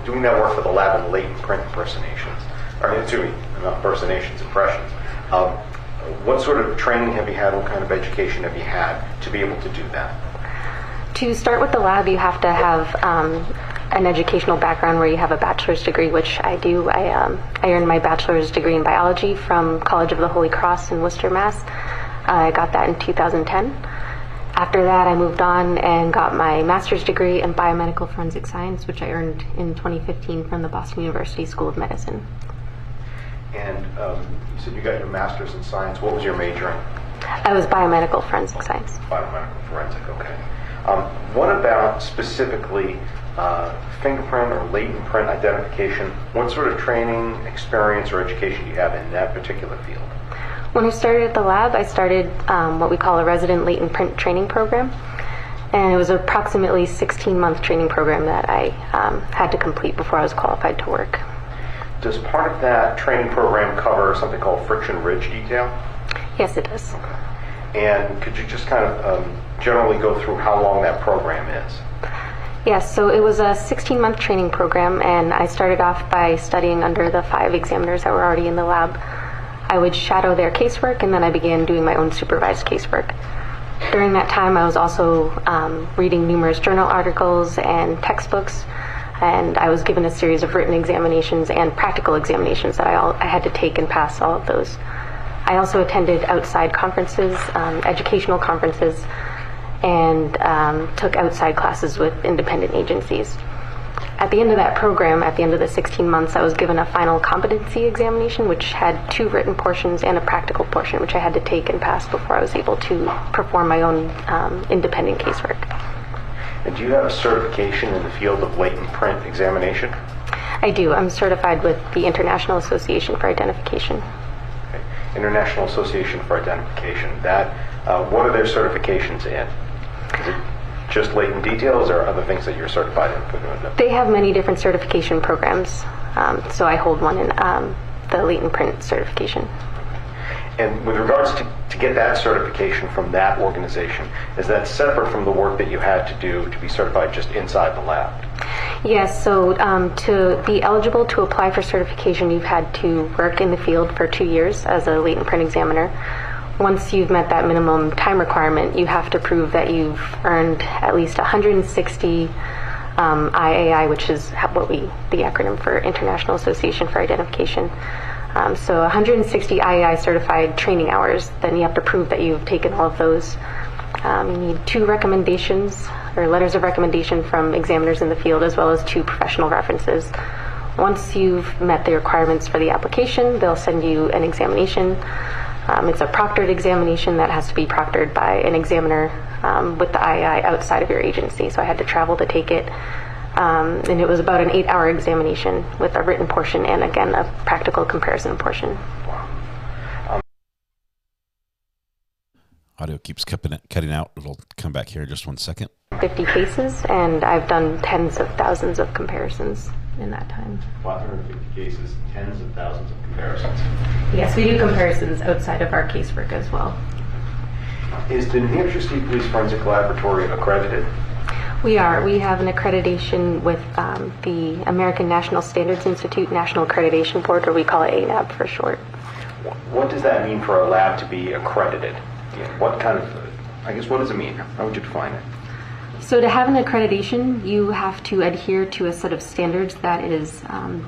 Speaker 13: doing that work for the lab in latent print impersonations. Not impersonations, impressions. What sort of training have you had? What kind of education have you had to be able to do that?
Speaker 11: To start with the lab, you have to have an educational background where you have a bachelor's degree, which I do. I earned my bachelor's degree in biology from College of the Holy Cross in Worcester, Mass. I got that in 2010. After that, I moved on and got my master's degree in biomedical forensic science, which I earned in 2015 from the Boston University School of Medicine.
Speaker 13: And you said you got your master's in science. What was your major in?
Speaker 11: I was biomedical forensic science.
Speaker 13: Biomedical forensic, okay. What about specifically fingerprint or latent print identification? What sort of training, experience, or education do you have in that particular field?
Speaker 11: When I started at the lab, I started what we call a resident latent print training program. And it was approximately 16-month training program that I had to complete before I was qualified to work.
Speaker 13: Does part of that training program cover something called friction ridge detail?
Speaker 11: Yes, it does.
Speaker 13: Okay. And could you just kind of generally go through how long that program is?
Speaker 14: Yes, so it was a 16-month training program, and I started off by studying under the 5 examiners that were already in the lab. I would shadow their casework, and then I began doing my own supervised casework. During that time, I was also reading numerous journal articles and textbooks, and I was given a series of written examinations and practical examinations that I had to take and pass all of those. I also attended outside conferences, educational conferences, and took outside classes with independent agencies. At the end of that program, at the end of the 16 months, I was given a final competency examination, which had 2 written portions and a practical portion, which I had to take and pass before I was able to perform my own independent casework.
Speaker 13: And do you have a certification in the field of latent print examination?
Speaker 14: I do. I'm certified with the International Association for Identification.
Speaker 13: Okay. International Association for Identification. That, what are their certifications in? Is it just latent details or other things that you're certified in?
Speaker 14: They have many different certification programs. So I hold one in the latent print certification.
Speaker 13: And with regards to get that certification from that organization, is that separate from the work that you had to do to be certified just inside the lab?
Speaker 14: Yes, so to be eligible to apply for certification, you've had to work in the field for 2 years as a latent print examiner. Once you've met that minimum time requirement, you have to prove that you've earned at least 160 IAI, which is the acronym for International Association for Identification. So 160 IAI certified training hours, then you have to prove that you've taken all of those. You need 2 recommendations or letters of recommendation from examiners in the field, as well as 2 professional references. Once you've met the requirements for the application, they'll send you an examination. It's a proctored examination that has to be proctored by an examiner with the IAI outside of your agency, so I had to travel to take it. And it was about an 8-hour examination with a written portion and, again, a practical comparison portion.
Speaker 13: Wow.
Speaker 3: Audio keeps cutting out. It'll come back here in just 1 second.
Speaker 14: 50 cases, and I've done tens of thousands of comparisons in that time.
Speaker 13: 550 cases, tens of thousands of comparisons.
Speaker 14: Yes, we do comparisons outside of our casework as well.
Speaker 13: Is the New Hampshire State Police Forensic Laboratory accredited?
Speaker 14: We are. We have an accreditation with the American National Standards Institute National Accreditation Board, or we call it ANAB for short.
Speaker 13: What does that mean for a lab to be accredited? What kind of, I guess, what does it mean? How would you define it?
Speaker 14: So to have an accreditation, you have to adhere to a set of standards that is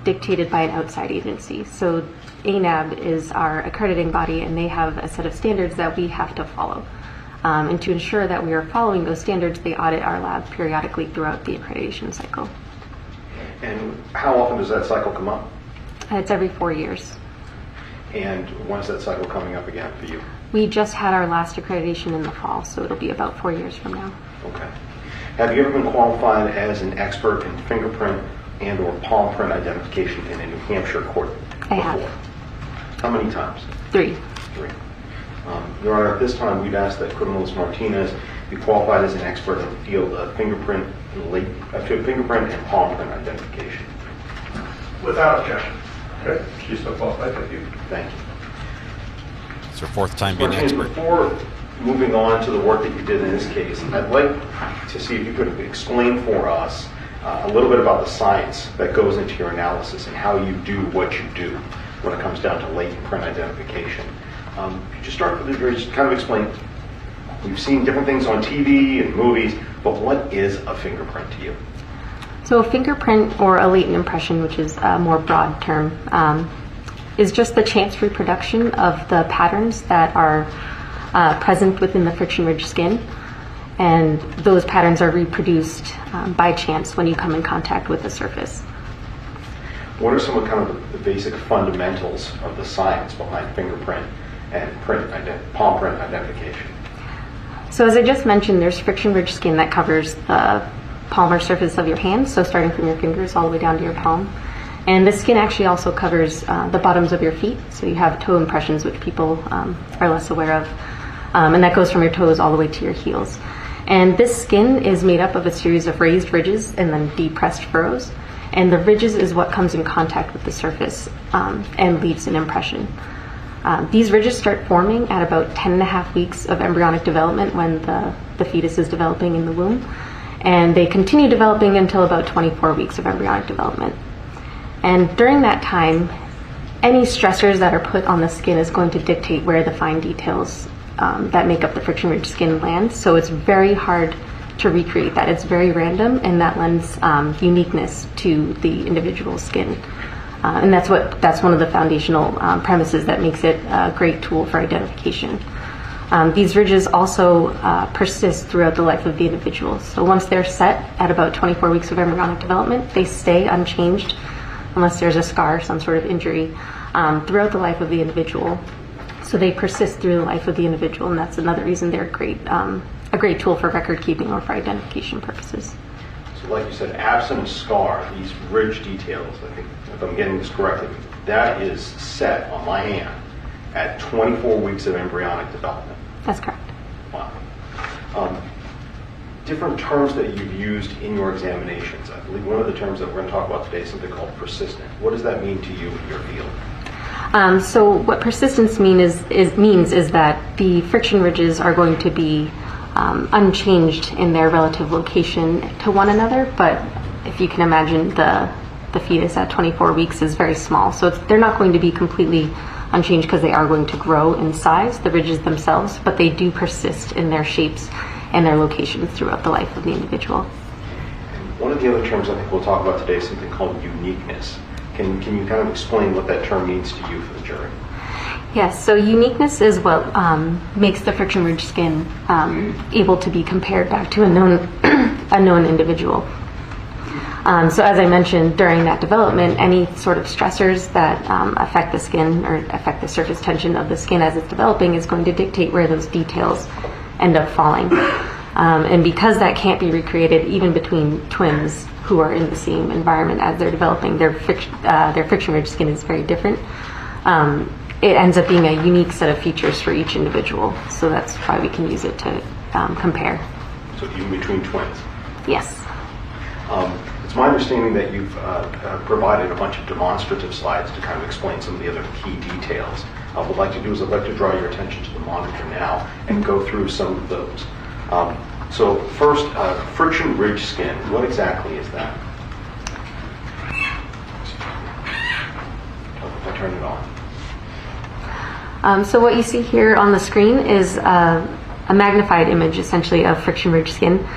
Speaker 14: dictated by an outside agency. So ANAB is our accrediting body, and they have a set of standards that we have to follow. And to ensure that we are following those standards, they audit our lab periodically throughout the accreditation cycle.
Speaker 13: And how often does that cycle come up?
Speaker 14: It's every 4 years.
Speaker 13: And when is that cycle coming up again for you?
Speaker 14: We just had our last accreditation in the fall, so it'll be about 4 years from now.
Speaker 13: Okay. Have you ever been qualified as an expert in fingerprint and or palm print identification in a New Hampshire court before?
Speaker 14: I have.
Speaker 13: How many times?
Speaker 14: 3.
Speaker 13: 3. Your Honor, at this time we'd ask that Criminalist Martinez be qualified as an expert in the field of fingerprint and palm print identification.
Speaker 10: Without objection. Okay, she's so qualified. Thank you.
Speaker 13: Thank you.
Speaker 3: It's her 4th time being an expert.
Speaker 13: Before moving on to the work that you did in this case, I'd like to see if you could explain for us a little bit about the science that goes into your analysis and how you do what you do when it comes down to latent print identification. Could you start with the very, just kind of explain, we've seen different things on TV and movies, but what is a fingerprint to you?
Speaker 14: So a fingerprint, or a latent impression, which is a more broad term, is just the chance reproduction of the patterns that are present within the friction-ridged skin. And those patterns are reproduced by chance when you come in contact with the surface.
Speaker 13: What are some of kind of the basic fundamentals of the science behind fingerprint and palm print identification?
Speaker 14: So as I just mentioned, there's friction-ridged skin that covers the palmar surface of your hand, so starting from your fingers all the way down to your palm. And the skin actually also covers the bottoms of your feet, so you have toe impressions, which people are less aware of. And that goes from your toes all the way to your heels. And this skin is made up of a series of raised ridges and then depressed furrows. And the ridges is what comes in contact with the surface and leaves an impression. These ridges start forming at about 10.5 weeks of embryonic development when the fetus is developing in the womb. And they continue developing until about 24 weeks of embryonic development. And during that time, any stressors that are put on the skin is going to dictate where the fine details that make up the friction-ridged skin land. So it's very hard to recreate that. It's very random, and that lends uniqueness to the individual skin. And that's one of the foundational premises that makes it a great tool for identification. These ridges also persist throughout the life of the individual. So once they're set at about 24 weeks of embryonic development, they stay unchanged unless there's a scar, some sort of injury, throughout the life of the individual. So they persist through the life of the individual, and that's another reason they're a great tool for record keeping or for identification purposes.
Speaker 13: So like you said, absent a scar, these ridge details, I think, if I'm getting this correctly, that is set on my hand at 24 weeks of embryonic development.
Speaker 14: That's correct.
Speaker 13: Wow. Different terms that you've used in your examinations. I believe one of the terms that we're going to talk about today is something called persistent. What does that mean to you in your field?
Speaker 14: So what persistence means is that the friction ridges are going to be unchanged in their relative location to one another, but if you can imagine, the fetus at 24 weeks is very small, so they're not going to be completely unchanged because they are going to grow in size, the ridges themselves, but they do persist in their shapes and their locations throughout the life of the individual.
Speaker 13: One of the other terms I think we'll talk about today is something called uniqueness. Can you kind of explain what that term means to you for the jury?
Speaker 14: Yes, so uniqueness is what makes the friction ridge skin able to be compared back to a known individual. So as I mentioned, during that development, any sort of stressors that affect the skin or affect the surface tension of the skin as it's developing is going to dictate where those details end up falling. And because that can't be recreated even between twins who are in the same environment as they're developing, their friction ridge skin is very different. It ends up being a unique set of features for each individual. So that's why we can use it to compare.
Speaker 13: So even between twins?
Speaker 14: Yes.
Speaker 13: It's my understanding that you've provided a bunch of demonstrative slides to kind of explain some of the other key details. What I'd like to do is I'd like to draw your attention to the monitor now and go through some of those. So first, friction ridge skin, what exactly is that? If I turn it on.
Speaker 14: So what you see here on the screen is a magnified image, essentially, of friction ridge skin.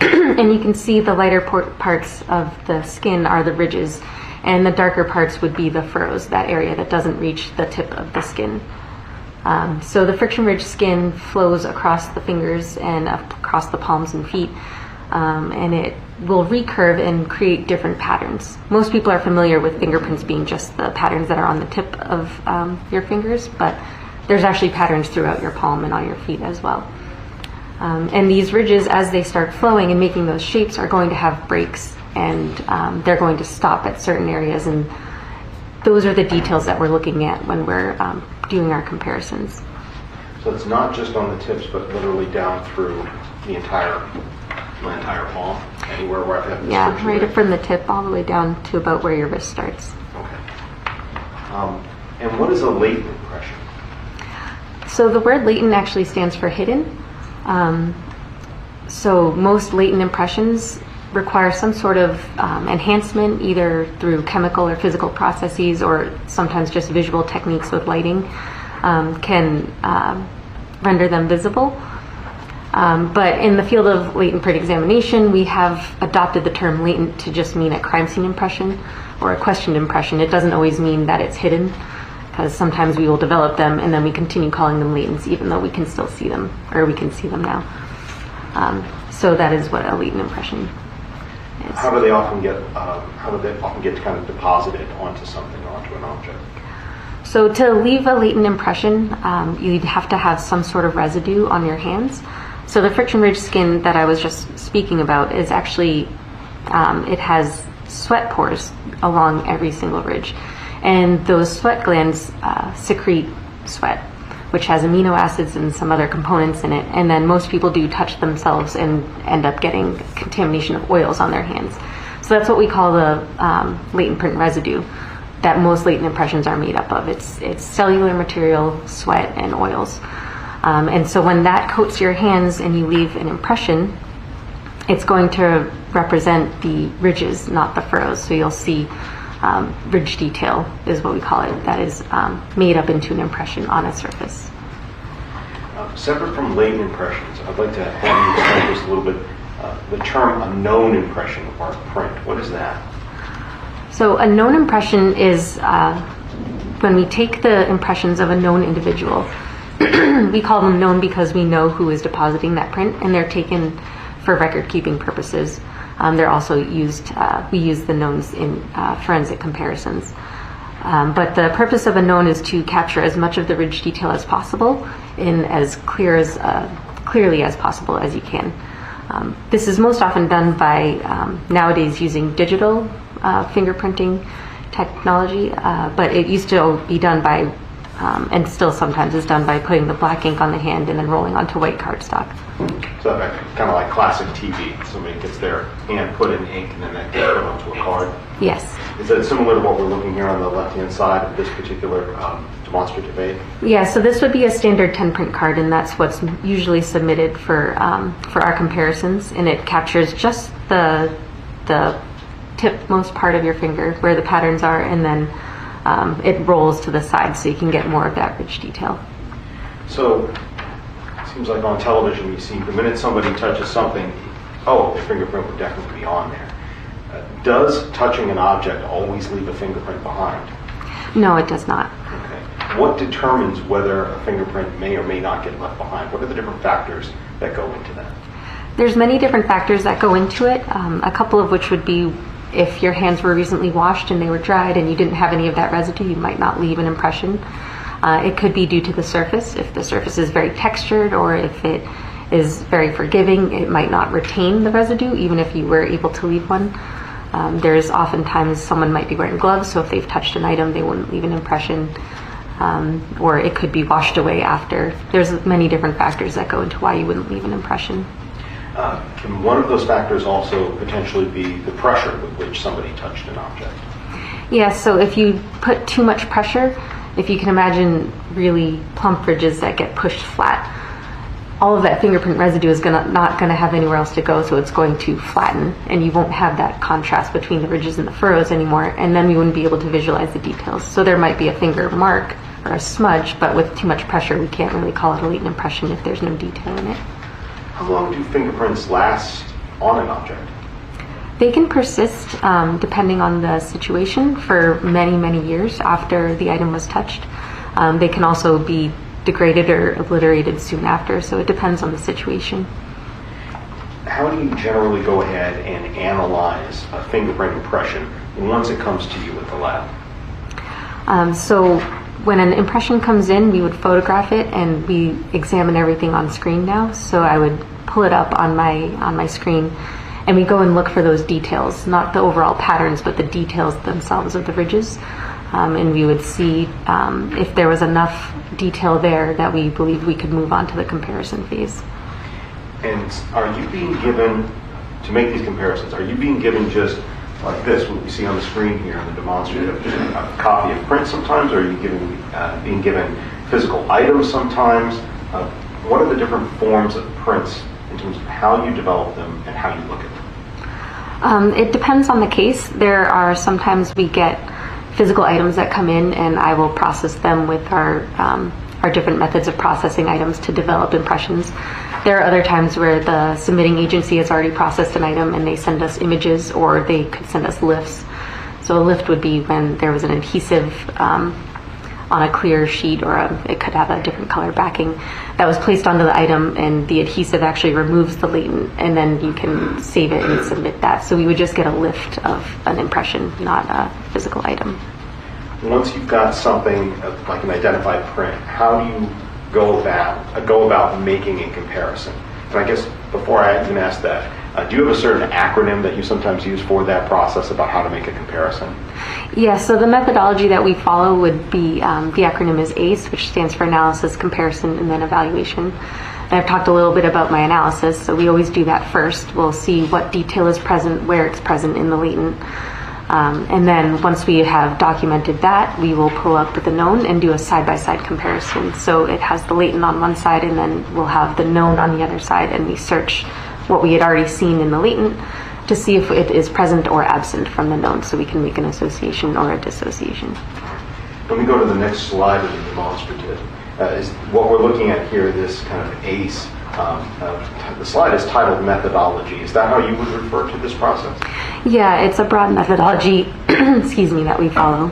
Speaker 14: And you can see the lighter parts of the skin are the ridges, and the darker parts would be the furrows, that area that doesn't reach the tip of the skin. So the friction ridge skin flows across the fingers and across the palms and feet, and it will recurve and create different patterns. Most people are familiar with fingerprints being just the patterns that are on the tip of your fingers, but there's actually patterns throughout your palm and on your feet as well. And these ridges, as they start flowing and making those shapes, are going to have breaks, and they're going to stop at certain areas, and those are the details that we're looking at when we're doing our comparisons.
Speaker 13: So it's not just on the tips, but literally down through my entire palm, anywhere where I've had this friction
Speaker 14: right
Speaker 13: ridge?
Speaker 14: from the tip all the way down to about where your wrist starts.
Speaker 13: Okay. And what is a latent impression?
Speaker 14: So the word latent actually stands for hidden. So most latent impressions require some sort of enhancement, either through chemical or physical processes, or sometimes just visual techniques with lighting can render them visible. But in the field of latent print examination, we have adopted the term latent to just mean a crime scene impression or a questioned impression. It doesn't always mean that it's hidden, because sometimes we will develop them and then we continue calling them latents even though we can still see them, or we can see them now. So that is what a latent impression is.
Speaker 13: How do they often get kind of deposited onto something, onto an object?
Speaker 14: So to leave a latent impression, you'd have to have some sort of residue on your hands. So the friction ridge skin that I was just speaking about is actually, it has sweat pores along every single ridge. And those sweat glands secrete sweat, which has amino acids and some other components in it. And then most people do touch themselves and end up getting contamination of oils on their hands. So that's what we call the latent print residue that most latent impressions are made up of. It's cellular material, sweat, and oils. And so when that coats your hands and you leave an impression, it's going to represent the ridges, not the furrows. So you'll see ridge detail is what we call it, that is made up into an impression on a surface.
Speaker 13: Separate from latent impressions, I'd like to have you explain just a little bit the term a known impression or print. What is that?
Speaker 14: So a known impression is when we take the impressions of a known individual. We call them known because we know who is depositing that print, and they're taken for record-keeping purposes. They're also used, we use the knowns in forensic comparisons. But the purpose of a known is to capture as much of the ridge detail as possible in as clearly as possible as you can. This is most often done by nowadays using digital fingerprinting technology, but it used to be done by, and still sometimes is done by putting the black ink on the hand and then rolling onto white cardstock.
Speaker 13: So kind of like classic TV. Somebody gets their hand put in ink and then that gets put onto a card.
Speaker 14: Yes.
Speaker 13: Is that similar to what we're looking here on the left-hand side of this particular demonstrative aid?
Speaker 14: Yeah, so this would be a standard 10-print card, and that's what's usually submitted for our comparisons, and it captures just the tipmost part of your finger where the patterns are, and then it rolls to the side so you can get more of that rich detail.
Speaker 13: So it seems like on television you see the minute somebody touches something, oh, their fingerprint would definitely be on there. Does touching an object always leave a fingerprint behind?
Speaker 14: No, it does not.
Speaker 13: Okay. What determines whether a fingerprint may or may not get left behind? What are the different factors that go into that?
Speaker 14: There's many different factors that go into it, a couple of which would be if your hands were recently washed and they were dried and you didn't have any of that residue, you might not leave an impression. It could be due to the surface. If the surface is very textured or if it is very forgiving, it might not retain the residue even if you were able to leave one. There's oftentimes someone might be wearing gloves, so if they've touched an item, they wouldn't leave an impression. Or it could be washed away after. There's many different factors that go into why you wouldn't leave an impression.
Speaker 13: Can one of those factors also potentially be the pressure with which somebody touched an object?
Speaker 14: Yeah, so if you put too much pressure, if you can imagine really plump ridges that get pushed flat, all of that fingerprint residue is not going to have anywhere else to go, so it's going to flatten, and you won't have that contrast between the ridges and the furrows anymore, and then we wouldn't be able to visualize the details. So there might be a finger mark or a smudge, but with too much pressure, we can't really call it a latent impression if there's no detail in it.
Speaker 13: How long do fingerprints last on an object?
Speaker 14: They can persist, depending on the situation, for many, many years after the item was touched. They can also be degraded or obliterated soon after, so it depends on the situation.
Speaker 13: How do you generally go ahead and analyze a fingerprint impression once it comes to you at the lab?
Speaker 14: So when an impression comes in, we would photograph it, and we examine everything on screen now. So I would pull it up on my screen, and we go and look for those details, not the overall patterns, but the details themselves of the ridges. And we would see if there was enough detail there that we believe we could move on to the comparison phase.
Speaker 13: And are you being given, to make these comparisons, are you being given just like this, what we see on the screen here in the demonstrative, a copy of print sometimes, or are you being given physical items sometimes? What are the different forms of prints in terms of how you develop them and how you look at them?
Speaker 14: It depends on the case. There are sometimes we get physical items that come in, and I will process them with our different methods of processing items to develop impressions. There are other times where the submitting agency has already processed an item and they send us images, or they could send us lifts. So a lift would be when there was an adhesive on a clear sheet, or it could have a different color backing that was placed onto the item, and the adhesive actually removes the latent, and then you can save it and submit that. So we would just get a lift of an impression, not a physical item.
Speaker 13: Once you've got something like an identified print, how do you go about making a comparison? And I guess before I even ask that, do you have a certain acronym that you sometimes use for that process about how to make a comparison?
Speaker 14: Yeah, so the methodology that we follow would be, the acronym is ACE, which stands for Analysis, Comparison, and then Evaluation. And I've talked a little bit about my analysis, so we always do that first. We'll see what detail is present, where it's present in the latent. And then once we have documented that, we will pull up the known and do a side-by-side comparison. So it has the latent on one side, and then we'll have the known on the other side, and we search what we had already seen in the latent to see if it is present or absent from the known, so we can make an association or a dissociation.
Speaker 13: Let me go to the next slide of the demonstrative. Is what we're looking at here, this kind of ACE. The slide is titled methodology. Is that how you would refer to this process?
Speaker 14: Yeah, it's a broad methodology, excuse me, that we follow.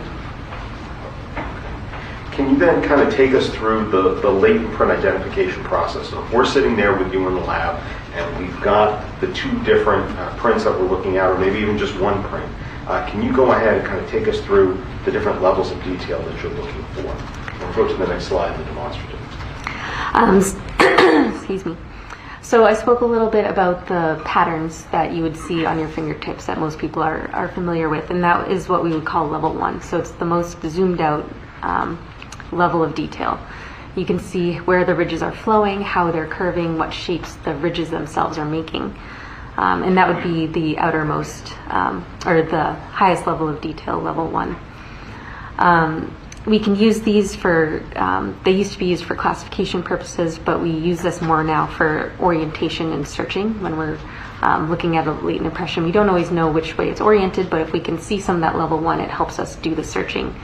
Speaker 13: Can you then kind of take us through the latent print identification process? So if we're sitting there with you in the lab and we've got the two different prints that we're looking at, or maybe even just one print, can you go ahead and kind of take us through the different levels of detail that you're looking for? We'll go to the next slide in the demonstrative.
Speaker 14: Excuse me. So I spoke a little bit about the patterns that you would see on your fingertips that most people are familiar with, and that is what we would call level 1. So it's the most zoomed out level of detail. You can see where the ridges are flowing, how they're curving, what shapes the ridges themselves are making. And that would be the outermost, or the highest level of detail, level 1. We can use these for, they used to be used for classification purposes, but we use this more now for orientation and searching when we're looking at a latent impression. We don't always know which way it's oriented, but if we can see some of that level 1, it helps us do the searching.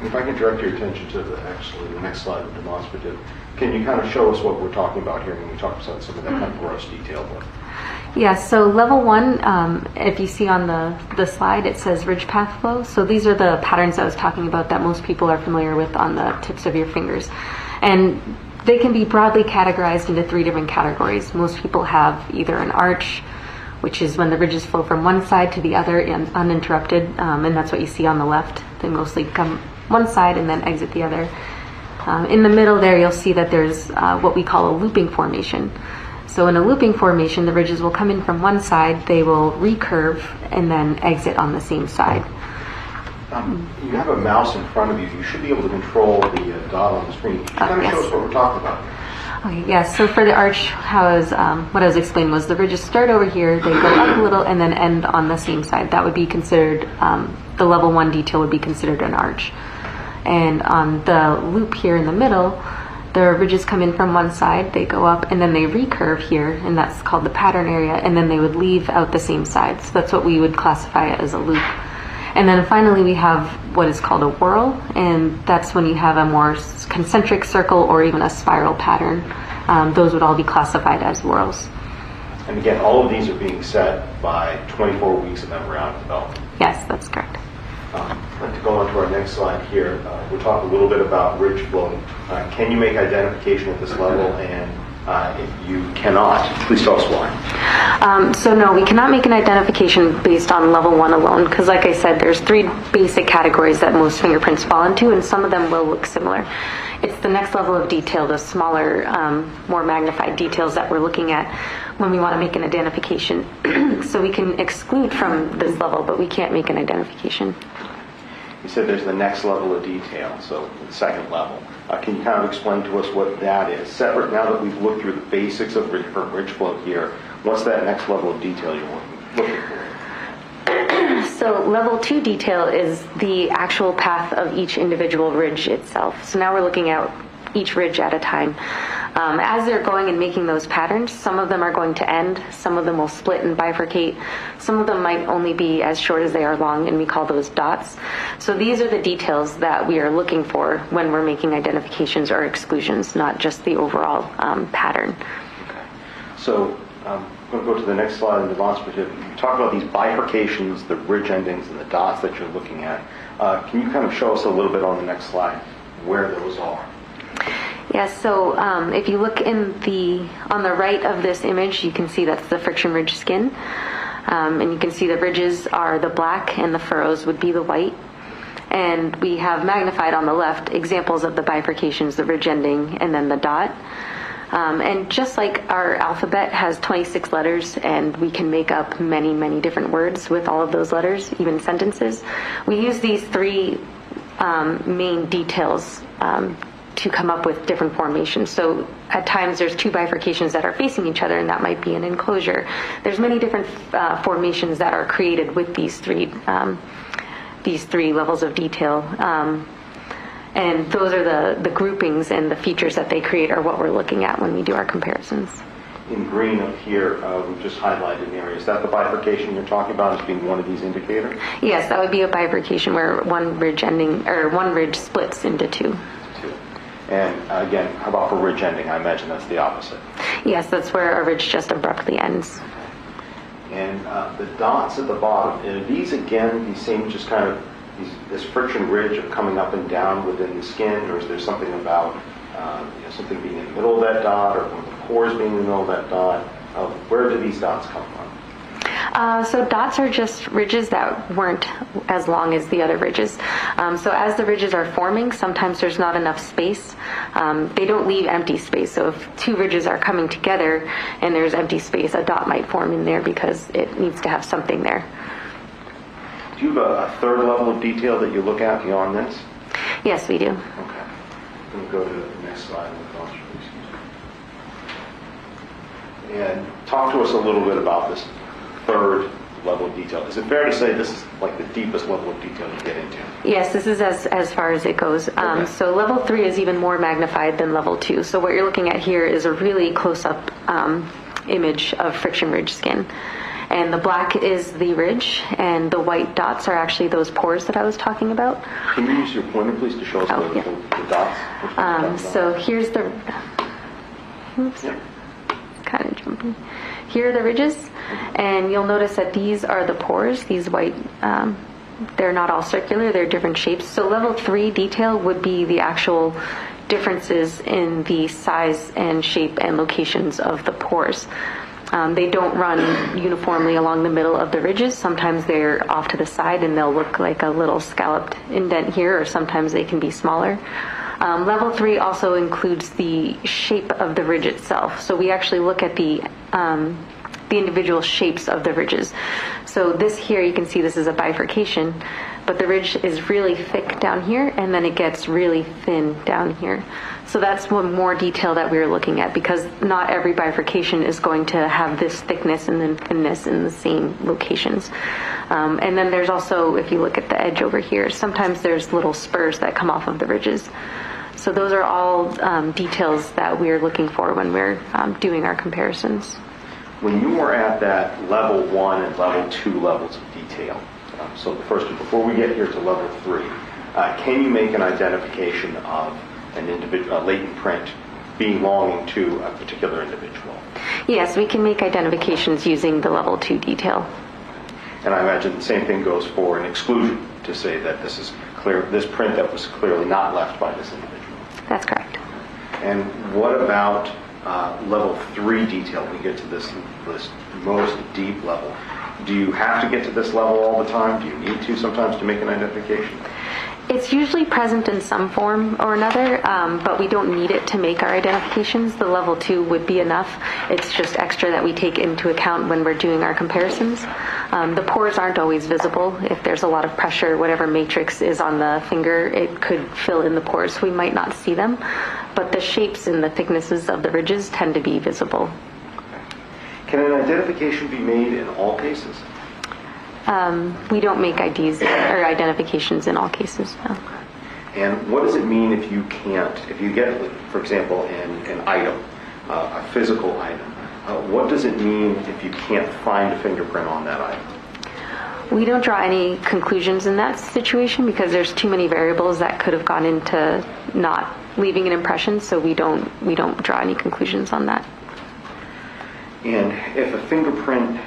Speaker 13: If I can direct your attention to the next slide of the demonstrative, can you kind of show us what we're talking about here when we talk about some of that kind of gross detail work?
Speaker 14: Yeah, so level 1, if you see on the slide, it says ridge path flow. So these are the patterns I was talking about that most people are familiar with on the tips of your fingers. And they can be broadly categorized into 3 different categories. Most people have either an arch, which is when the ridges flow from one side to the other and uninterrupted, and that's what you see on the left. They mostly come one side and then exit the other. In the middle there, you'll see that there's what we call a looping formation. So in a looping formation, the ridges will come in from one side, they will recurve, and then exit on the same side.
Speaker 13: You have a mouse in front of you. You should be able to control the dot on the screen. Can you kind of show us what we're talking about?
Speaker 14: Okay, yes, so for the arch, what I was explaining was the ridges start over here, they go up a little, and then end on the same side. That would be considered, the level 1 detail would be considered an arch. And on the loop here in the middle, the ridges come in from one side, they go up, and then they recurve here, and that's called the pattern area, and then they would leave out the same side. So that's what we would classify as a loop. And then finally we have what is called a whorl, and that's when you have a more concentric circle or even a spiral pattern. Those would all be classified as whorls.
Speaker 13: And again, all of these are being set by 24 weeks of embryonic development.
Speaker 14: Yes, that's correct.
Speaker 13: I'd like to go on to our next slide here. We'll talk a little bit about ridge flow. Can you make identification at this level? And if you cannot, please tell us why.
Speaker 14: So no, we cannot make an identification based on level 1 alone, because like I said, there's 3 basic categories that most fingerprints fall into, and some of them will look similar. It's the next level of detail, the smaller, more magnified details that we're looking at when we want to make an identification. So we can exclude from this level, but we can't make an identification.
Speaker 13: You said there's the next level of detail, so the second level. Can you kind of explain to us what that is? Separate, now that we've looked through the basics of ridge flow here, what's that next level of detail you're looking for?
Speaker 14: So level 2 detail is the actual path of each individual ridge itself. So now we're looking at each ridge at a time. As they're going and making those patterns, some of them are going to end, some of them will split and bifurcate, some of them might only be as short as they are long, and we call those dots. So these are the details that we are looking for when we're making identifications or exclusions, not just the overall pattern.
Speaker 13: Okay. So I'm going to go to the next slide in the demonstrative. You talk about these bifurcations, the ridge endings, and the dots that you're looking at. Can you kind of show us a little bit on the next slide where those are?
Speaker 14: Yes, so if you look on the right of this image, you can see that's the friction ridge skin. And you can see the ridges are the black and the furrows would be the white. And we have magnified on the left examples of the bifurcations, the ridge ending, and then the dot. And just like our alphabet has 26 letters and we can make up many, many different words with all of those letters, even sentences, we use these 3 main details to come up with different formations. So at times there's 2 bifurcations that are facing each other, and that might be an enclosure. There's many different formations that are created with these 3 levels of detail. And those are the groupings and the features that they create are what we're looking at when we do our comparisons.
Speaker 13: in green up here, we've just highlighted an area. Is that the bifurcation you're talking about as being one of these indicators?
Speaker 14: Yes, that would be a bifurcation where one ridge splits into two.
Speaker 13: And again, how about for ridge ending? I imagine that's the opposite.
Speaker 14: Yes, that's where a ridge just abruptly ends.
Speaker 13: And the dots at the bottom, are these again the same, just kind of this friction ridge of coming up and down within the skin, or is there something about something being in the middle of that dot, or one of the pores being in the middle of that dot? Where do these dots come from?
Speaker 14: So dots are just ridges that weren't as long as the other ridges. So as the ridges are forming, sometimes there's not enough space. They don't leave empty space. So if two ridges are coming together and there's empty space, a dot might form in there because it needs to have something there.
Speaker 13: Do you have a third level of detail that you look at beyond this?
Speaker 14: Yes, we do.
Speaker 13: Okay. We'll go to the next slide. And talk to us a little bit about this third level of detail. Is it fair to say this is like the deepest level of detail you get into?
Speaker 14: Yes, this is as far as it goes. Okay. So level 3 is even more magnified than level 2. So what you're looking at here is a really close-up image of friction ridge skin. And the black is the ridge, and the white dots are actually those pores that I was talking about.
Speaker 13: Can you use your pointer, please, to show us the dots?
Speaker 14: So here's the... Oops. Yeah. Kind of jumpy. Here are the ridges, and you'll notice that these are the pores, these white, they're not all circular, they're different shapes. So level 3 detail would be the actual differences in the size and shape and locations of the pores. They don't run uniformly along the middle of the ridges. Sometimes they're off to the side and they'll look like a little scalloped indent here, or sometimes they can be smaller. Level 3 also includes the shape of the ridge itself. So we actually look at the individual shapes of the ridges. So this here, you can see this is a bifurcation, but the ridge is really thick down here, and then it gets really thin down here. So that's one more detail that we're looking at, because not every bifurcation is going to have this thickness and then thinness in the same locations. And then there's also, if you look at the edge over here, sometimes there's little spurs that come off of the ridges. So those are all details that we're looking for when we're doing our comparisons.
Speaker 13: When you were at that level 1 and level 2 levels of detail, so before we get here to level 3, can you make an identification of an individual, a latent print belonging to a particular individual?
Speaker 14: Yes, we can make identifications using the level 2 detail.
Speaker 13: And I imagine the same thing goes for an exclusion, to say that this is clear, this print that was clearly not left by this individual.
Speaker 14: That's correct.
Speaker 13: And what about level 3 detail? We get to this most deep level. Do you have to get to this level all the time? Do you need to sometimes to make an identification?
Speaker 14: It's usually present in some form or another, but we don't need it to make our identifications. The level 2 would be enough. It's just extra that we take into account when we're doing our comparisons. The pores aren't always visible. If there's a lot of pressure, whatever matrix is on the finger, it could fill in the pores. We might not see them, but the shapes and the thicknesses of the ridges tend to be visible.
Speaker 13: Can an identification be made in all cases?
Speaker 14: We don't make IDs or identifications in all cases, no.
Speaker 13: And what does it mean if you can't, if you get, for example, an item, a physical item, what does it mean if you can't find a fingerprint on that item?
Speaker 14: We don't draw any conclusions in that situation because there's too many variables that could have gone into not leaving an impression, so we don't draw any conclusions on that.
Speaker 13: And if a fingerprint,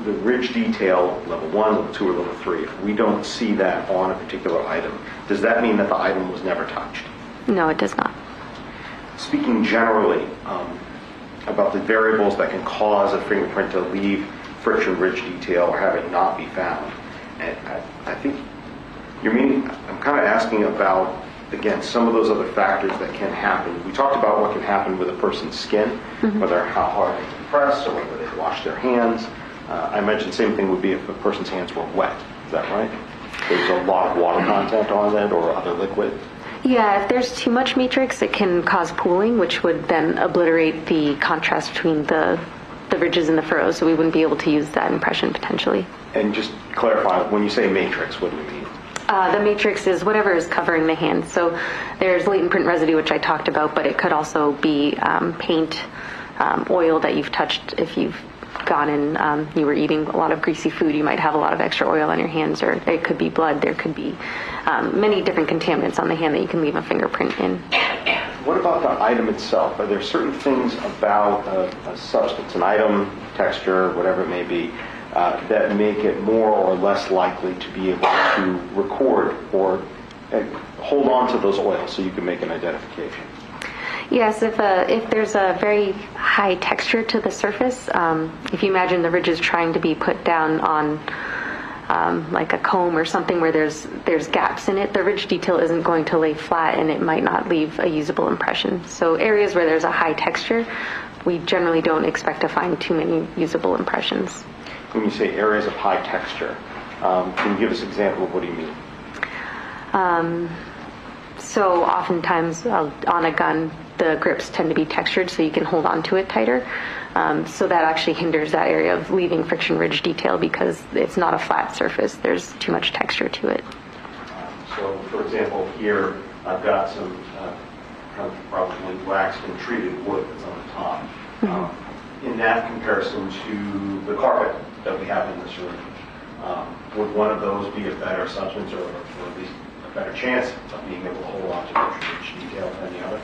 Speaker 13: the ridge detail, level 1, level 2, or level 3, if we don't see that on a particular item, does that mean that the item was never touched?
Speaker 14: No, it does not.
Speaker 13: Speaking generally about the variables that can cause a fingerprint to leave friction ridge detail or have it not be found, and I think I'm kind of asking about, again, some of those other factors that can happen. We talked about what can happen with a person's skin, whether how hard they can press or whether they wash their hands. I mentioned the same thing would be if a person's hands were wet. Is that right? There's a lot of water content on it or other liquid.
Speaker 14: Yeah, if there's too much matrix, it can cause pooling, which would then obliterate the contrast between the ridges and the furrows, so we wouldn't be able to use that impression potentially.
Speaker 13: And just clarify, when you say matrix, what do you mean?
Speaker 14: The matrix is whatever is covering the hand. So there's latent print residue, which I talked about, but it could also be paint, oil that you've touched. If you've gone and you were eating a lot of greasy food, you might have a lot of extra oil on your hands, or it could be blood. There could be many different contaminants on the hand that you can leave a fingerprint in.
Speaker 13: What about the item itself? Are there certain things about a substance, an item, texture, whatever it may be, that make it more or less likely to be able to record or hold on to those oils so you can make an identification?
Speaker 14: Yes, if there's a very high texture to the surface, if you imagine the ridges trying to be put down on like a comb or something where there's gaps in it, the ridge detail isn't going to lay flat and it might not leave a usable impression. So areas where there's a high texture, we generally don't expect to find too many usable impressions.
Speaker 13: When you say areas of high texture, can you give us an example of what do you mean?
Speaker 14: So oftentimes on a gun, the grips tend to be textured so you can hold on to it tighter. So that actually hinders that area of leaving friction ridge detail because it's not a flat surface. There's too much texture to it.
Speaker 13: So, for example, here I've got some kind of probably waxed and treated wood that's on the top. In that comparison to the carpet that we have in this room, would one of those be a better substance or at least a better chance of being able to hold on to friction ridge detail than the other?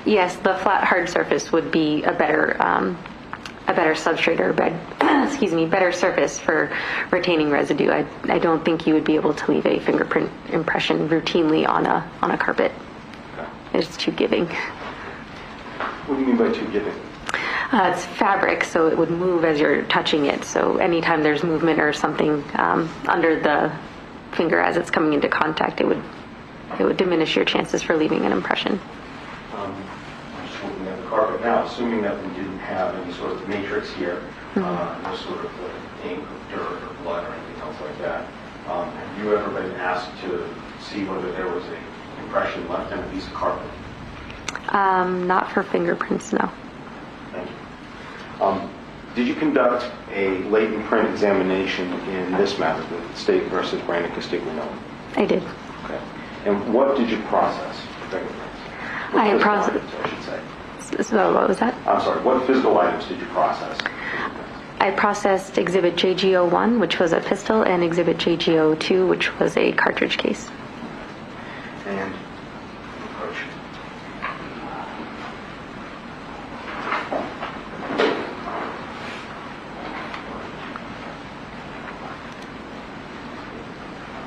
Speaker 14: Yes, the flat hard surface would be a better substrate or better surface for retaining residue. I don't think you would be able to leave a fingerprint impression routinely on a carpet.
Speaker 13: Okay.
Speaker 14: It's too giving.
Speaker 13: What do you mean by too giving?
Speaker 14: It's fabric, so it would move as you're touching it. So anytime there's movement or something under the finger as it's coming into contact, it would diminish your chances for leaving an impression.
Speaker 13: I'm just looking at the carpet now, assuming that we didn't have any sort of matrix here, no sort of ink or dirt or blood or anything else like that. Have you ever been asked to see whether there was an impression left in a piece of carpet?
Speaker 14: Not for fingerprints, no.
Speaker 13: Thank you. Did you conduct a latent print examination in this matter, the State versus Brandon Castiglione?
Speaker 14: I did.
Speaker 13: Okay. And what did you process for fingerprints?
Speaker 14: I processed.
Speaker 13: I should say.
Speaker 14: So what was that?
Speaker 13: I'm sorry. What physical items did you process?
Speaker 14: I processed Exhibit JGO1, which was a pistol, and Exhibit JGO2, which was a cartridge case.
Speaker 13: And approach.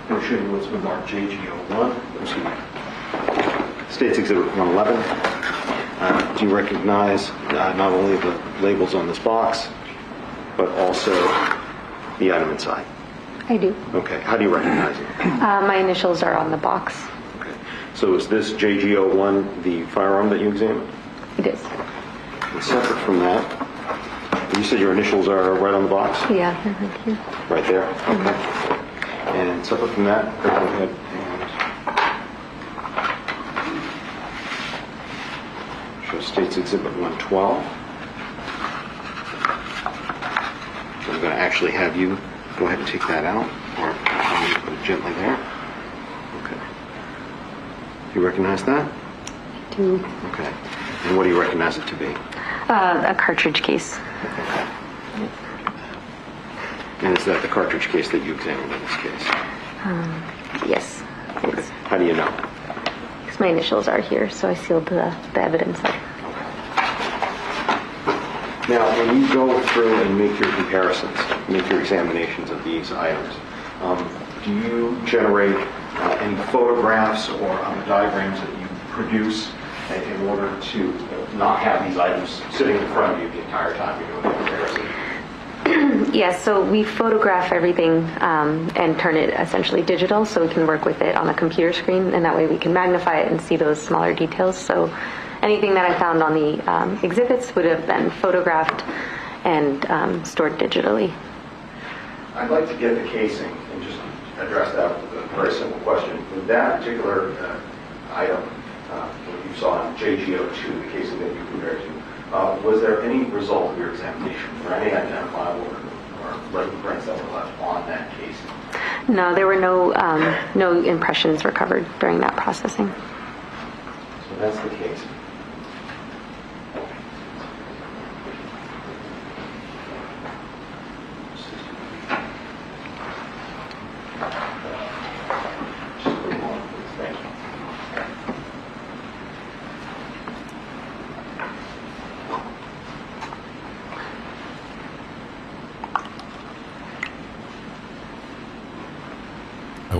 Speaker 13: I'll show you what's been marked JGO1. Excuse me. State's Exhibit 111. Do you recognize not only the labels on this box, but also the item inside?
Speaker 14: I do.
Speaker 13: Okay. How do you recognize it?
Speaker 14: My initials are on the box.
Speaker 13: Okay. So is this JGO1 the firearm that you examined?
Speaker 14: It is.
Speaker 13: And separate from that, you said your initials are right on the box?
Speaker 14: Yeah, they're right here.
Speaker 13: Right there? Okay. And separate from that, go ahead and show State's Exhibit 112. So I'm going to actually have you go ahead and take that out, or I'm going to put it gently there. Okay. Do you recognize that?
Speaker 14: I do.
Speaker 13: Okay. And what do you recognize it to be?
Speaker 14: A cartridge case.
Speaker 13: Okay. And is that the cartridge case that you examined in this case?
Speaker 14: Yes, it is.
Speaker 13: How do you know?
Speaker 14: Because my initials are here, so I sealed the evidence up.
Speaker 13: Now, when you go through and make your comparisons, make your examinations of these items, do you generate any photographs or diagrams that you produce in order to not have these items sitting in front of you the entire time you're doing the comparison?
Speaker 14: Yes, so we photograph everything and turn it essentially digital so we can work with it on a computer screen, and that way we can magnify it and see those smaller details. So anything that I found on the exhibits would have been photographed and stored digitally.
Speaker 13: I'd like to get the casing and just address that with a very simple question. With that particular item that you saw on JGO2, the casing that you compared to, was there any result of your examination? Were there any identifiable or latent prints that were left on that casing?
Speaker 14: No, there were no impressions recovered during that processing.
Speaker 13: So that's the case.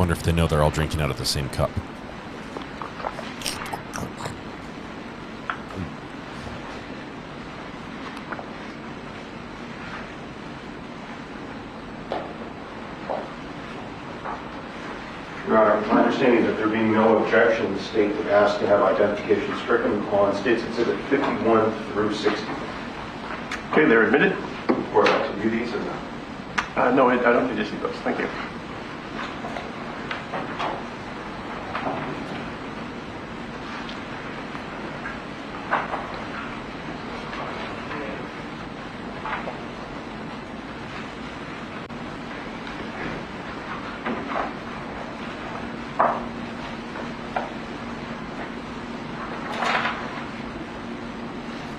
Speaker 3: wonder if they know they're all drinking out of the same cup.
Speaker 13: Your Honor, my understanding that there being no objection, the state would ask to have identification stricken on States Exhibit 51 through 60.
Speaker 15: Okay, they're admitted.
Speaker 13: Or to view these or not?
Speaker 15: No, I don't need to see those. Thank you.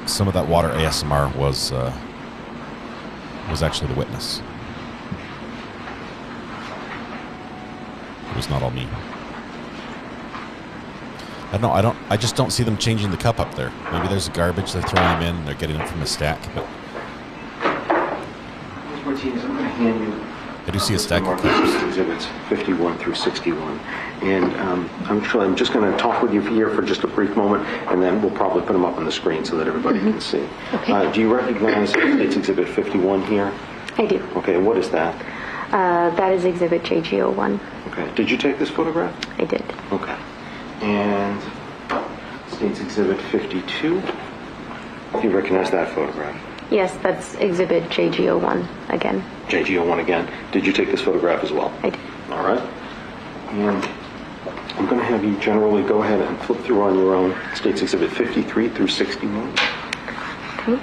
Speaker 3: Some of that water ASMR was actually the witness. It was not all me. I just don't see them changing the cup up there. Maybe there's garbage they're throwing them in and they're getting them from a stack, but
Speaker 13: Ms. Martinez, I'm going to hand you
Speaker 3: I do see a stack of cups.
Speaker 13: Exhibits 51 through 61. And I'm just going to talk with you here for just a brief moment, and then we'll probably put them up on the screen so that everybody can see.
Speaker 14: Okay.
Speaker 13: Do you recognize States Exhibit 51 here?
Speaker 14: I do.
Speaker 13: Okay, and what is that?
Speaker 14: That is Exhibit JG01.
Speaker 13: Okay. Did you take this photograph?
Speaker 14: I did.
Speaker 13: Okay. And States Exhibit 52. Do you recognize that photograph?
Speaker 14: Yes, that's Exhibit JG01 again.
Speaker 13: JG01 again. Did you take this photograph as well?
Speaker 14: I did.
Speaker 13: All right. And I'm going to have you generally go ahead and flip through on your own States Exhibit 53 through 61.
Speaker 14: Okay.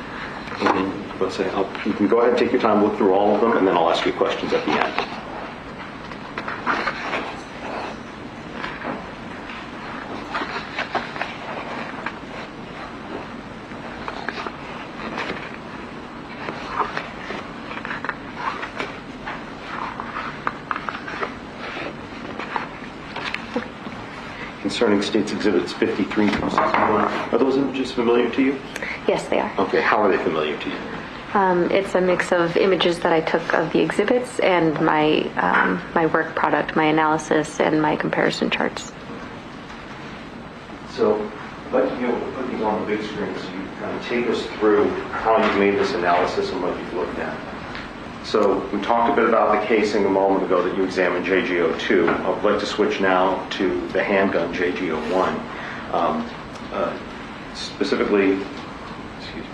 Speaker 13: And let's say you can go ahead and take your time, look through all of them, and then I'll ask you questions at the end. Concerning States Exhibits 53 through 61, are those images familiar to you?
Speaker 14: Yes, they are.
Speaker 13: Okay, how are they familiar to you?
Speaker 14: It's a mix of images that I took of the exhibits and my my work product, my analysis, and my comparison charts.
Speaker 13: So, I'd like to be able to put these on the big screen so you can kind of take us through how you've made this analysis and what you've looked at. So, we talked a bit about the casing a moment ago that you examined JG02. I'd like to switch now to the handgun JG01. Specifically, excuse me,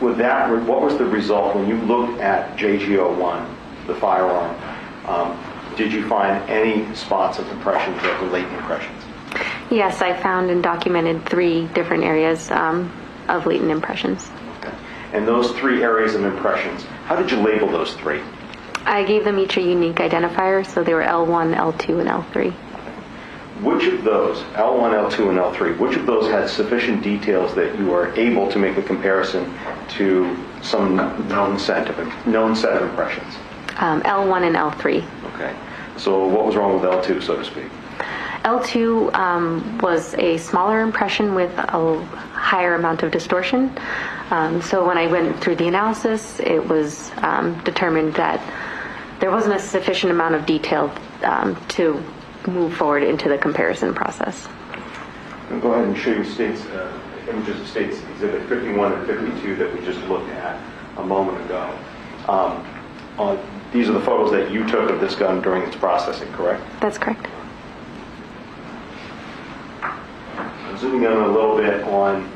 Speaker 13: with that, what was the result when you looked at JG01, the firearm? Did you find any spots of impressions that were latent impressions?
Speaker 14: Yes, I found and documented 3 different areas of latent impressions.
Speaker 13: Okay. And those 3 areas of impressions, how did you label those 3?
Speaker 14: I gave them each a unique identifier, so they were L1, L2, and L3.
Speaker 13: Which of those, L1, L2, and L3, which of those had sufficient details that you are able to make a comparison to some known set of impressions?
Speaker 14: L1 and L3.
Speaker 13: Okay. So what was wrong with L2, so to speak?
Speaker 14: L2 was a smaller impression with a higher amount of distortion. So when I went through the analysis, it was determined that there wasn't a sufficient amount of detail to move forward into the comparison process.
Speaker 13: I'll go ahead and show you images of States Exhibit 51 and 52 that we just looked at a moment ago. These are the photos that you took of this gun during its processing, correct?
Speaker 14: That's correct.
Speaker 13: I'm zooming in a little bit on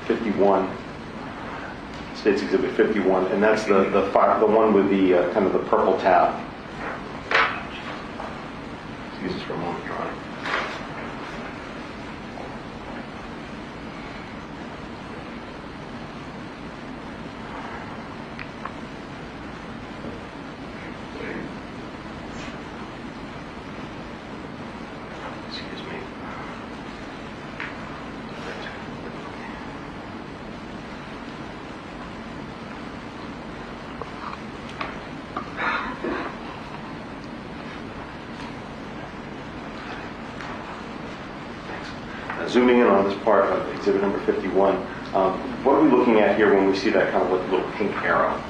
Speaker 13: 51, States Exhibit 51, and that's the one with the kind of the purple tab. Excuse us for a moment, Your Honor. Excuse me. Zooming in on this part of exhibit number 51, what are we looking at here when we see that kind of little pink arrow?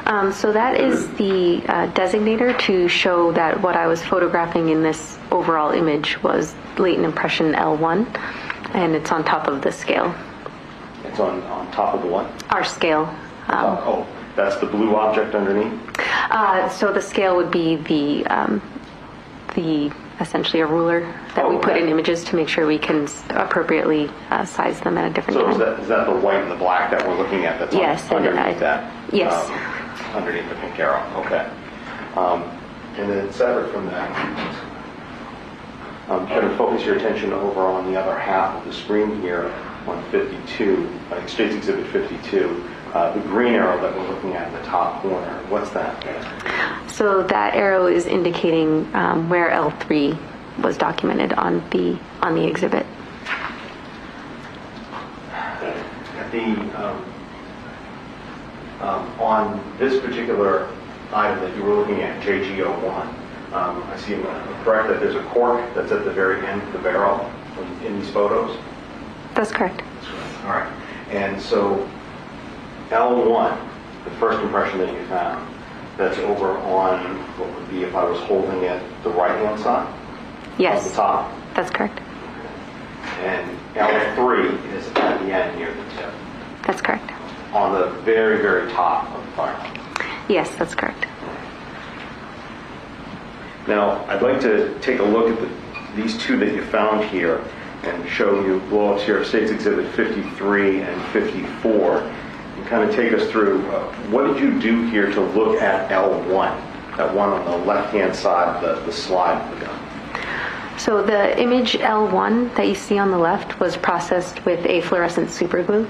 Speaker 14: So that is the designator to show that what I was photographing in this overall image was latent impression L1, and it's on top of the scale.
Speaker 13: It's on top of the what?
Speaker 14: Our scale.
Speaker 13: Oh, that's the blue object underneath?
Speaker 14: So the scale would be the essentially a ruler that we put in images to make sure we can appropriately size them at a different time.
Speaker 13: So is that the white and the black that we're looking at that's underneath that?
Speaker 14: Yes.
Speaker 13: Underneath the pink arrow, okay. And then separate from that, kind of focus your attention over on the other half of the screen here on 52, States Exhibit 52. The green arrow that we're looking at in the top corner, what's that?
Speaker 14: So that arrow is indicating where L3 was documented on the exhibit.
Speaker 13: On this particular item that you were looking at, JG01, I see, correct, that there's a cork that's at the very end of the barrel in these photos?
Speaker 14: That's correct.
Speaker 13: All right. And so L1, the first impression that you found, that's over on what would be if I was holding it the right-hand side?
Speaker 14: Yes.
Speaker 13: At the top?
Speaker 14: That's correct.
Speaker 13: And L3 is at the end near the tip?
Speaker 14: That's correct.
Speaker 13: On the very, very top of the firearm?
Speaker 14: Yes, that's correct.
Speaker 13: Now, I'd like to take a look at these two that you found here and show you blow-ups here of States Exhibit 53 and 54. And kind of take us through, what did you do here to look at L1, that one on the left-hand side of the slide of the gun?
Speaker 14: So the image L1 that you see on the left was processed with a fluorescent superglue.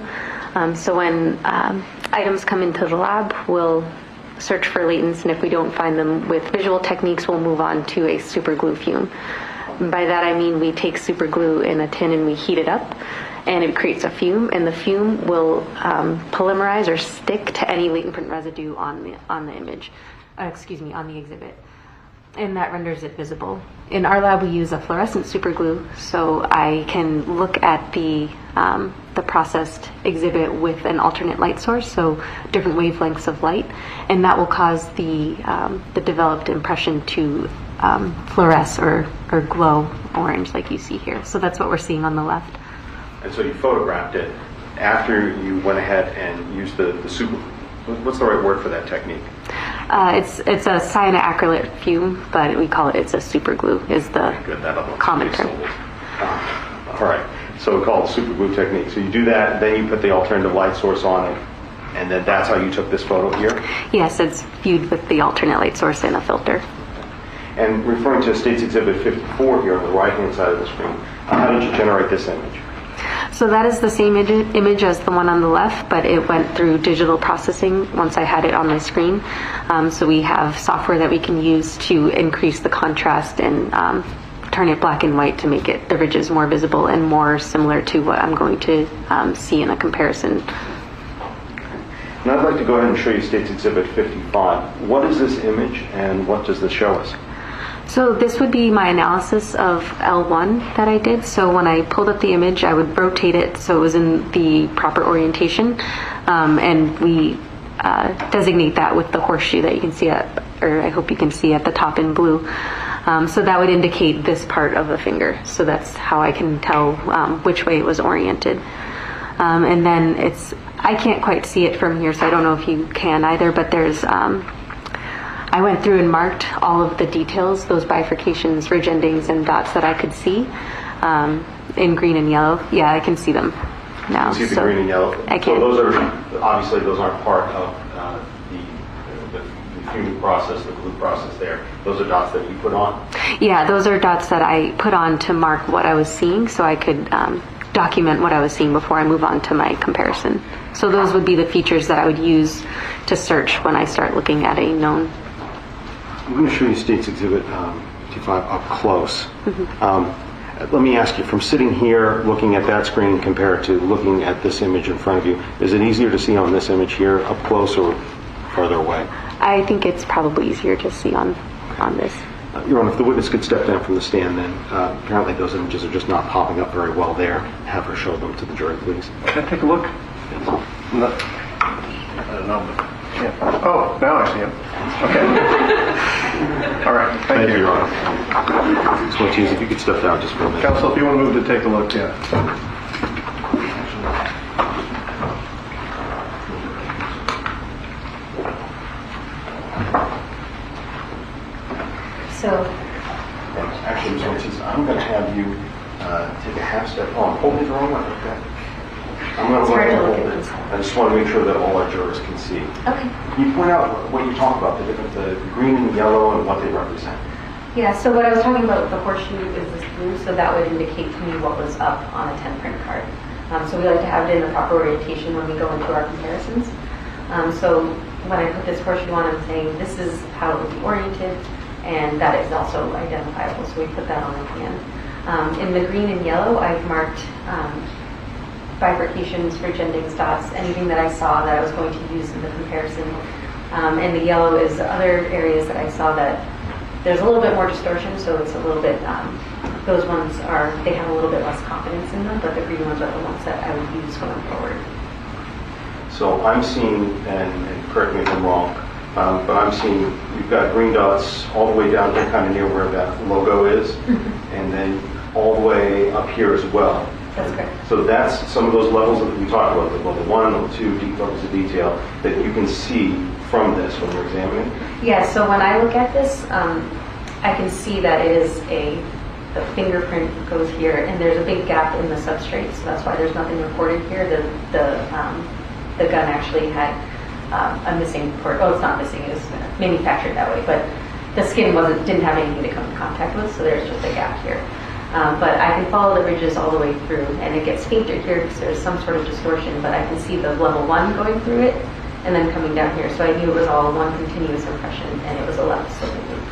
Speaker 14: So when items come into the lab, we'll search for latents, and if we don't find them with visual techniques, we'll move on to a superglue fume. By that I mean we take superglue in a tin and we heat it up, and it creates a fume, and the fume will polymerize or stick to any latent print residue on the image, on the exhibit, and that renders it visible. In our lab, we use a fluorescent superglue, so I can look at the processed exhibit with an alternate light source, so different wavelengths of light, and that will cause the developed impression to fluoresce or glow orange like you see here. So that's what we're seeing on the left.
Speaker 13: And so you photographed it after you went ahead and used the super, what's the right word for that technique?
Speaker 14: It's a cyanoacrylate fume, but we call it's a superglue is the common term.
Speaker 13: All right, so we call it the superglue technique. So you do that, then you put the alternative light source on it, and then that's how you took this photo here?
Speaker 14: Yes, it's viewed with the alternate light source and a filter.
Speaker 13: And referring to States Exhibit 54 here on the right-hand side of the screen, how did you generate this image?
Speaker 14: So that is the same image as the one on the left, but it went through digital processing once I had it on my screen. So we have software that we can use to increase the contrast and turn it black and white to make the ridges more visible and more similar to what I'm going to see in a comparison.
Speaker 13: And I'd like to go ahead and show you States Exhibit 55. What is this image and what does this show us?
Speaker 14: So this would be my analysis of L1 that I did. So when I pulled up the image, I would rotate it so it was in the proper orientation, and we designate that with the horseshoe that you can see or I hope you can see at the top in blue. So that would indicate this part of the finger. So that's how I can tell which way it was oriented. And then I can't quite see it from here, so I don't know if you can either, but there's I went through and marked all of the details, those bifurcations, ridge endings, and dots that I could see in green and yellow. Yeah, I can see them now.
Speaker 13: You see the green and yellow?
Speaker 14: I can.
Speaker 13: So those are, obviously those aren't part of the fuming process, the glue process there. Those are dots that you put on?
Speaker 14: Yeah, those are dots that I put on to mark what I was seeing so I could document what I was seeing before I move on to my comparison. So those would be the features that I would use to search when I start looking at a known.
Speaker 13: I'm going to show you States Exhibit 55 up close. Let me ask you, from sitting here looking at that screen compared to looking at this image in front of you, is it easier to see on this image here up close or farther away?
Speaker 14: I think it's probably easier to see on this.
Speaker 13: Your Honor, if the witness could step down from the stand, then apparently those images are just not popping up very well there. Have her show them to the jury, please.
Speaker 15: Can I take a look? I don't know. Yeah. Oh, now I see him. Okay. All right. Thank you.
Speaker 13: Your Honor. Just want to use, if you could step down just for a minute.
Speaker 15: Counsel, if you want to move to take a look, yeah.
Speaker 14: So,
Speaker 13: Actually, Ms. Ortiz, I'm going to have you take a half step on. Hold it the wrong way. Okay. I'm going to let you hold it. I just want to make sure that all our jurors can see.
Speaker 14: okay.
Speaker 13: Can you point out what you talk about, the green and yellow and what they represent?
Speaker 14: Yeah, so what I was talking about with the horseshoe is this blue, so that would indicate to me what was up on a 10 print card. So we like to have it in the proper orientation when we go into our comparisons. So when I put this horseshoe on, I'm saying this is how it would be oriented, and that is also identifiable, so we put that on the pan. In the green and yellow, I've marked bifurcations for Jendings dots, anything that I saw that I was going to use in the comparison. And the yellow is other areas that I saw that there's a little bit more distortion, so it's a little bit, those ones they have a little bit less confidence in them, but the green ones are the ones that I would use going forward.
Speaker 13: So I'm seeing, and correct me if I'm wrong, but I'm seeing you've got green dots all the way down here kind of near where that logo is, and then all the way up here as well.
Speaker 14: That's correct.
Speaker 13: So that's some of those levels that we talked about, the level 1, level 2, deep levels of detail that you can see from this when you're examining?
Speaker 14: Yeah, so when I look at this, I can see that it is the fingerprint goes here, and there's a big gap in the substrate, so that's why there's nothing recorded here. The gun actually had a missing port. Oh, it's not missing, it was manufactured that way, but the skin didn't have anything to come in contact with, so there's just a gap here. But I can follow the ridges all the way through, and it gets fainter here because there's some sort of distortion, but I can see the level 1 going through it and then coming down here. So I knew it was all one continuous impression, and it was a left sloping loop.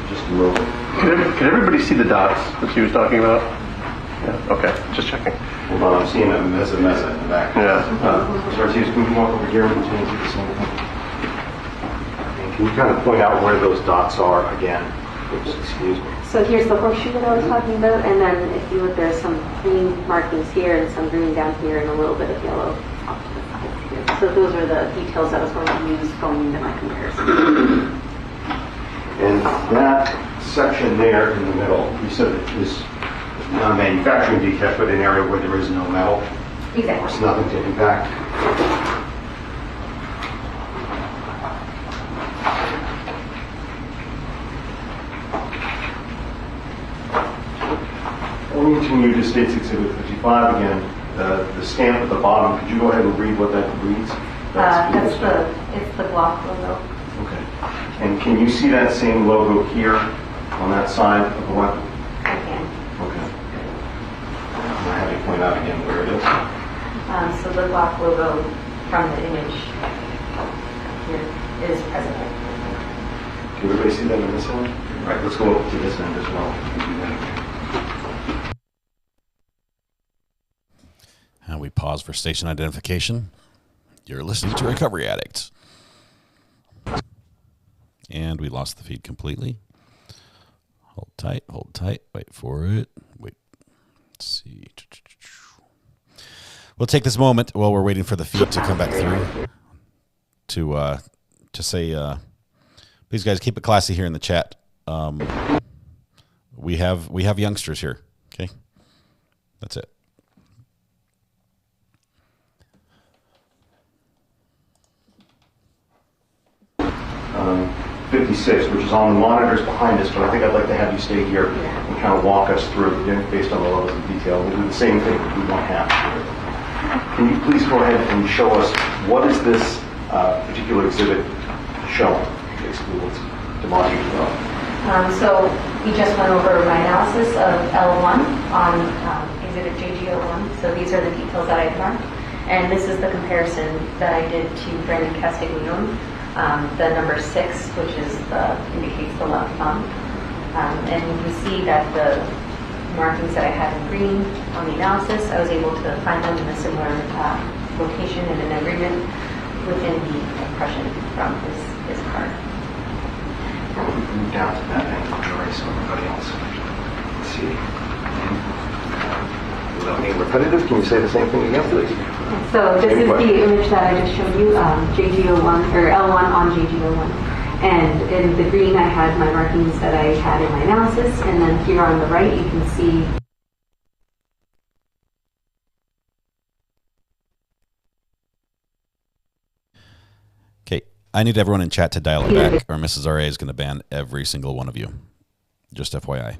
Speaker 13: Just a little bit.
Speaker 15: Can everybody see the dots that she was talking about? Yeah. Okay, just checking.
Speaker 13: Hold on, I'm seeing a mesa in the back.
Speaker 15: Yeah.
Speaker 13: Ortiz, can you walk over here and continue to do the same thing? And can you kind of point out where those dots are again? Oops, excuse me.
Speaker 14: So here's the horseshoe that I was talking about, and then if you look, there's some green markings here and some green down here and a little bit of yellow off to the side here. So those are the details I was going to use going into my comparison.
Speaker 13: And that section there in the middle, you said it is not a manufacturing defect, but an area where there is no metal.
Speaker 14: Exactly.
Speaker 13: There's nothing to impact. Let me continue to State's Exhibit 55 again. The stamp at the bottom, could you go ahead and read what that reads?
Speaker 14: It's the Glock logo.
Speaker 13: Okay. And can you see that same logo here on that side of the weapon?
Speaker 14: I can.
Speaker 13: Okay. I'm going to have you point out again where it is.
Speaker 14: So the Glock logo from the image here is present.
Speaker 13: Can everybody see that on this end? All right, let's go up to this end as well.
Speaker 3: And we pause for station identification. You're listening to Recovery Addicts. And we lost the feed completely. Hold tight, wait for it. Wait, let's see. We'll take this moment while we're waiting for the feed to come back through to say, please guys, keep it classy here in the chat. We have youngsters here, okay? That's it.
Speaker 13: 56, which is on the monitors behind us, but I think I'd like to have you stay here and kind of walk us through, based on the levels of detail. We'll do the same thing if we want half. Can you please go ahead and show us what is this particular exhibit showing? Basically, what's demonstrating about?
Speaker 14: So we just went over my analysis of L1 on exhibit JG01. So these are the details that I've marked. And this is the comparison that I did to Brandon Castiglione. The number 6, which indicates the left thumb. And you can see that the markings that I had in green on the analysis, I was able to find them in a similar location and an agreement within the impression from his card.
Speaker 13: Move down to that angle, Jory, so everybody else can see. Without being repetitive, can you say the same thing again, please?
Speaker 14: So this is the image that I just showed you, JG01 or L1 on JG01. And in the green, I had my markings that I had in my analysis, and then here on the right, you can see.
Speaker 3: Okay, I need everyone in chat to dial it back, or Mrs. RA is going to ban every single one of you. Just FYI.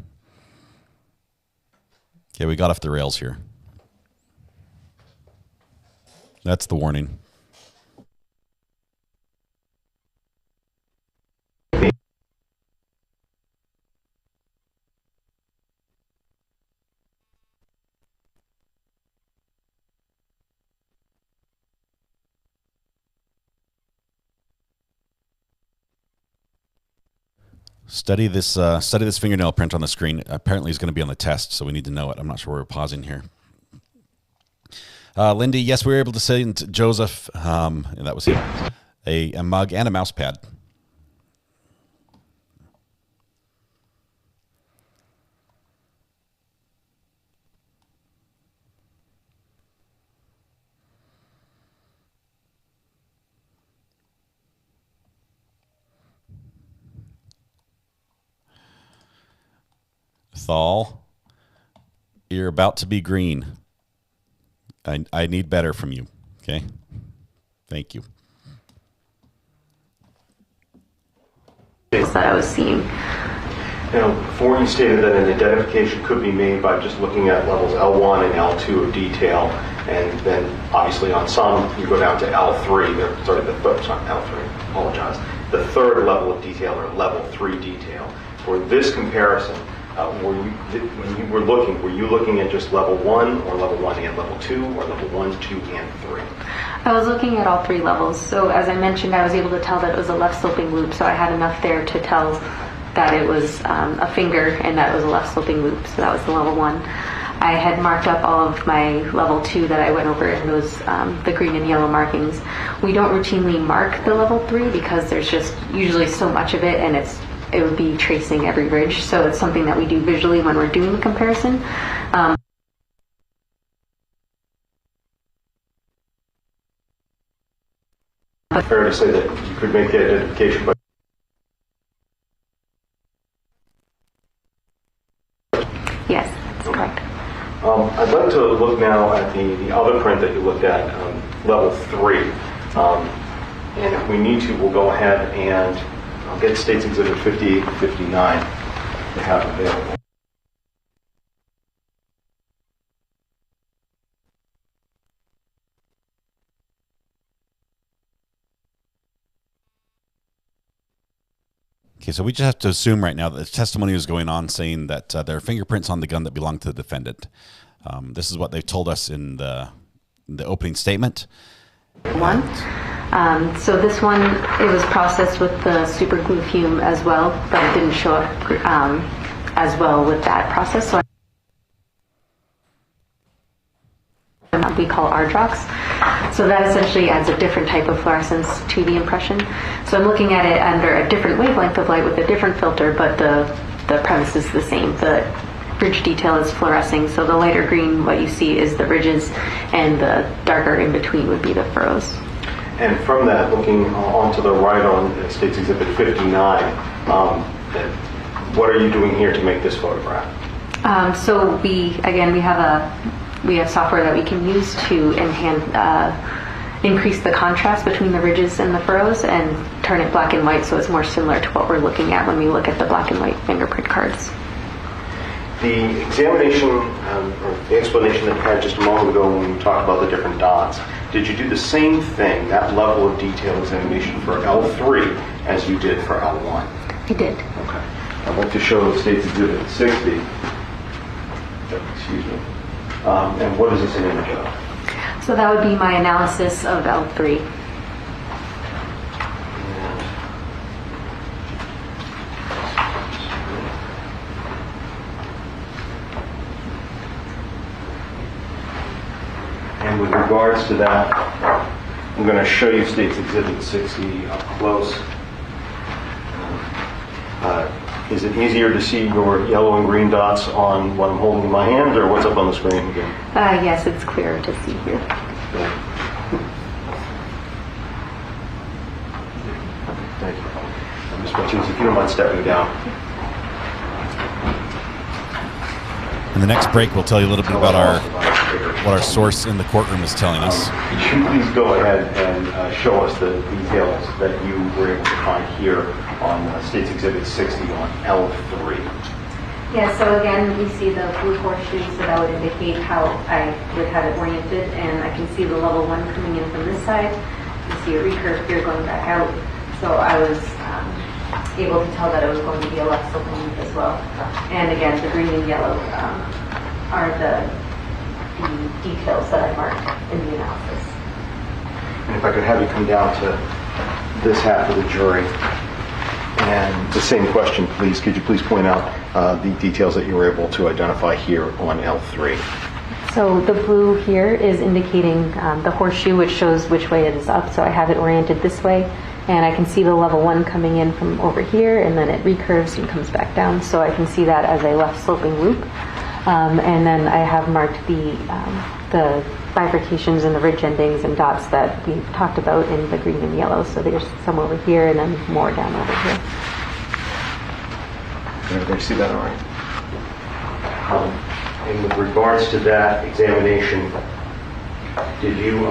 Speaker 3: Okay, we got off the rails here. That's the warning. Study this fingernail print on the screen. Apparently, it's going to be on the test, so we need to know it. I'm not sure we're pausing here. Lindy, yes, we were able to send Joseph, and that was him, a mug and a mouse pad. Thal, you're about to be green. I need better from you, okay? Thank you.
Speaker 14: That I was seeing.
Speaker 13: Now, before you stated that an identification could be made by just looking at levels L1 and L2 of detail, and then obviously on some you go down to L3. Sorry, L3. Apologize. The third level of detail, or level 3 detail. For this comparison, when you were looking at just level 1, or level 1 and level 2, or level 1, 2, and 3?
Speaker 14: I was looking at all 3 levels. So as I mentioned, I was able to tell that it was a left sloping loop, so I had enough there to tell that it was a finger and that it was a left sloping loop. So that was the level 1. I had marked up all of my level 2 that I went over in those the green and yellow markings. We don't routinely mark the level 3 because there's just usually so much of it, and it would be tracing every ridge, so it's something that we do visually when we're doing the comparison.
Speaker 13: Fair to say that you could make the identification by...
Speaker 14: Yes, that's correct.
Speaker 13: I'd like to look now at the other print that you looked at, level 3. And if we need to, we'll go ahead and I'll get States Exhibit 58 and 59 to have available.
Speaker 3: Okay, so we just have to assume right now that the testimony is going on saying that there are fingerprints on the gun that belong to the defendant. This is what they've told us in the opening statement.
Speaker 14: So this one, it was processed with the super glue fume as well, but it didn't show up as well with that process. So we call Ardrox. So that essentially adds a different type of fluorescence to the impression. So I'm looking at it under a different wavelength of light with a different filter, but the premise is the same. The ridge detail is fluorescing, so the lighter green, what you see is the ridges, and the darker in between would be the furrows.
Speaker 13: And from that, looking onto the right on States Exhibit 59, what are you doing here to make this photograph?
Speaker 14: So we have software that we can use to increase the contrast between the ridges and the furrows and turn it black and white, so it's more similar to what we're looking at when we look at the black and white fingerprint cards.
Speaker 13: The examination, or the explanation that you had just a moment ago when you talked about the different dots, did you do the same thing, that level of detail examination for L3 as you did for L1?
Speaker 14: I did.
Speaker 13: Okay. I'd like to show States Exhibit 60. Excuse me. And what is this an image of?
Speaker 14: So that would be my analysis of L3.
Speaker 13: And with regards to that, I'm going to show you States Exhibit 60 up close. Is it easier to see your yellow and green dots on what I'm holding in my hand, or what's up on the screen again?
Speaker 14: Yes, it's clearer to see here.
Speaker 13: Thank you. Ms. Martinez, if you don't mind stepping down.
Speaker 3: In the next break, we'll tell you a little bit about what our source in the courtroom is telling us.
Speaker 13: Could you please go ahead and show us the details that you were able to find here on State's Exhibit 60 on L3?
Speaker 14: Yeah, so again, we see the blue horseshoe, so that would indicate how I would have it oriented, and I can see the level 1 coming in from this side. You see a recurve here going back out, so I was able to tell that it was going to be a left sloping loop as well. And again, the green and yellow are the details that I marked in the analysis.
Speaker 13: And if I could have you come down to this half of the jury, and the same question, please. Could you please point out the details that you were able to identify here on L3?
Speaker 14: So the blue here is indicating the horseshoe, which shows which way it is up. So I have it oriented this way, and I can see the level 1 coming in from over here, and then it recurves and comes back down. So I can see that as a left sloping loop. And then I have marked the bifurcations and the ridge endings and dots that we talked about in the green and yellow. So there's some over here and then more down over here.
Speaker 13: Can everybody see that all right? And with regards to that examination, did you,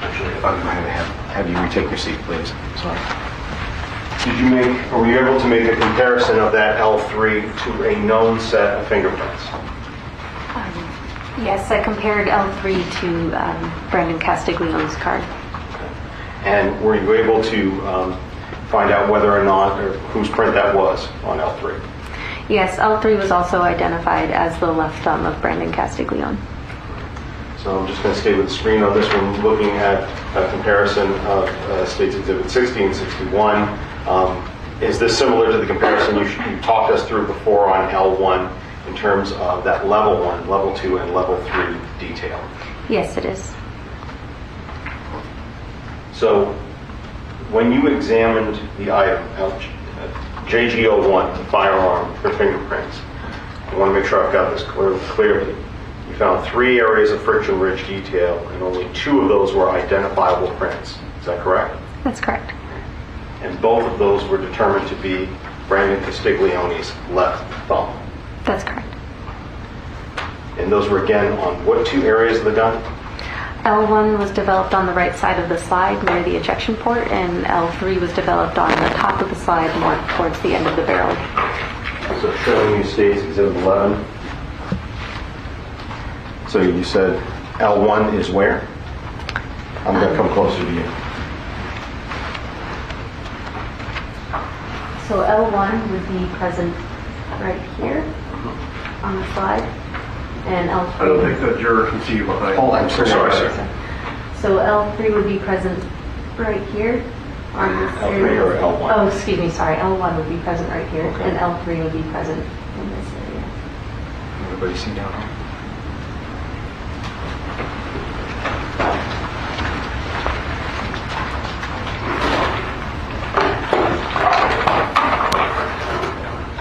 Speaker 13: actually, I'm going to have you retake your seat, please. Sorry. Did you make, or were you able to make a comparison of that L3 to a known set of fingerprints?
Speaker 14: Yes, I compared L3 to Brandon Castiglione's card.
Speaker 13: And were you able to find out whether or not, or whose print that was on L3?
Speaker 14: Yes, L3 was also identified as the left thumb of Brandon Castiglione.
Speaker 13: So I'm just going to stay with the screen on this one, looking at a comparison of State's Exhibit 60 and 61. Is this similar to the comparison you talked us through before on L1 in terms of that level 1, level 2, and level 3 detail?
Speaker 14: Yes, it is.
Speaker 13: So when you examined the item, JG01, the firearm for fingerprints, I want to make sure I've got this clearly. You found 3 areas of friction ridge detail, and only 2 of those were identifiable prints. Is that correct?
Speaker 14: That's correct.
Speaker 13: And both of those were determined to be Brandon Castiglione's left thumb.
Speaker 14: That's correct.
Speaker 13: And those were again on what 2 areas of the gun?
Speaker 14: L1 was developed on the right side of the slide near the ejection port, and L3 was developed on the top of the slide more towards the end of the barrel.
Speaker 13: So showing you State's Exhibit 11. So you said L1 is where? I'm going to come closer to you.
Speaker 14: So L1 would be present right here on the slide, and L3...
Speaker 15: I don't think the juror can see you behind.
Speaker 13: Oh, I'm so sorry, sir.
Speaker 14: So L3 would be present right here on this area.
Speaker 13: L3 or L1?
Speaker 14: Oh, excuse me, sorry. L1 would be present right here, okay. And L3 would be present in this area.
Speaker 13: Everybody see down here?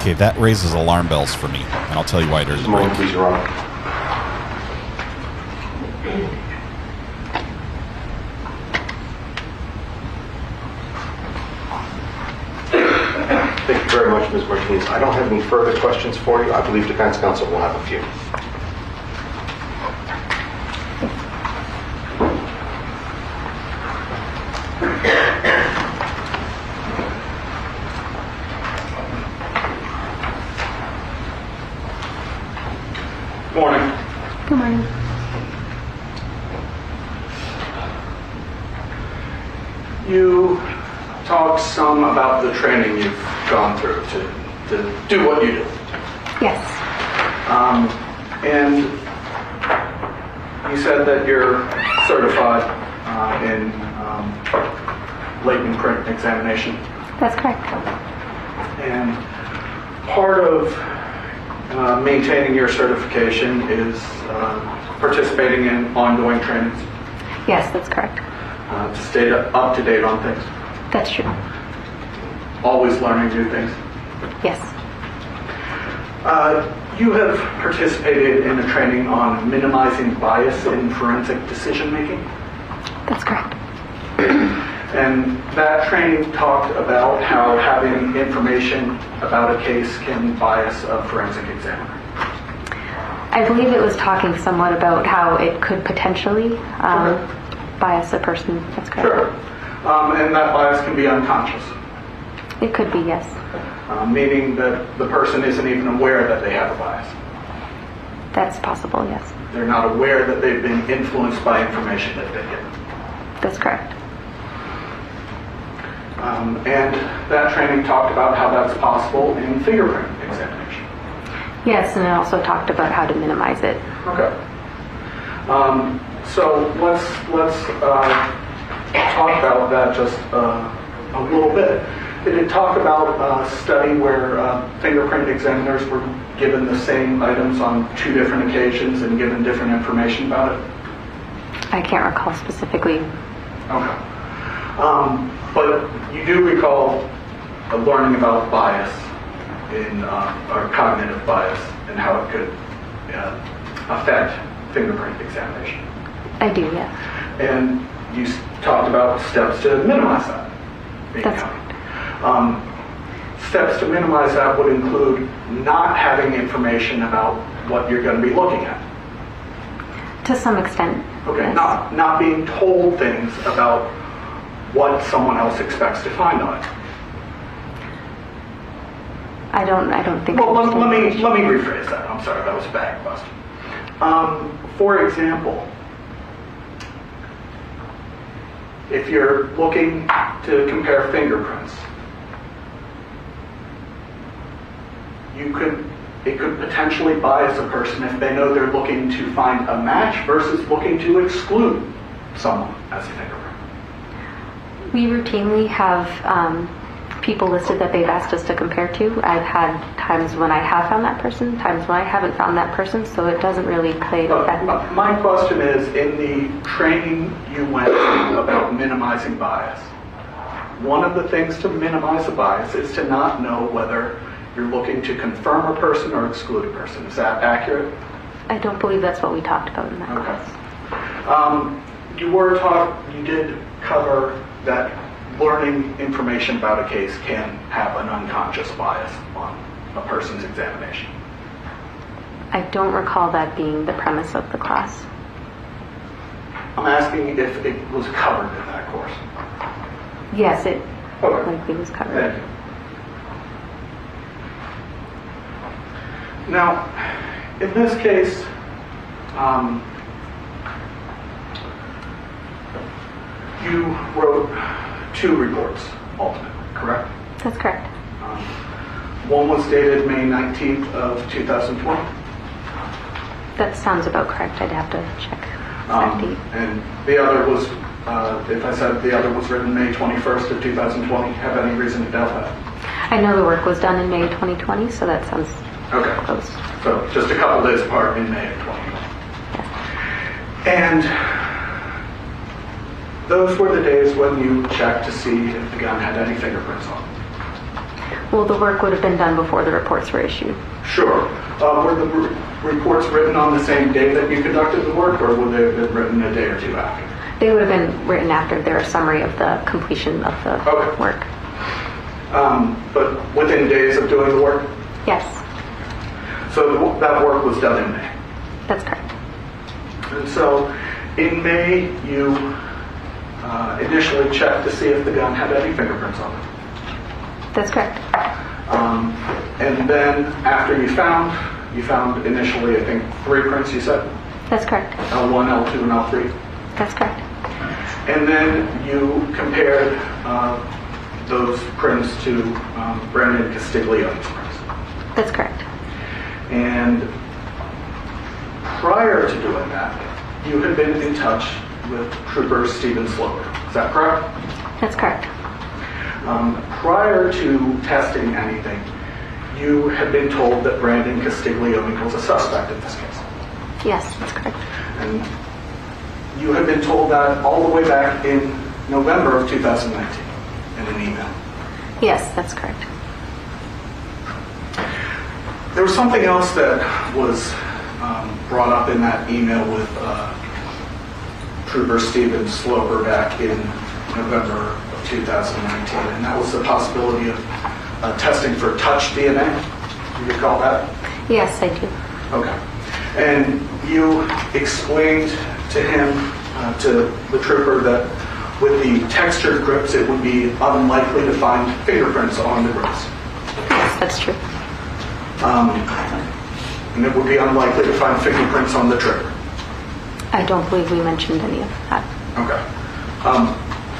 Speaker 3: Okay, that raises alarm bells for me, and I'll tell you why during the break.
Speaker 13: Please, Your Honor. Thank you very much, Ms. Martinez. I don't have any further questions for you. I believe defense counsel will have a few.
Speaker 10: Good morning.
Speaker 14: Good morning.
Speaker 10: You talked some about the training you've gone through to do what you do.
Speaker 14: Yes.
Speaker 10: And you said that you're certified in latent print examination.
Speaker 14: That's correct.
Speaker 10: And part of maintaining your certification is participating in ongoing trainings.
Speaker 14: Yes, that's correct.
Speaker 10: To stay up to date on things.
Speaker 14: That's true.
Speaker 10: Always learning new things.
Speaker 14: Yes.
Speaker 10: You have participated in a training on minimizing bias in forensic decision making.
Speaker 14: That's correct.
Speaker 10: And that training talked about how having information about a case can bias a forensic examiner.
Speaker 14: I believe it was talking somewhat about how it could potentially bias a person. That's correct.
Speaker 10: Sure. And that bias can be unconscious.
Speaker 14: It could be, yes.
Speaker 10: Meaning that the person isn't even aware that they have a bias.
Speaker 14: That's possible, yes.
Speaker 10: They're not aware that they've been influenced by information that they've given.
Speaker 14: That's correct.
Speaker 10: And that training talked about how that's possible in fingerprint examination.
Speaker 14: Yes, and it also talked about how to minimize it.
Speaker 10: Okay. So let's talk about that just a little bit. Did it talk about a study where fingerprint examiners were given the same items on 2 different occasions and given different information about it?
Speaker 14: I can't recall specifically.
Speaker 10: Okay. But you do recall learning about bias or cognitive bias and how it could affect fingerprint examination.
Speaker 14: I do, yes.
Speaker 10: And you talked about steps to minimize that.
Speaker 14: That's correct.
Speaker 10: Steps to minimize that would include not having information about what you're going to be looking at.
Speaker 14: To some extent.
Speaker 10: Okay,
Speaker 14: yes.
Speaker 10: not being told things about what someone else expects to find on it.
Speaker 14: I don't think.
Speaker 10: Well, let me rephrase that. I'm sorry, that was a bad question. For example, if you're looking to compare fingerprints, it could potentially bias a person if they know they're looking to find a match versus looking to exclude someone as a fingerprint.
Speaker 14: We routinely have people listed that they've asked us to compare to. I've had times when I have found that person, times when I haven't found that person, so it doesn't really play an effect.
Speaker 10: My question is, in the training you went through about minimizing bias, one of the things to minimize a bias is to not know whether you're looking to confirm a person or exclude a person. Is that accurate?
Speaker 14: I don't believe that's what we talked about in that class.
Speaker 10: You did cover that learning information about a case can have an unconscious bias on a person's examination.
Speaker 14: I don't recall that being the premise of the class.
Speaker 10: I'm asking if it was covered in that course.
Speaker 14: Yes, it likely was covered.
Speaker 10: Thank you. Now, in this case, you wrote 2 reports ultimately, correct?
Speaker 14: That's correct.
Speaker 10: One was dated May 19th of 2020.
Speaker 14: That sounds about correct. I'd have to check that date.
Speaker 10: And the other was, if I said the other was written May 21st of 2020, have any reason to doubt that?
Speaker 14: I know the work was done in May 2020, so that sounds close.
Speaker 10: So just a couple days apart in May of 2020. And those were the days when you checked to see if the gun had any fingerprints on it.
Speaker 14: Well, the work would have been done before the reports were issued.
Speaker 10: Sure. Were the reports written on the same day that you conducted the work, or would they have been written a day or 2 after?
Speaker 14: They would have been written after their summary of the completion of the work.
Speaker 10: But within days of doing the work?
Speaker 14: Yes.
Speaker 10: So that work was done in May?
Speaker 14: That's correct.
Speaker 10: And so in May, you initially checked to see if the gun had any fingerprints on it?
Speaker 14: That's correct.
Speaker 10: And then after you found initially, I think, 3 prints, you said?
Speaker 14: That's correct.
Speaker 10: L1, L2, and L3?
Speaker 14: That's correct.
Speaker 10: And then you compared those prints to Brandon Castiglione's prints?
Speaker 14: That's correct.
Speaker 10: And prior to doing that, you had been in touch with Trooper Stephen Slover. Is that correct?
Speaker 14: That's correct.
Speaker 10: Prior to testing anything, you had been told that Brandon Castiglione was a suspect in this case.
Speaker 14: Yes, that's correct.
Speaker 10: And you had been told that all the way back in November of 2019 in an email.
Speaker 14: Yes, that's correct.
Speaker 10: There was something else that was brought up in that email with Trooper Stephen Sloper back in November of 2019, and that was the possibility of testing for touch DNA. Do you recall that?
Speaker 14: Yes, I do.
Speaker 10: Okay. And you explained to him, to the trooper, that with the textured grips, it would be unlikely to find fingerprints on the grips.
Speaker 14: Yes, that's true.
Speaker 10: And it would be unlikely to find fingerprints on the trigger.
Speaker 14: I don't believe we mentioned any of that.
Speaker 10: Okay.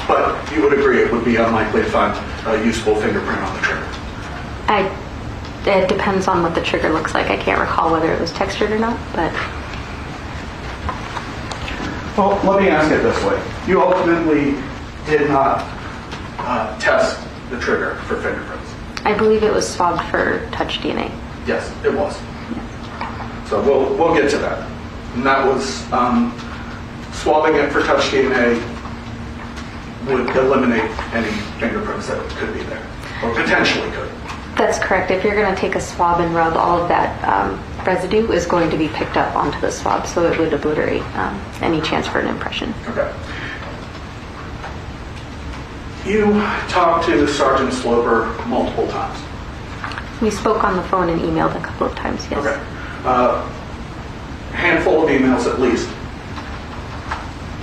Speaker 10: But you would agree it would be unlikely to find a useful fingerprint on the trigger?
Speaker 14: It depends on what the trigger looks like. I can't recall whether it was textured or not, but...
Speaker 10: Well, let me ask it this way. You ultimately did not test the trigger for fingerprints.
Speaker 14: I believe it was swabbed for touch DNA.
Speaker 10: Yes, it was. So we'll get to that. And that was swabbing it for touch DNA would eliminate any fingerprints that could be there, or potentially could.
Speaker 14: That's correct. If you're going to take a swab and rub, all of that residue is going to be picked up onto the swab, so it would obliterate any chance for an impression.
Speaker 10: Okay. You talked to Sergeant Sloper multiple times.
Speaker 14: We spoke on the phone and emailed a couple of times, yes.
Speaker 10: Okay. Handful of emails at least.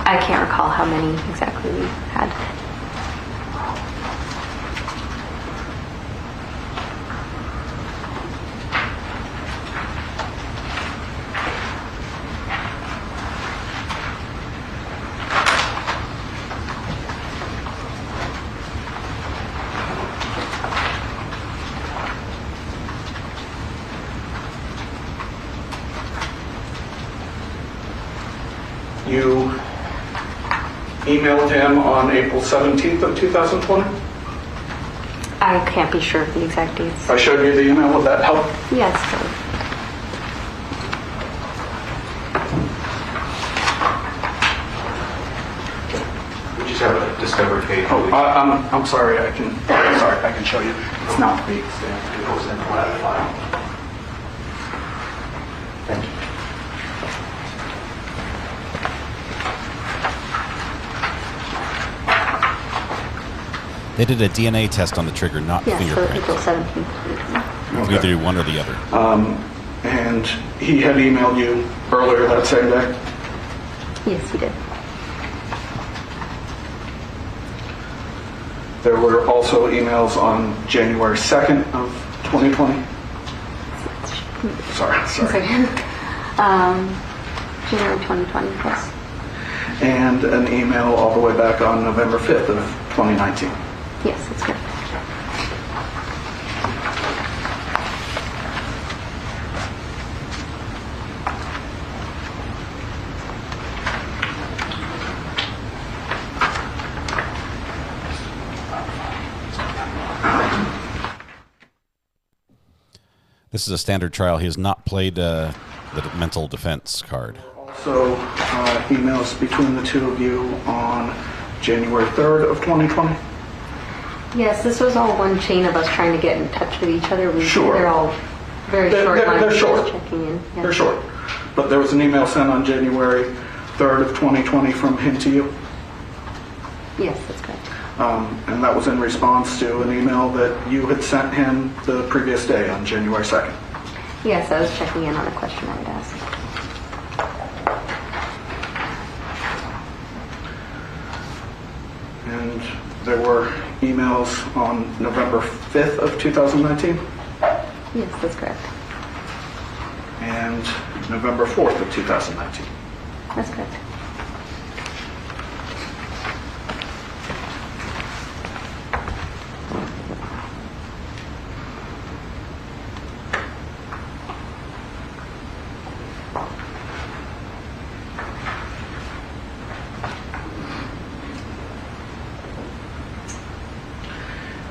Speaker 14: I can't recall how many exactly we had.
Speaker 10: You emailed him on April 17th of 2020?
Speaker 14: I can't be sure of the exact dates.
Speaker 10: If I showed you the email, would that help?
Speaker 14: Yes.
Speaker 13: We just have a discovery page.
Speaker 10: Oh, I'm sorry. I can show you. It's not the stamp. It goes in the file.
Speaker 13: Thank you.
Speaker 3: They did a DNA test on the trigger, not fingerprint.
Speaker 14: Yes, April 17th.
Speaker 3: Okay. Either one or the other.
Speaker 10: And he had emailed you earlier that same day?
Speaker 14: Yes, he did.
Speaker 10: There were also emails on January 2nd of 2020? Sorry.
Speaker 14: January 2020, yes.
Speaker 10: And an email all the way back on November 5th of 2019?
Speaker 14: Yes, that's correct.
Speaker 3: This is a standard trial. He has not played the mental defense card.
Speaker 10: Also, emails between the two of you on January 3rd of 2020?
Speaker 14: Yes, this was all one chain of us trying to get in touch with each other.
Speaker 10: Sure.
Speaker 14: They're all very short lines.
Speaker 10: They're short.
Speaker 14: Checking in. Yes.
Speaker 10: They're short. But there was an email sent on January 3rd of 2020 from him to you?
Speaker 14: Yes, that's correct.
Speaker 10: And that was in response to an email that you had sent him the previous day on January 2nd?
Speaker 14: Yes, I was checking in on a question I had asked.
Speaker 10: And there were emails on November 5th of 2019?
Speaker 14: Yes, that's correct.
Speaker 10: And November 4th of 2019?
Speaker 14: That's correct.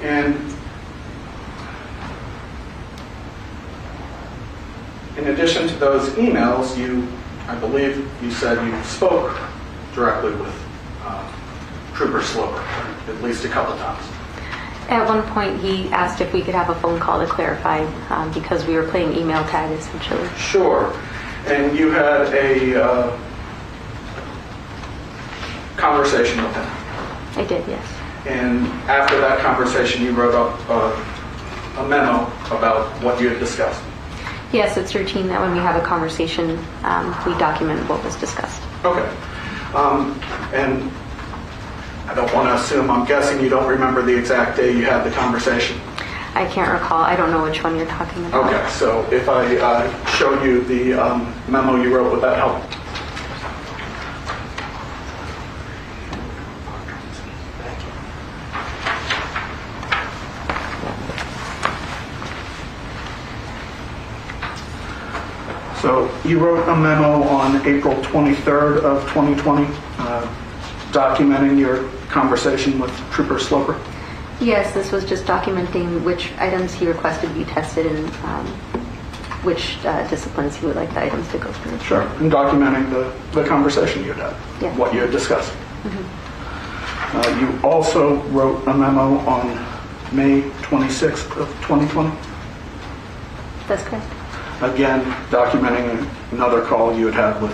Speaker 10: And in addition to those emails, I believe you said you spoke directly with Trooper Sloper at least a couple times.
Speaker 14: At one point, he asked if we could have a phone call to clarify because we were playing email tag essentially.
Speaker 10: Sure. And you had a conversation with him.
Speaker 14: I did, yes.
Speaker 10: And after that conversation, you wrote up a memo about what you had discussed.
Speaker 14: Yes, it's routine that when we have a conversation, we document what was discussed.
Speaker 10: Okay. And I don't want to assume, I'm guessing you don't remember the exact day you had the conversation.
Speaker 14: I can't recall. I don't know which one you're talking about.
Speaker 10: Okay, so if I showed you the memo you wrote, would that help? So you wrote a memo on April 23rd of 2020, documenting your conversation with Trooper Sloper?
Speaker 14: Yes, this was just documenting which items he requested be tested and which disciplines he would like the items to go through.
Speaker 10: Sure, and documenting the conversation you had,
Speaker 14: yeah.
Speaker 10: What you had discussed.
Speaker 14: Mm-hmm.
Speaker 10: You also wrote a memo on May 26th of 2020?
Speaker 14: That's correct.
Speaker 10: Again, documenting another call you had had with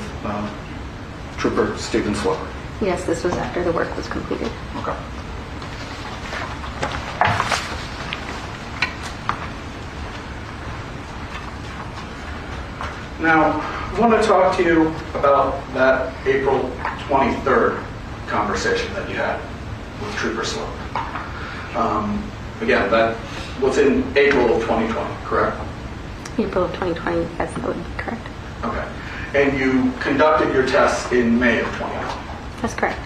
Speaker 10: Trooper Stephen Sloper.
Speaker 14: Yes, this was after the work was completed.
Speaker 10: Okay. Now, I want to talk to you about that April 23rd conversation that you had with Trooper Sloper. Again, that was in April of 2020, correct?
Speaker 14: April of 2020, yes, that would be correct.
Speaker 10: Okay. And you conducted your tests in May of 2020?
Speaker 14: That's correct.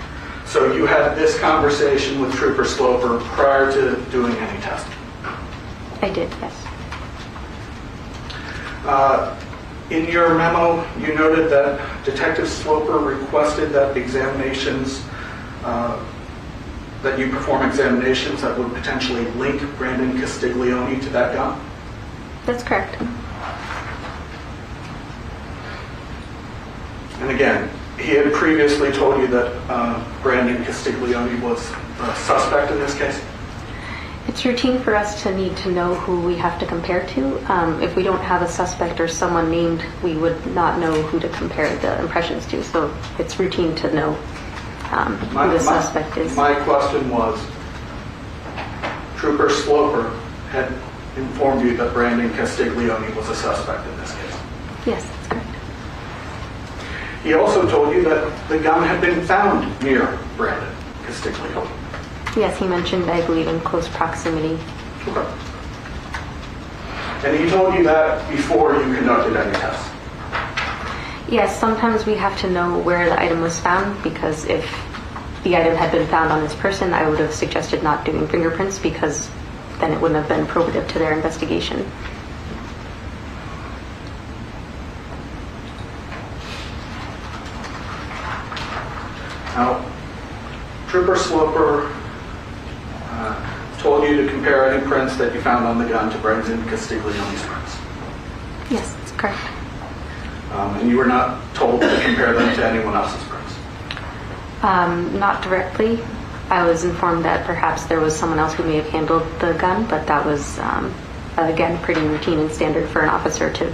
Speaker 10: So you had this conversation with Trooper Sloper prior to doing any testing?
Speaker 14: I did, yes.
Speaker 10: In your memo, you noted that Detective Sloper requested that examinations, that you perform examinations that would potentially link Brandon Castiglione to that gun?
Speaker 14: That's correct.
Speaker 10: And again, he had previously told you that Brandon Castiglione was a suspect in this case?
Speaker 14: It's routine for us to need to know who we have to compare to. If we don't have a suspect or someone named, we would not know who to compare the impressions to. So it's routine to know who the suspect is.
Speaker 10: My question was, Trooper Sloper had informed you that Brandon Castiglione was a suspect in this case?
Speaker 14: Yes, that's correct.
Speaker 10: He also told you that the gun had been found near Brandon Castiglione.
Speaker 14: Yes, he mentioned, I believe, in close proximity.
Speaker 10: Okay. And he told you that before you conducted any tests?
Speaker 14: Yes, sometimes we have to know where the item was found because if the item had been found on this person, I would have suggested not doing fingerprints because then it wouldn't have been probative to their investigation.
Speaker 10: Now, Trooper Sloper told you to compare any prints that you found on the gun to Brandon Castiglione's prints.
Speaker 14: Yes, that's correct.
Speaker 10: And you were not told to compare them to anyone else's prints?
Speaker 14: Not directly. I was informed that perhaps there was someone else who may have handled the gun, but that was, again, pretty routine and standard for an officer to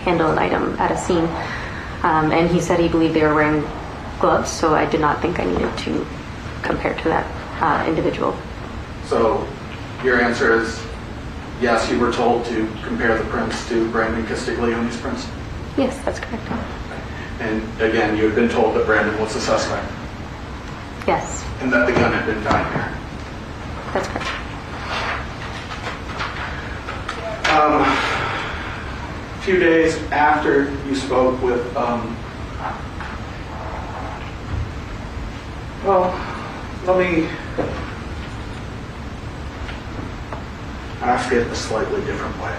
Speaker 14: handle an item at a scene. And he said he believed they were wearing gloves, so I did not think I needed to compare to that individual.
Speaker 10: So your answer is yes, you were told to compare the prints to Brandon Castiglione's prints?
Speaker 14: Yes, that's correct.
Speaker 10: And again, you had been told that Brandon was a suspect?
Speaker 14: Yes.
Speaker 10: And that the gun had been found here?
Speaker 14: That's correct.
Speaker 10: A few days after you spoke with, well, let me ask it a slightly different way.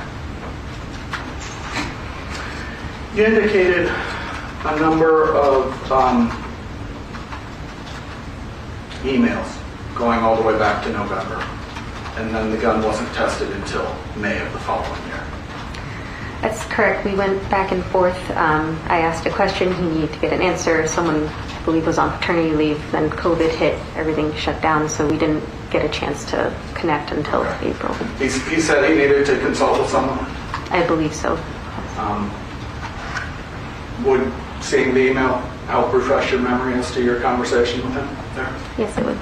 Speaker 10: You indicated a number of emails going all the way back to November, and then the gun wasn't tested until May of the following year.
Speaker 14: That's correct. We went back and forth. I asked a question. He needed to get an answer. Someone, I believe, was on paternity leave. Then COVID hit. Everything shut down, so we didn't get a chance to connect until April.
Speaker 10: He said he needed to consult with someone.
Speaker 14: I believe so.
Speaker 10: Would seeing the email help refresh your memory as to your conversation with him there?
Speaker 14: Yes, it would.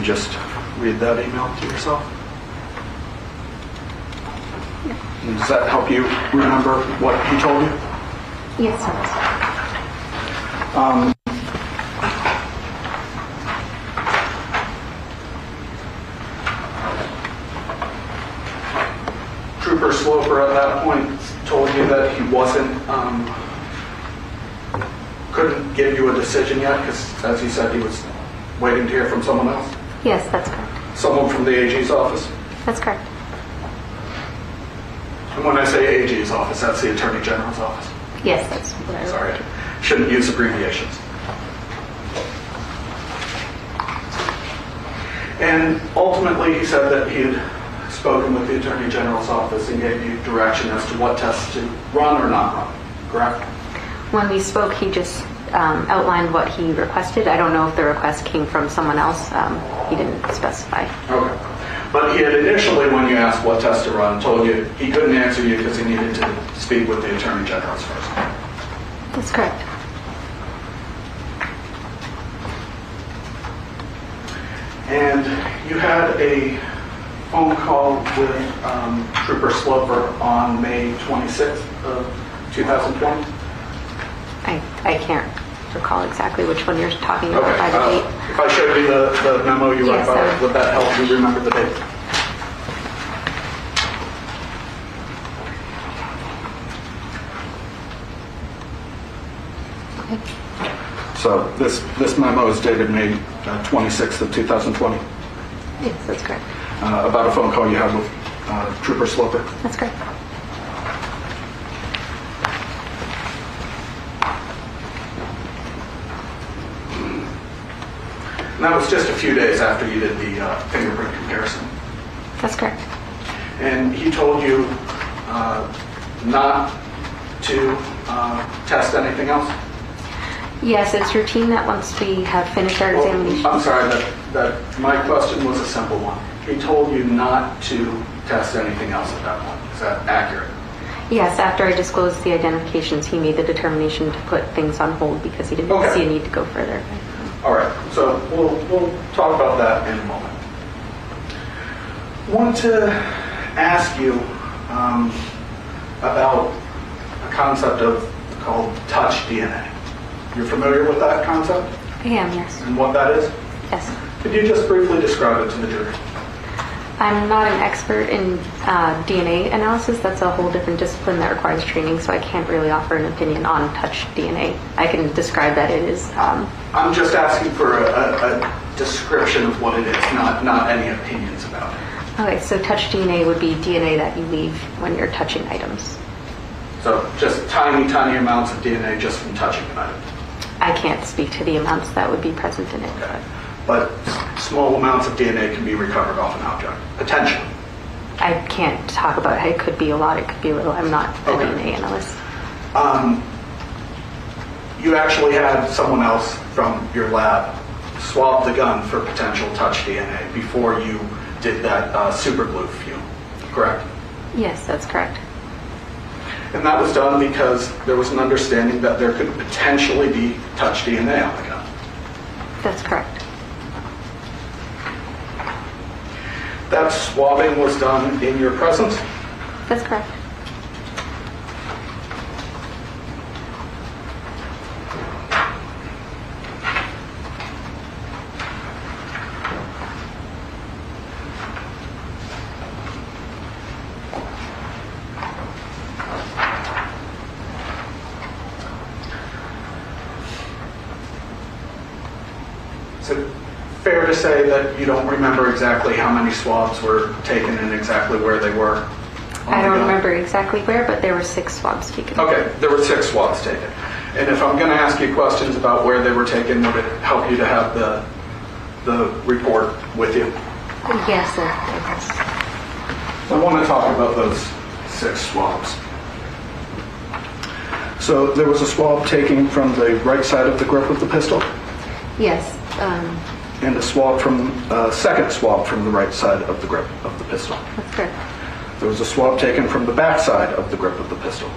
Speaker 10: Just read that email to yourself. And does that help you remember what he told you?
Speaker 14: Yes, it
Speaker 10: does. Trooper Sloper at that point told you that he couldn't give you a decision yet because, as he said, he was waiting to hear from someone else.
Speaker 14: Yes, that's correct.
Speaker 10: Someone from the AG's office?
Speaker 14: That's correct.
Speaker 10: And when I say AG's office, that's the Attorney General's office?
Speaker 14: Yes, that's what I
Speaker 10: Sorry, shouldn't use abbreviations. And ultimately, he said that he had spoken with the Attorney General's office and gave you direction as to what tests to run or not run, correct?
Speaker 14: When we spoke, he just outlined what he requested. I don't know if the request came from someone else. He didn't specify.
Speaker 10: Okay. But he had initially, when you asked what test to run, told you he couldn't answer you because he needed to speak with the Attorney General's first.
Speaker 14: That's correct.
Speaker 10: And you had a phone call with Trooper Sloper on May 26th of 2020?
Speaker 14: I can't recall exactly which one you're talking about by the date.
Speaker 10: If I showed you the memo you wrote about it, would that help you remember the date?
Speaker 14: Okay.
Speaker 10: So this memo is dated May 26th of 2020?
Speaker 14: Yes, that's correct.
Speaker 10: About a phone call you had with Trooper Sloper?
Speaker 14: That's correct.
Speaker 10: And that was just a few days after you did the fingerprint comparison.
Speaker 14: That's correct.
Speaker 10: And he told you not to test anything else?
Speaker 14: Yes, it's routine that once we have finished our examination.
Speaker 10: I'm sorry, that my question was a simple one. He told you not to test anything else at that point. Is that accurate?
Speaker 14: Yes, after I disclosed the identifications, he made the determination to put things on hold because he didn't see a need to go further.
Speaker 10: All right, so we'll talk about that in a moment. I want to ask you about a concept called touch DNA. You're familiar with that concept?
Speaker 14: I am, yes.
Speaker 10: And what that is?
Speaker 14: Yes.
Speaker 10: Could you just briefly describe it to the jury?
Speaker 14: I'm not an expert in DNA analysis. That's a whole different discipline that requires training, so I can't really offer an opinion on touch DNA. I can describe that it is...
Speaker 10: I'm just asking for a description of what it is, not any opinions about it.
Speaker 14: Okay, so touch DNA would be DNA that you leave when you're touching items.
Speaker 10: So just tiny, tiny amounts of DNA just from touching an item?
Speaker 14: I can't speak to the amounts that would be present in it.
Speaker 10: Okay. But small amounts of DNA can be recovered off an object, potentially.
Speaker 14: I can't talk about it. It could be a lot, it could be a little. I'm not a DNA analyst.
Speaker 10: You actually had someone else from your lab swab the gun for potential touch DNA before you did that super glue fume, correct?
Speaker 14: Yes, that's correct.
Speaker 10: And that was done because there was an understanding that there could potentially be touch DNA on the gun.
Speaker 14: That's correct.
Speaker 10: That swabbing was done in your presence?
Speaker 14: That's correct.
Speaker 10: Is it fair to say that you don't remember exactly how many swabs were taken and exactly where they were?
Speaker 14: I don't remember exactly where, but there were 6 swabs taken.
Speaker 10: Okay, there were 6 swabs taken. And if I'm going to ask you questions about where they were taken, would it help you to have the report with you?
Speaker 14: Yes, it does.
Speaker 10: I want to talk about those 6 swabs. So there was a swab taken from the right side of the grip of the pistol?
Speaker 14: Yes.
Speaker 10: And a swab from second swab from the right side of the grip of the pistol.
Speaker 14: That's correct.
Speaker 10: There was a swab taken from the back side of the grip of the pistol.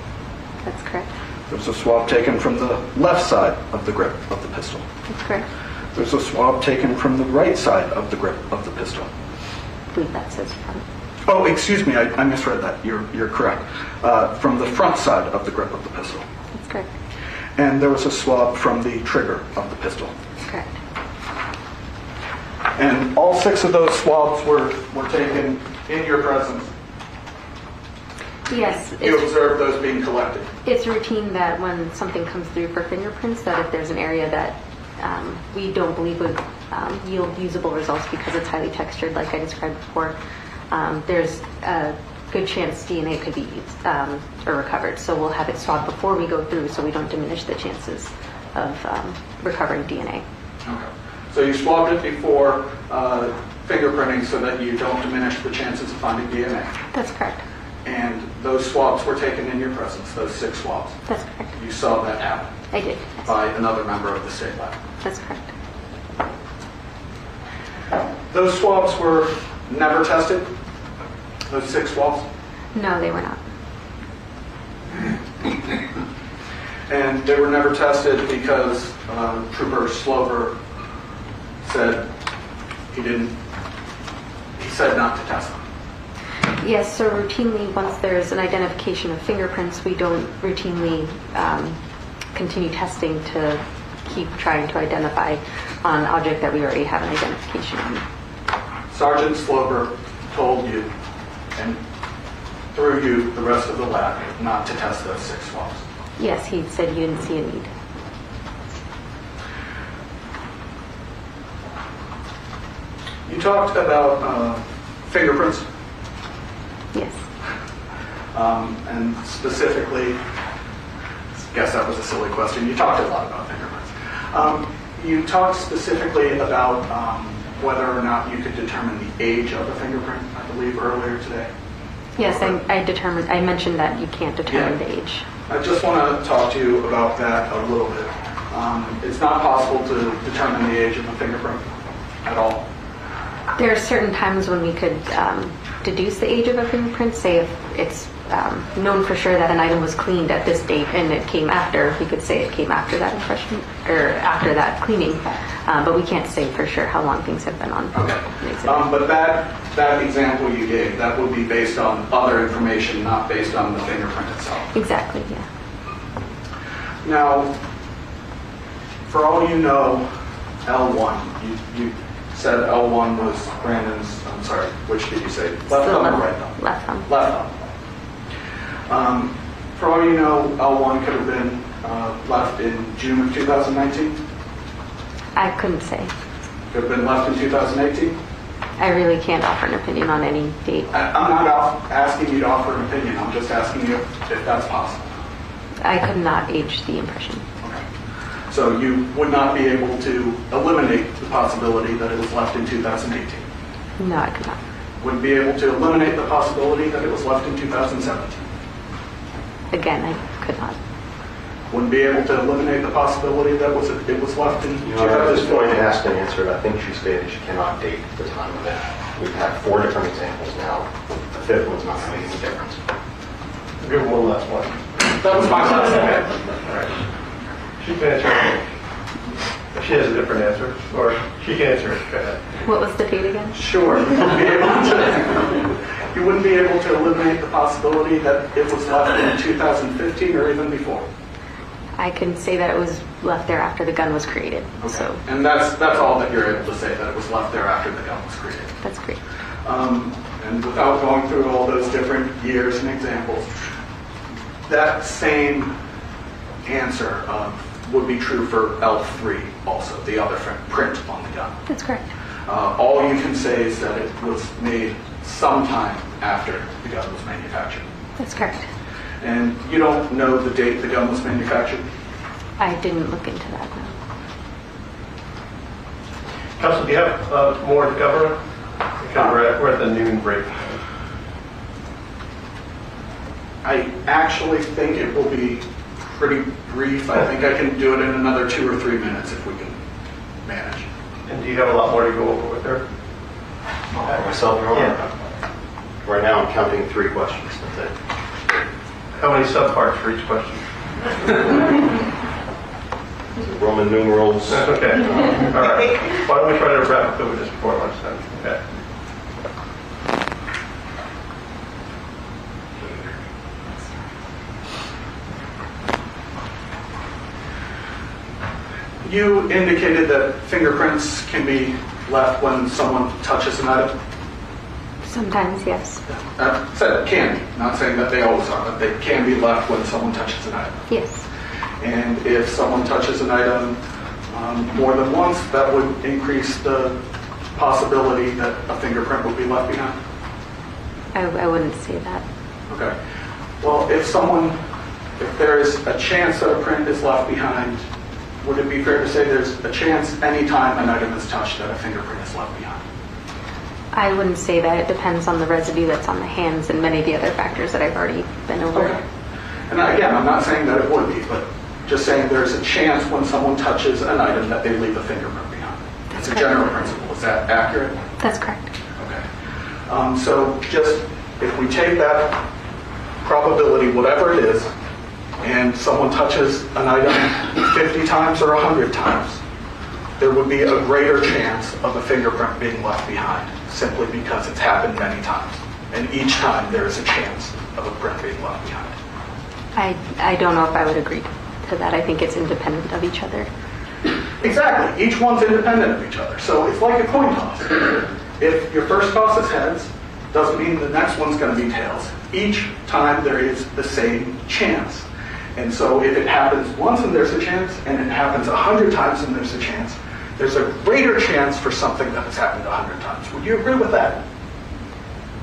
Speaker 14: That's correct.
Speaker 10: There was a swab taken from the left side of the grip of the pistol.
Speaker 14: That's correct.
Speaker 10: There's a swab taken from the right side of the grip of the pistol.
Speaker 14: I believe that says front.
Speaker 10: Oh, excuse me, I misread that. You're correct. From the front side of the grip of the pistol.
Speaker 14: That's correct.
Speaker 10: And there was a swab from the trigger of the pistol.
Speaker 14: That's correct.
Speaker 10: And all 6 of those swabs were taken in your presence.
Speaker 14: Yes.
Speaker 10: You observed those being collected.
Speaker 14: It's routine that when something comes through for fingerprints, that if there's an area that we don't believe would yield usable results because it's highly textured, like I described before, there's a good chance DNA could be used or recovered. So we'll have it swabbed before we go through so we don't diminish the chances of recovering DNA.
Speaker 10: Okay. So you swabbed it before fingerprinting so that you don't diminish the chances of finding DNA.
Speaker 14: That's correct.
Speaker 10: And those swabs were taken in your presence, those 6 swabs.
Speaker 14: That's correct.
Speaker 10: You saw that happen.
Speaker 14: I did. Yes.
Speaker 10: By another member of the state lab.
Speaker 14: That's correct.
Speaker 10: Those swabs were never tested? Those 6 swabs?
Speaker 14: No, they were not.
Speaker 10: And they were never tested because Trooper Slover said he said not to test them.
Speaker 14: Yes, so routinely, once there's an identification of fingerprints, we don't routinely continue testing to keep trying to identify on an object that we already have an identification on.
Speaker 10: Sergeant Slover told you, and through you, the rest of the lab, not to test those 6 swabs.
Speaker 14: Yes, he said you didn't see a need.
Speaker 10: You talked about fingerprints.
Speaker 14: Yes.
Speaker 10: And specifically, I guess that was a silly question. You talked a lot about fingerprints. You talked specifically about whether or not you could determine the age of a fingerprint, I believe, earlier today.
Speaker 14: Yes, I mentioned that you can't determine the age.
Speaker 10: I just want to talk to you about that a little bit. It's not possible to determine the age of a fingerprint at all.
Speaker 14: There are certain times when we could deduce the age of a fingerprint, say if it's known for sure that an item was cleaned at this date and it came after, we could say it came after that impression, or after that cleaning, but we can't say for sure how long things have been on.
Speaker 10: Okay. But that example you gave, that would be based on other information, not based on the fingerprint itself.
Speaker 14: Exactly, yeah.
Speaker 10: Now, for all you know, L1, you said L1 was Brandon's, I'm sorry, which did you say? Left thumb or right thumb?
Speaker 14: Left thumb.
Speaker 10: Left thumb. For all you know, L1 could have been left in June of 2019?
Speaker 14: I couldn't say.
Speaker 10: Could have been left in 2018?
Speaker 14: I really can't offer an opinion on any date.
Speaker 10: I'm not asking you to offer an opinion, I'm just asking you if that's possible.
Speaker 14: I could not age the impression.
Speaker 10: Okay. So you would not be able to eliminate the possibility that it was left in 2018?
Speaker 14: No, I could not.
Speaker 10: Wouldn't be able to eliminate the possibility that it was left in 2017?
Speaker 14: Again, I could not.
Speaker 10: Wouldn't be able to eliminate the possibility that it was left in 2017?
Speaker 13: At this point, asked and answered. I think she stated she cannot date the time of it. We've had 4 different examples now. The 5th one's not going to make any difference.
Speaker 15: Give her one last one.
Speaker 10: That was my last
Speaker 15: one. She can answer. If she has a different answer, or she can answer it. Go ahead.
Speaker 14: What was the date again?
Speaker 10: Sure. You wouldn't be able to eliminate the possibility that it was left in 2015 or even before?
Speaker 14: I can say that it was left there after the gun was created.
Speaker 10: Okay.
Speaker 14: So.
Speaker 10: And that's all that you're able to say, that it was left there after the gun was created?
Speaker 14: That's great.
Speaker 10: And without going through all those different years and examples, that same answer of would be true for L3 also, the other print on the gun.
Speaker 14: That's correct.
Speaker 10: All you can say is that it was made sometime after the gun was manufactured.
Speaker 14: That's correct.
Speaker 10: And you don't know the date the gun was manufactured?
Speaker 14: I didn't look into that, no.
Speaker 15: Counsel, do you have more to cover? Because we're at the noon break.
Speaker 10: I actually think it will be pretty brief. I think I can do it in another 2 or 3 minutes if we can manage.
Speaker 15: And do you have a lot more to go over with her?
Speaker 13: Myself, Your Honor. Right now I'm counting 3 questions. That's it.
Speaker 15: How many subparts for each question?
Speaker 13: Roman numerals.
Speaker 15: Okay. All right. Why don't we try to wrap up over just before lunchtime? Okay.
Speaker 10: You indicated that fingerprints can be left when someone touches an item.
Speaker 14: Sometimes, yes.
Speaker 10: Said can be, not saying that they always are, but they can be left when someone touches an item.
Speaker 14: Yes.
Speaker 10: And if someone touches an item more than once, that would increase the possibility that a fingerprint would be left behind.
Speaker 14: I wouldn't say that.
Speaker 10: Okay. Well, if there is a chance that a print is left behind, would it be fair to say there's a chance any time an item is touched that a fingerprint is left behind?
Speaker 14: I wouldn't say that. It depends on the residue that's on the hands and many of the other factors that I've already been over.
Speaker 10: Okay. And again, I'm not saying that it would be, but just saying there's a chance when someone touches an item that they leave a fingerprint behind. It's a general principle. Is that accurate?
Speaker 14: That's correct.
Speaker 10: Okay. So just if we take that probability, whatever it is, and someone touches an item 50 times or 100 times, there would be a greater chance of a fingerprint being left behind, simply because it's happened many times. And each time there is a chance of a print being left behind.
Speaker 14: I don't know if I would agree to that. I think it's independent of each other.
Speaker 10: Exactly. Each one's independent of each other. So it's like a coin toss. If your first toss is heads, doesn't mean the next one's going to be tails. Each time there is the same chance. And so if it happens once and there's a chance, and it happens 100 times and there's a chance, there's a greater chance for something that has happened 100 times. Would you agree with that?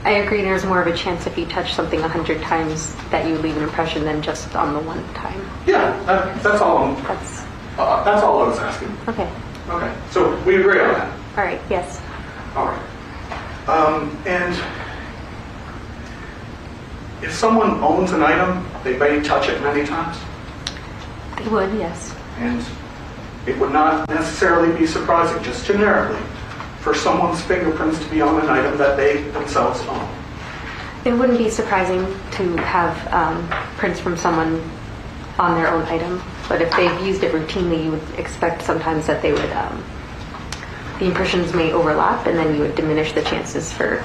Speaker 14: I agree there's more of a chance if you touch something 100 times that you leave an impression than just on the one time.
Speaker 10: Yeah, that's all. That's all I was asking.
Speaker 14: Okay.
Speaker 10: Okay, so we agree on that.
Speaker 14: All right. Yes.
Speaker 10: All right. And if someone owns an item, they may touch it many times.
Speaker 14: They would, yes.
Speaker 10: And it would not necessarily be surprising, just generically, for someone's fingerprints to be on an item that they themselves own.
Speaker 14: It wouldn't be surprising to have prints from someone on their own item, but if they've used it routinely, you would expect sometimes that they would, the impressions may overlap, and then you would diminish the chances for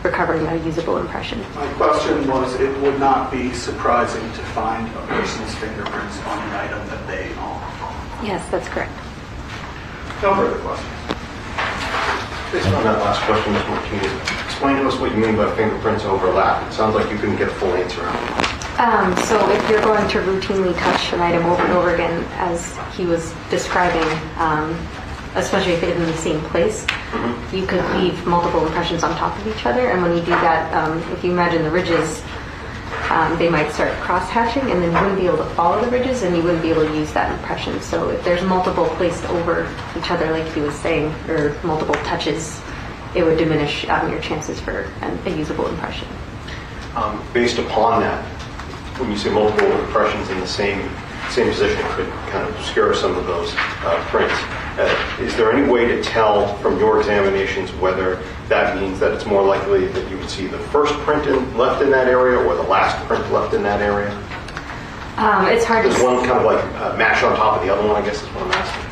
Speaker 14: recovering a usable impression.
Speaker 10: My question was, it would not be surprising to find a person's fingerprints on an item that they own.
Speaker 14: Yes, that's correct.
Speaker 10: No further questions.
Speaker 13: Based on that last question, Ms. Martinez, explain to us what you mean by fingerprints overlap. It sounds like you couldn't get a full answer out of it.
Speaker 14: So if you're going to routinely touch an item over and over again, as he was describing, especially if it's in the same place, you could leave multiple impressions on top of each other. And when you do that, if you imagine the ridges, they might start cross-hatching, and then you wouldn't be able to follow the ridges, and you wouldn't be able to use that impression. So if there's multiple placed over each other, like he was saying, or multiple touches, it would diminish your chances for a usable impression.
Speaker 13: Based upon that, when you say multiple impressions in the same position, it could kind of obscure some of those prints. Is there any way to tell from your examinations whether that means that it's more likely that you would see the first print left in that area or the last print left in that area?
Speaker 14: It's hard
Speaker 13: Does
Speaker 14: to...
Speaker 13: one kind of like mash on top of the other one, I guess is what I'm asking.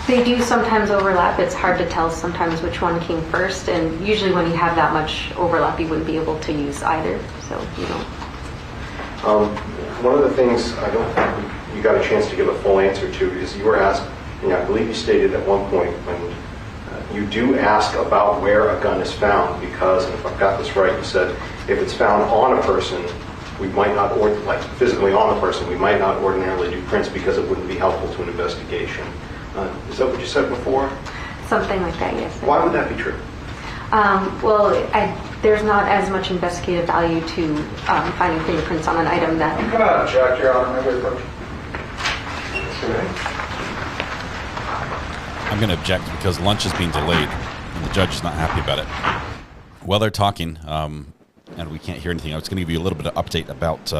Speaker 14: They do sometimes overlap. It's hard to tell sometimes which one came first, and usually when you have that much overlap, you wouldn't be able to use either, so you don't.
Speaker 13: One of the things I don't think you got a chance to give a full answer to is you were asked, I believe you stated at one point when you do ask about where a gun is found because, and if I've got this right, you said if it's found on a person, we might not, like physically on the person, we might not ordinarily do prints because it wouldn't be helpful to an investigation. Is that what you said before?
Speaker 14: Something like that, yes.
Speaker 13: Why would that be true?
Speaker 14: Well, there's not as much investigative value to finding fingerprints on an item that...
Speaker 15: I'm going to object, Your Honor. Maybe approach.
Speaker 3: I'm going to object because lunch is being delayed, and the judge is not happy about it. While they're talking, and we can't hear anything, I was going to give you a little bit of update about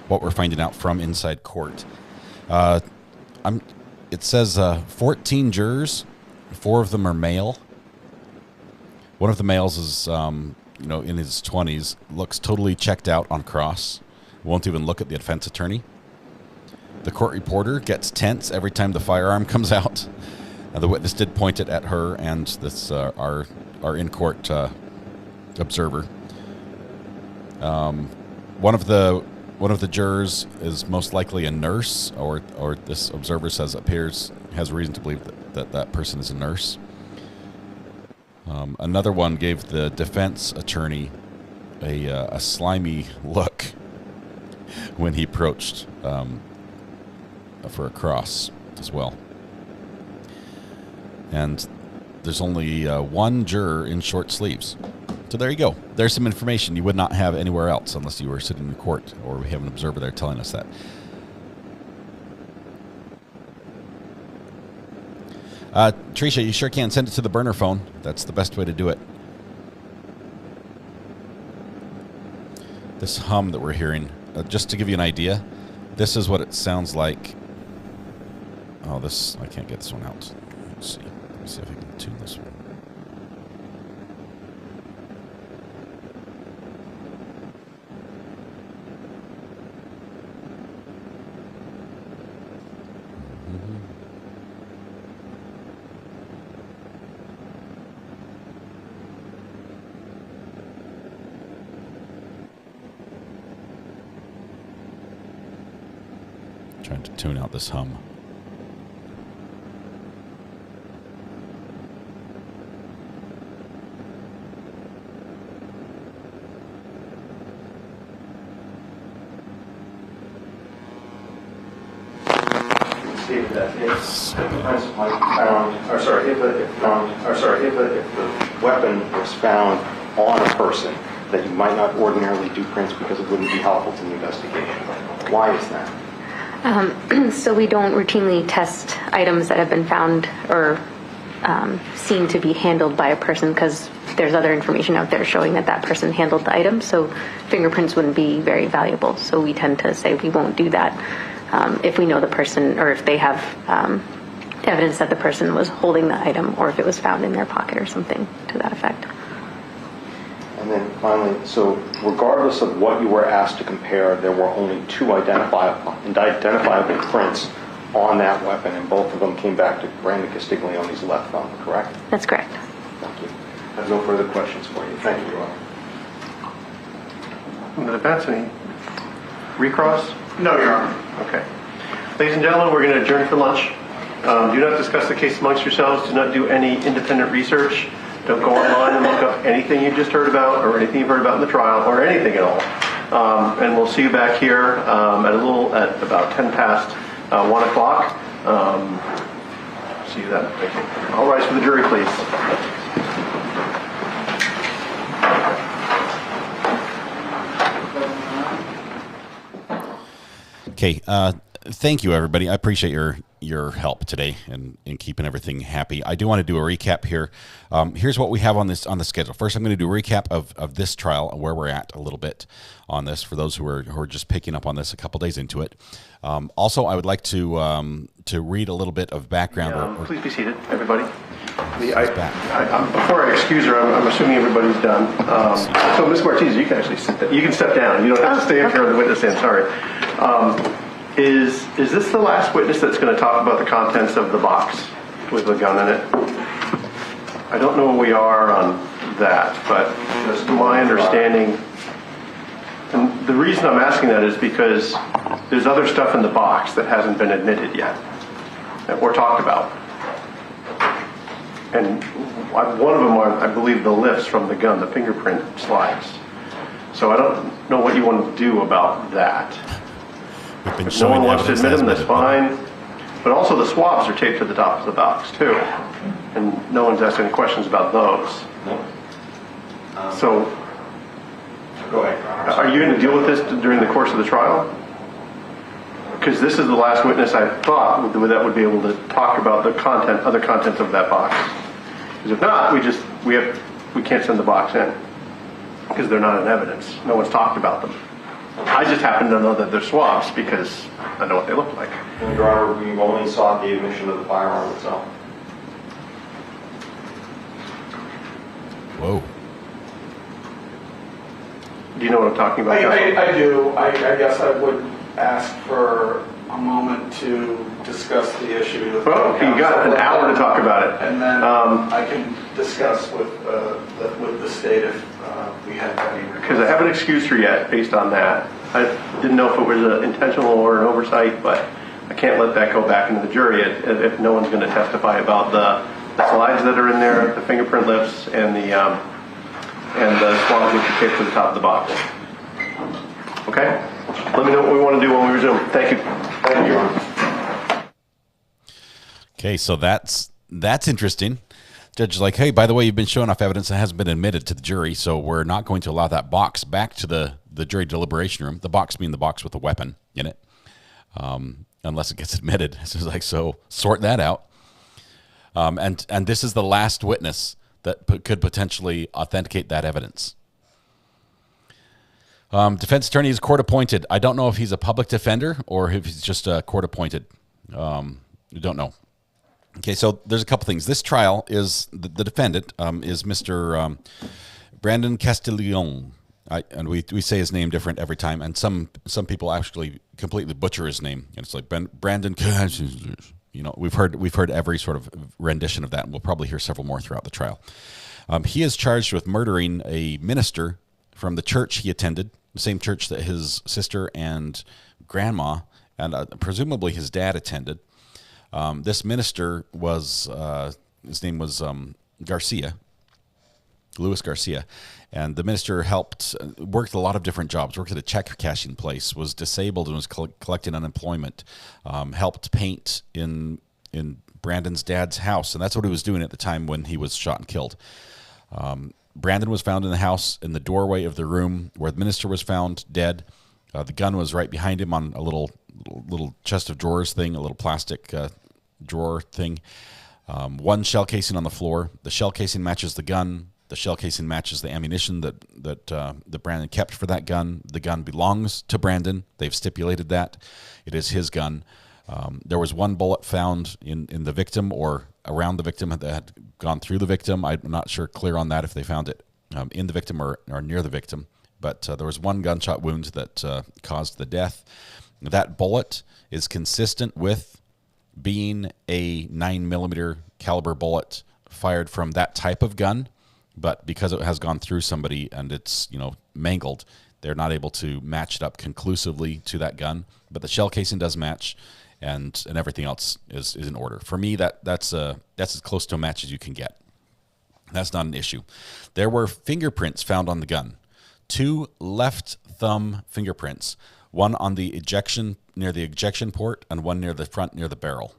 Speaker 3: what we're finding out from inside court. It says 14 jurors, 4 of them are male. One of the males is, in his 20s, looks totally checked out on cross, won't even look at the defense attorney. The court reporter gets tense every time the firearm comes out. The witness did point it at her and this our in-court observer. One of the jurors is most likely a nurse, or this observer has reason to believe that person is a nurse. Another one gave the defense attorney a slimy look when he approached for a cross as well. And there's only one juror in short sleeves. So there you go. There's some information you would not have anywhere else unless you were sitting in court or we have an observer there telling us that. Tricia, you sure can send it to the burner phone. That's the best way to do it. This hum that we're hearing, just to give you an idea, this is what it sounds like. Oh, I can't get this one out. Let's see. Let me see if I can tune this one. Trying to tune out this hum.
Speaker 13: If the weapon was found on a person, that you might not ordinarily do prints because it wouldn't be helpful to the investigation. Why is that?
Speaker 14: So we don't routinely test items that have been found or seen to be handled by a person because there's other information out there showing that person handled the item, so fingerprints wouldn't be very valuable. So we tend to say we won't do that if we know the person, or if they have evidence that the person was holding the item, or if it was found in their pocket or something to that effect.
Speaker 13: And then finally, so regardless of what you were asked to compare, there were only 2 identifiable prints on that weapon, and both of them came back to Brandon Castiglione's left thumb, correct?
Speaker 14: That's correct.
Speaker 13: Thank you. I have no further questions for you. Thank you, Your Honor.
Speaker 15: From the defense, any recross?
Speaker 10: No, Your Honor.
Speaker 15: Okay. Ladies and gentlemen, we're going to adjourn for lunch. Do not discuss the case amongst yourselves. Do not do any independent research. Don't go online and look up anything you just heard about or anything you've heard about in the trial or anything at all. And we'll see you back here at about 10 past 1 o'clock. See you then. Thank you. All rise for the jury, please.
Speaker 3: Okay. Thank you, everybody. I appreciate your help today in keeping everything happy. I do want to do a recap here. Here's what we have on the schedule. First, I'm going to do a recap of this trial and where we're at a little bit on this for those who are just picking up on this a couple days into it. Also, I would like to read a little bit of background.
Speaker 15: Please be seated, everybody. Before I excuse her, I'm assuming everybody's done. So, Ms. Martinez, you can actually sit down. You can step down. You don't have to stay up here on the witness stand. Sorry. Is this the last witness that's going to talk about the contents of the box with the gun in it? I don't know where we are on that, but just my understanding, and the reason I'm asking that is because there's other stuff in the box that hasn't been admitted yet, or talked about. And one of them are, I believe, the lifts from the gun, the fingerprint slides. So I don't know what you want to do about that.
Speaker 3: We've been
Speaker 15: If no one
Speaker 3: showing
Speaker 15: wants to
Speaker 3: evidence
Speaker 15: admit them,
Speaker 3: as
Speaker 15: that's fine. But also the swabs are taped to the top of the box too. And no one's asked any questions about those. So,
Speaker 13: Go ahead.
Speaker 15: are you going to deal with this during the course of the trial? Because this is the last witness I thought that would be able to talk about the other contents of that box. Because if not, we can't send the box in because they're not in evidence. No one's talked about them. I just happen to know that they're swabs because I know what they look like.
Speaker 13: And Your Honor, we've only sought the admission of the firearm itself.
Speaker 3: Whoa.
Speaker 15: Do you know what I'm talking about?
Speaker 10: I do. I guess I would ask for a moment to discuss the issue.
Speaker 15: Well, you got an hour to talk about it.
Speaker 10: And then I can discuss with the state if we have any.
Speaker 15: Because I haven't excused her yet based on that. I didn't know if it was an intentional or an oversight, but I can't let that go back into the jury if no one's going to testify about the slides that are in there, the fingerprint lips, and the swabs which are taped to the top of the box. Okay? Let me know what we want to do when we resume. Thank you. Thank you, Your Honor.
Speaker 3: Okay, so that's interesting. Judge is like, hey, by the way, you've been showing off evidence that hasn't been admitted to the jury, so we're not going to allow that box back to the jury deliberation room. The box being the box with the weapon in it, unless it gets admitted. So sort that out. And this is the last witness that could potentially authenticate that evidence. Defense attorney is court appointed. I don't know if he's a public defender or if he's just court appointed. We don't know. Okay, so there's a couple things. This trial is the defendant is Mr. Brandon Castiglione, and we say his name different every time, and some people actually completely butcher his name, and it's like Brandon. You know, we've heard every sort of rendition of that, and we'll probably hear several more throughout the trial. He is charged with murdering a minister from the church he attended, the same church that his sister and grandma and presumably his dad attended. This minister was, his name was Garcia, Luis Garcia, and the minister worked a lot of different jobs, worked at a check cashing place, was disabled and was collecting unemployment, helped paint in Brandon's dad's house, and that's what he was doing at the time when he was shot and killed. Brandon was found in the house in the doorway of the room where the minister was found dead. The gun was right behind him on a little chest of drawers thing, a little plastic drawer thing. One shell casing on the floor. The shell casing matches the gun. The shell casing matches the ammunition that Brandon kept for that gun. The gun belongs to Brandon. They've stipulated that. It is his gun. There was one bullet found in the victim or around the victim that had gone through the victim. I'm not sure clear on that if they found it in the victim or near the victim. But there was one gunshot wound that caused the death. That bullet is consistent with being a 9mm caliber bullet fired from that type of gun, but because it has gone through somebody and it's mangled, they're not able to match it up conclusively to that gun. But the shell casing does match, and everything else is in order. For me, that's as close to a match as you can get. That's not an issue. There were fingerprints found on the gun. 2 left thumb fingerprints, one on the near the ejection port and one near the front near the barrel.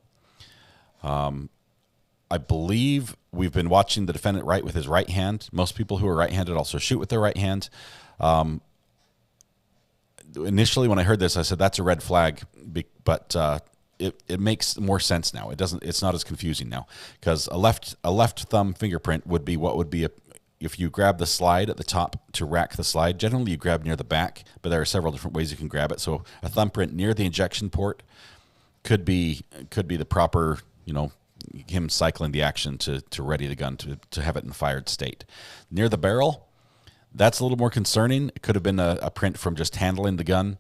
Speaker 3: I believe we've been watching the defendant write with his right hand. Most people who are right-handed also shoot with their right hand. Initially, when I heard this, I said that's a red flag, but it makes more sense now. It's not as confusing now, because a left thumb fingerprint would be what would be if you grab the slide at the top to rack the slide. Generally, you grab near the back, but there are several different ways you can grab it. So a thumbprint near the injection port could be the proper, him cycling the action to ready the gun to have it in fired state. Near the barrel, that's a little more concerning. It could have been a print from just handling the gun,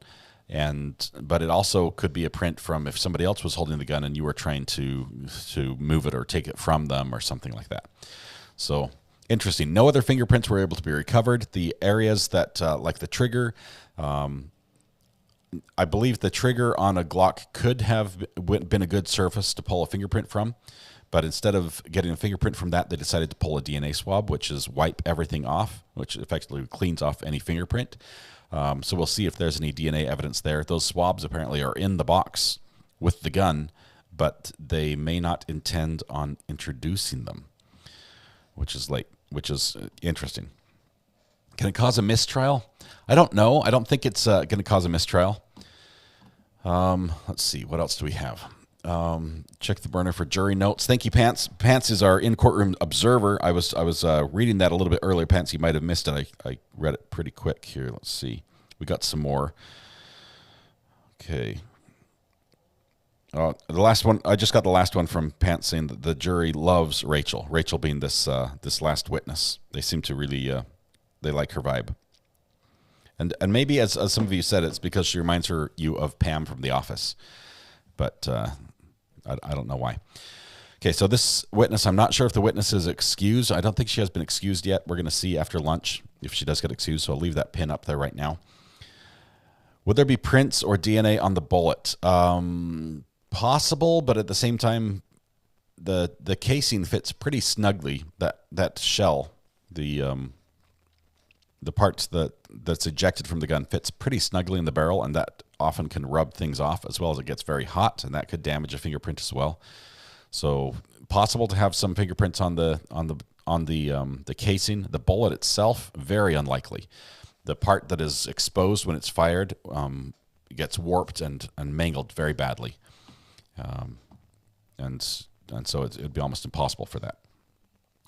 Speaker 3: but it also could be a print from if somebody else was holding the gun and you were trying to move it or take it from them or something like that. So interesting. No other fingerprints were able to be recovered. The areas that, like the trigger, I believe the trigger on a Glock could have been a good surface to pull a fingerprint from, but instead of getting a fingerprint from that, they decided to pull a DNA swab, which is wipe everything off, which effectively cleans off any fingerprint. So we'll see if there's any DNA evidence there. Those swabs apparently are in the box with the gun, but they may not intend on introducing them, which is interesting. Can it cause a mistrial? I don't know. I don't think it's going to cause a mistrial. Let's see. What else do we have? Check the burner for jury notes. Thank you, Pants. Pants is our in-courtroom observer. I was reading that a little bit earlier. Pants, you might have missed it. I read it pretty quick here. Let's see. We got some more. Okay. The last one. I just got the last one from Pants saying that the jury loves Rachel. Rachel being this last witness. They seem to really they like her vibe. And maybe as some of you said, it's because she reminds you of Pam from The Office. But I don't know why. Okay, so this witness, I'm not sure if the witness is excused. I don't think she has been excused yet. We're going to see after lunch if she does get excused, so I'll leave that pin up there right now. Would there be prints or DNA on the bullet? Possible, but at the same time, the casing fits pretty snugly. That shell, the parts that's ejected from the gun fits pretty snugly in the barrel, and that often can rub things off as well as it gets very hot, and that could damage a fingerprint as well. So possible to have some fingerprints on the casing. The bullet itself, very unlikely. The part that is exposed when it's fired gets warped and mangled very badly, and so it'd be almost impossible for that,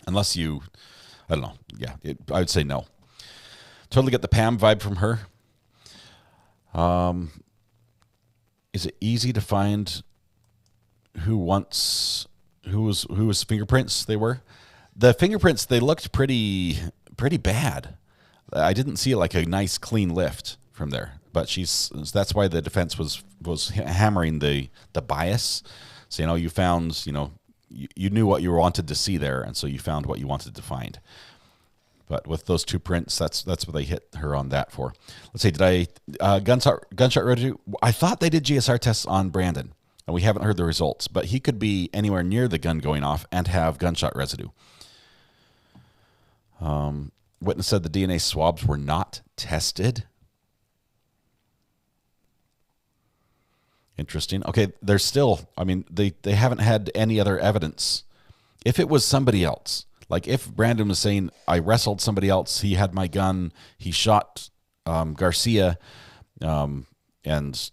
Speaker 3: unless you, I don't know. Yeah, I would say no. Totally get the Pam vibe from her. Is it easy to find whose fingerprints they were? The fingerprints, they looked pretty bad. I didn't see like a nice clean lift from there, but that's why the defense was hammering the bias. So you found you knew what you wanted to see there, and so you found what you wanted to find. But with those two prints, that's what they hit her on that for. Let's see, did gunshot residue? I thought they did GSR tests on Brandon, and we haven't heard the results, but he could be anywhere near the gun going off and have gunshot residue. Witness said the DNA swabs were not tested. Interesting. Okay, there's still, they haven't had any other evidence. If it was somebody else, like if Brandon was saying, I wrestled somebody else, he had my gun, he shot Garcia, and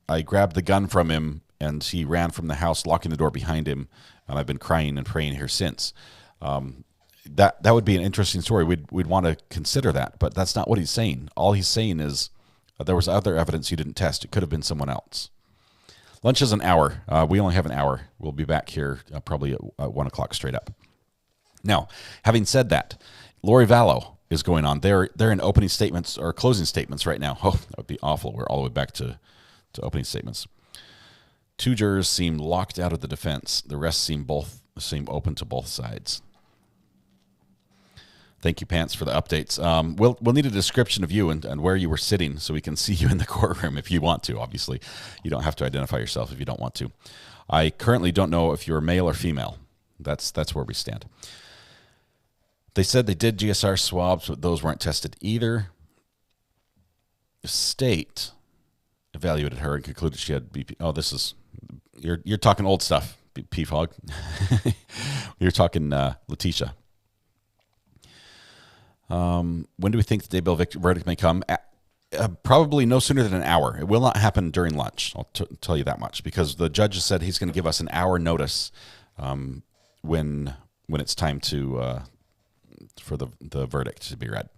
Speaker 3: I grabbed the gun from him, and he ran from the house, locking the door behind him, and I've been crying and praying here since. That would be an interesting story. We'd want to consider that, but that's not what he's saying. All he's saying is there was other evidence you didn't test. It could have been someone else. Lunch is an hour. We only have an hour. We'll be back here probably at 1 o'clock straight up. Now, having said that, Lori Vallow is going on. They're in opening statements or closing statements right now. Oh, that would be awful. We're all the way back to opening statements. 2 jurors seem locked out of the defense. The rest seem open to both sides. Thank you, Pants, for the updates. We'll need a description of you and where you were sitting so we can see you in the courtroom if you want to. Obviously, you don't have to identify yourself if you don't want to. I currently don't know if you're male or female. That's where we stand. They said they did GSR swabs, but those weren't tested either. The state evaluated her and concluded she had BP. Oh, you're talking old stuff, P-Fog. You're talking Letitia. When do we think the Daybell verdict may come? Probably no sooner than an hour. It will not happen during lunch. I'll tell you that much, because the judge has said he's going to give us an hour notice when it's time for the verdict to be read.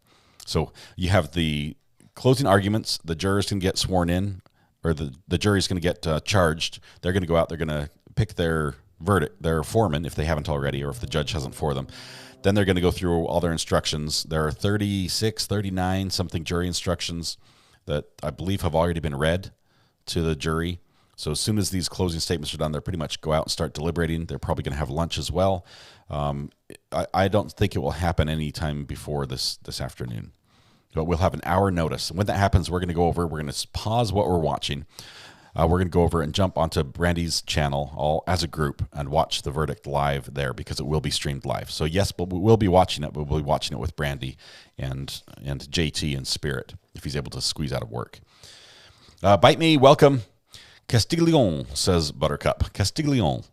Speaker 3: So you have the closing arguments. The jurors can get sworn in, or the jury's going to get charged. They're going to go out. They're going to pick their verdict, their foreman, if they haven't already, or if the judge hasn't for them. Then they're going to go through all their instructions. There are 36, 39 something jury instructions that I believe have already been read to the jury. So as soon as these closing statements are done, they'll pretty much go out and start deliberating. They're probably going to have lunch as well. I don't think it will happen any time before this afternoon. but we'll have an hour notice. And when that happens, we're going to go over, we're going to pause what we're watching. We're going to go over and jump onto Brandy's channel all as a group and watch the verdict live there because it will be streamed live. So yes, but we will be watching it, but we'll be watching it with Brandy and JT and Spirit if he's able to squeeze out of work. Bite me, welcome. Castiglione, says Buttercup. Castiglione.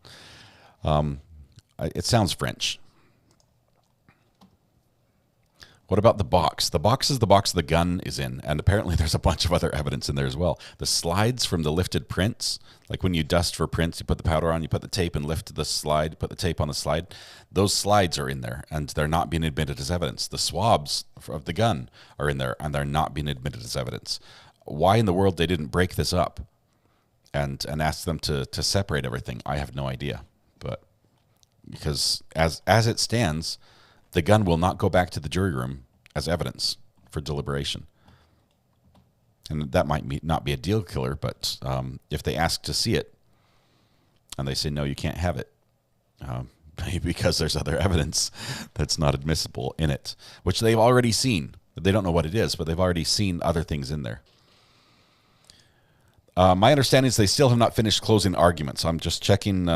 Speaker 3: It sounds French. What about the box? The box is the box the gun is in, and apparently there's a bunch of other evidence in there as well. The slides from the lifted prints, like when you dust for prints, you put the powder on, you put the tape and lift the slide, put the tape on the slide. Those slides are in there, and they're not being admitted as evidence. The swabs of the gun are in there, and they're not being admitted as evidence. Why in the world they didn't break this up and ask them to separate everything, I have no idea. But because as it stands, the gun will not go back to the jury room as evidence for deliberation. And that might not be a deal killer, but if they ask to see it and they say, no, you can't have it, because there's other evidence that's not admissible in it, which they've already seen. They don't know what it is, but they've already seen other things in there. My understanding is they still have not finished closing arguments. I'm just checking.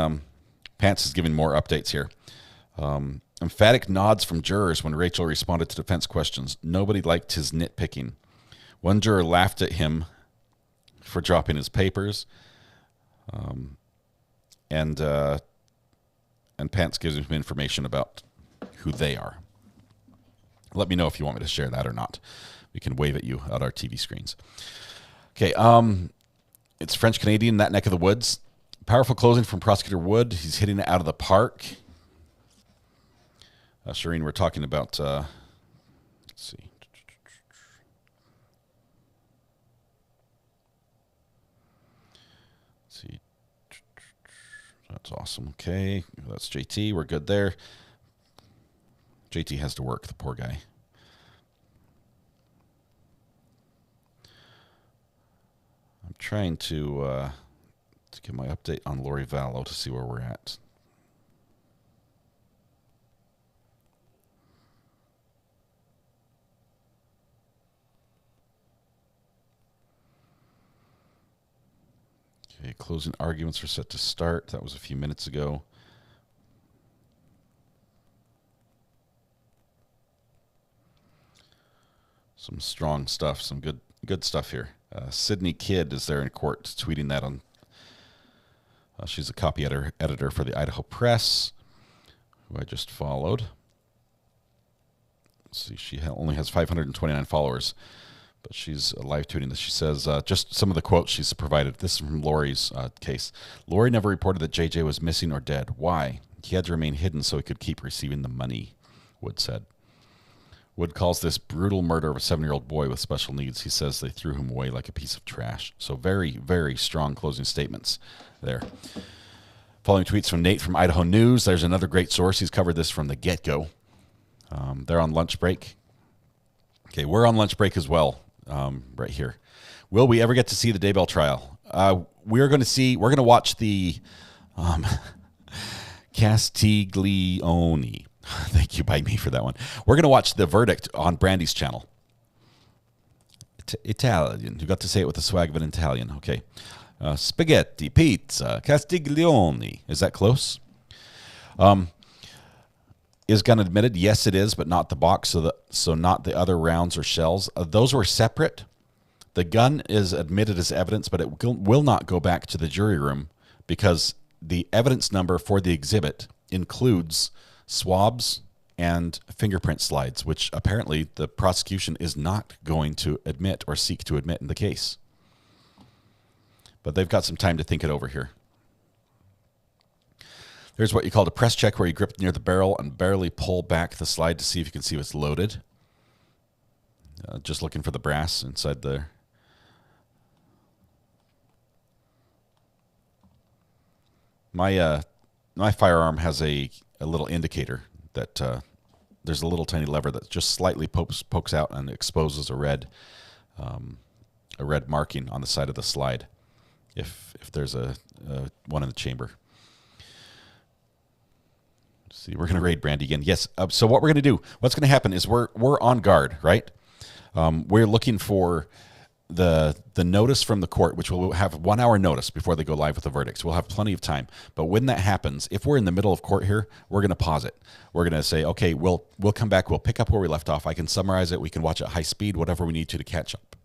Speaker 3: Pants is giving more updates here. Emphatic nods from jurors when Rachel responded to defense questions. Nobody liked his nitpicking. One juror laughed at him for dropping his papers. And Pants gives him information about who they are. Let me know if you want me to share that or not. We can wave at you at our TV screens. Okay, it's French-Canadian, that neck of the woods. Powerful closing from Prosecutor Wood. He's hitting it out of the park. Shireen, we're talking about, let's see. Let's see. That's awesome. Okay, that's JT. We're good there. JT has to work, the poor guy. I'm trying to get my update on Lori Vallow to see where we're at. Okay, closing arguments are set to start. That was a few minutes ago. Some strong stuff, some good stuff here. Sydney Kidd is there in court tweeting that on. She's a copy editor for the Idaho Press, who I just followed. Let's see, she only has 529 followers. But she's live tweeting this. She says, just some of the quotes she's provided. This is from Lori's case. Lori never reported that JJ was missing or dead. Why? He had to remain hidden so he could keep receiving the money, Wood said. Wood calls this brutal murder of a 7-year-old boy with special needs. He says they threw him away like a piece of trash. So very, very strong closing statements there. Following tweets from Nate from Idaho News. There's another great source. He's covered this from the get-go. They're on lunch break. Okay, we're on lunch break as well. Right here. Will we ever get to see the Daybell trial? We're going to watch the Castiglione. Thank you, Bite Me, for that one. We're going to watch the verdict on Brandy's channel. Italian. You got to say it with the swag of an Italian. Okay. Spaghetti, pizza, Castiglione. Is that close? Is gun admitted? Yes, it is, but not the box, so not the other rounds or shells. Those were separate. The gun is admitted as evidence, but it will not go back to the jury room because the evidence number for the exhibit includes swabs and fingerprint slides, which apparently the prosecution is not going to admit or seek to admit in the case. But they've got some time to think it over here. Here's what you call a press check, where you grip near the barrel and barely pull back the slide to see if you can see what's loaded. Just looking for the brass inside there. My firearm has a little indicator that there's a little tiny lever that just slightly pokes out and exposes a red marking on the side of the slide if there's a one in the chamber. See, we're going to raid Brandy again. Yes. So what we're going to do, what's going to happen is we're on guard, right? We're looking for the notice from the court, which will have 1 hour notice before they go live with the verdicts. We'll have plenty of time. But when that happens, if we're in the middle of court here, we're going to pause it. We're going to say, okay, we'll come back. We'll pick up where we left off. I can summarize it. We can watch it high speed, whatever we need to catch up.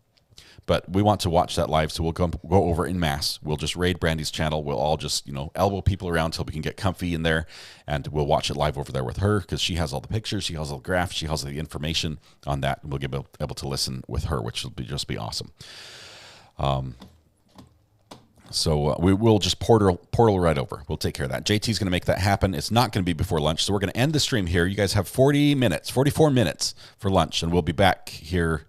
Speaker 3: But we want to watch that live, so we'll go over in mass. We'll just raid Brandy's channel. We'll all just, elbow people around till we can get comfy in there, and we'll watch it live over there with her because she has all the pictures, she has all the graphs, she has the information on that, and we'll be able to listen with her, which will just be awesome. So we will just portal right over. We'll take care of that. JT's going to make that happen. It's not going to be before lunch, so we're going to end the stream here. You guys have 44 minutes for lunch, and we'll be back here.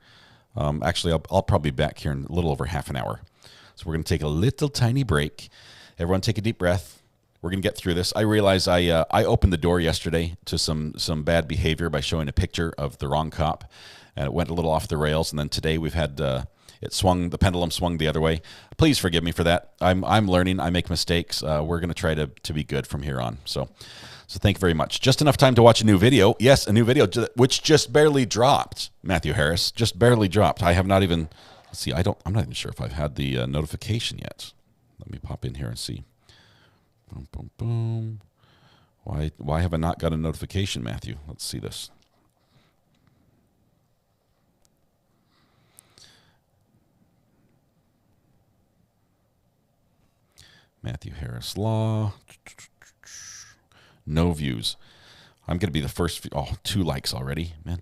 Speaker 3: Actually, I'll probably be back here in a little over half an hour. So we're going to take a little tiny break. Everyone take a deep breath. We're going to get through this. I realize I opened the door yesterday to some bad behavior by showing a picture of the wrong cop, and it went a little off the rails. And then today we've had the pendulum swung the other way. Please forgive me for that. I'm learning. I make mistakes. We're going to try to be good from here on. So thank you very much. Just enough time to watch a new video. Yes, a new video, which just barely dropped, Matthew Harris. Just barely dropped. I have not even, let's see, I'm not even sure if I've had the notification yet. Let me pop in here and see. Boom, boom, boom. Why have I not got a notification, Matthew? Let's see this. Matthew Harris Law. No views. I'm going to be the first. 2 likes already, man.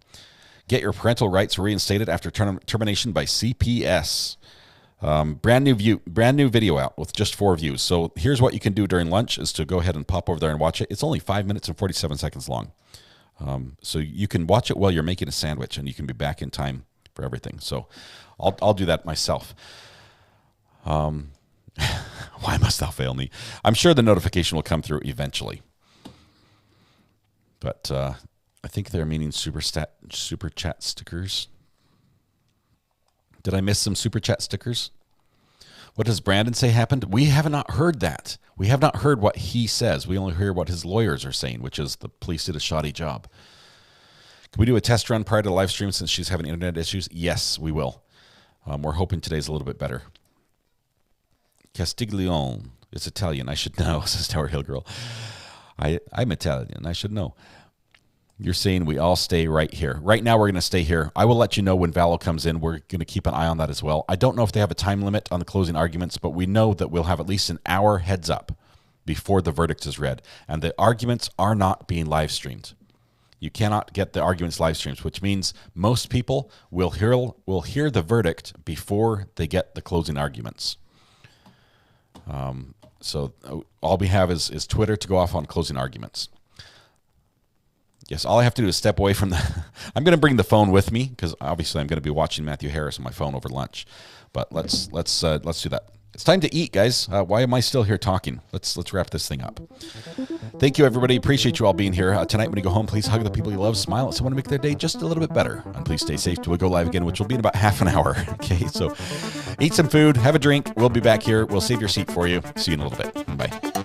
Speaker 3: Get your parental rights reinstated after termination by CPS. Brand new video out with just 4 views. So here's what you can do during lunch is to go ahead and pop over there and watch it. It's only 5 minutes and 47 seconds long. So you can watch it while you're making a sandwich, and you can be back in time for everything. So I'll do that myself. Why must thou fail me? I'm sure the notification will come through eventually. But I think they're meaning super chat stickers. Did I miss some super chat stickers? What does Brandon say happened? We have not heard that. We have not heard what he says. We only hear what his lawyers are saying, which is the police did a shoddy job. Can we do a test run prior to the live stream since she's having internet issues? Yes, we will. We're hoping today's a little bit better. Castiglione. It's Italian. I should know, says Tower Hill Girl. I'm Italian. I should know. You're saying we all stay right here. Right now, we're going to stay here. I will let you know when Valo comes in. We're going to keep an eye on that as well. I don't know if they have a time limit on the closing arguments, but we know that we'll have at least an hour heads up before the verdict is read. And the arguments are not being live streamed. You cannot get the arguments live streams, which means most people will hear the verdict before they get the closing arguments. So all we have is Twitter to go off on closing arguments. Yes, all I have to do is step away from the... I'm going to bring the phone with me because obviously I'm going to be watching Matthew Harris on my phone over lunch. But let's do that. It's time to eat, guys. Why am I still here talking? Let's wrap this thing up. Thank you, everybody. Appreciate you all being here. Tonight when you go home, please hug the people you love, smile at someone to make their day just a little bit better. And please stay safe till we go live again, which will be in about half an hour. Okay, so eat some food, have a drink. We'll be back here. We'll save your seat for you. See you in a little bit. Bye.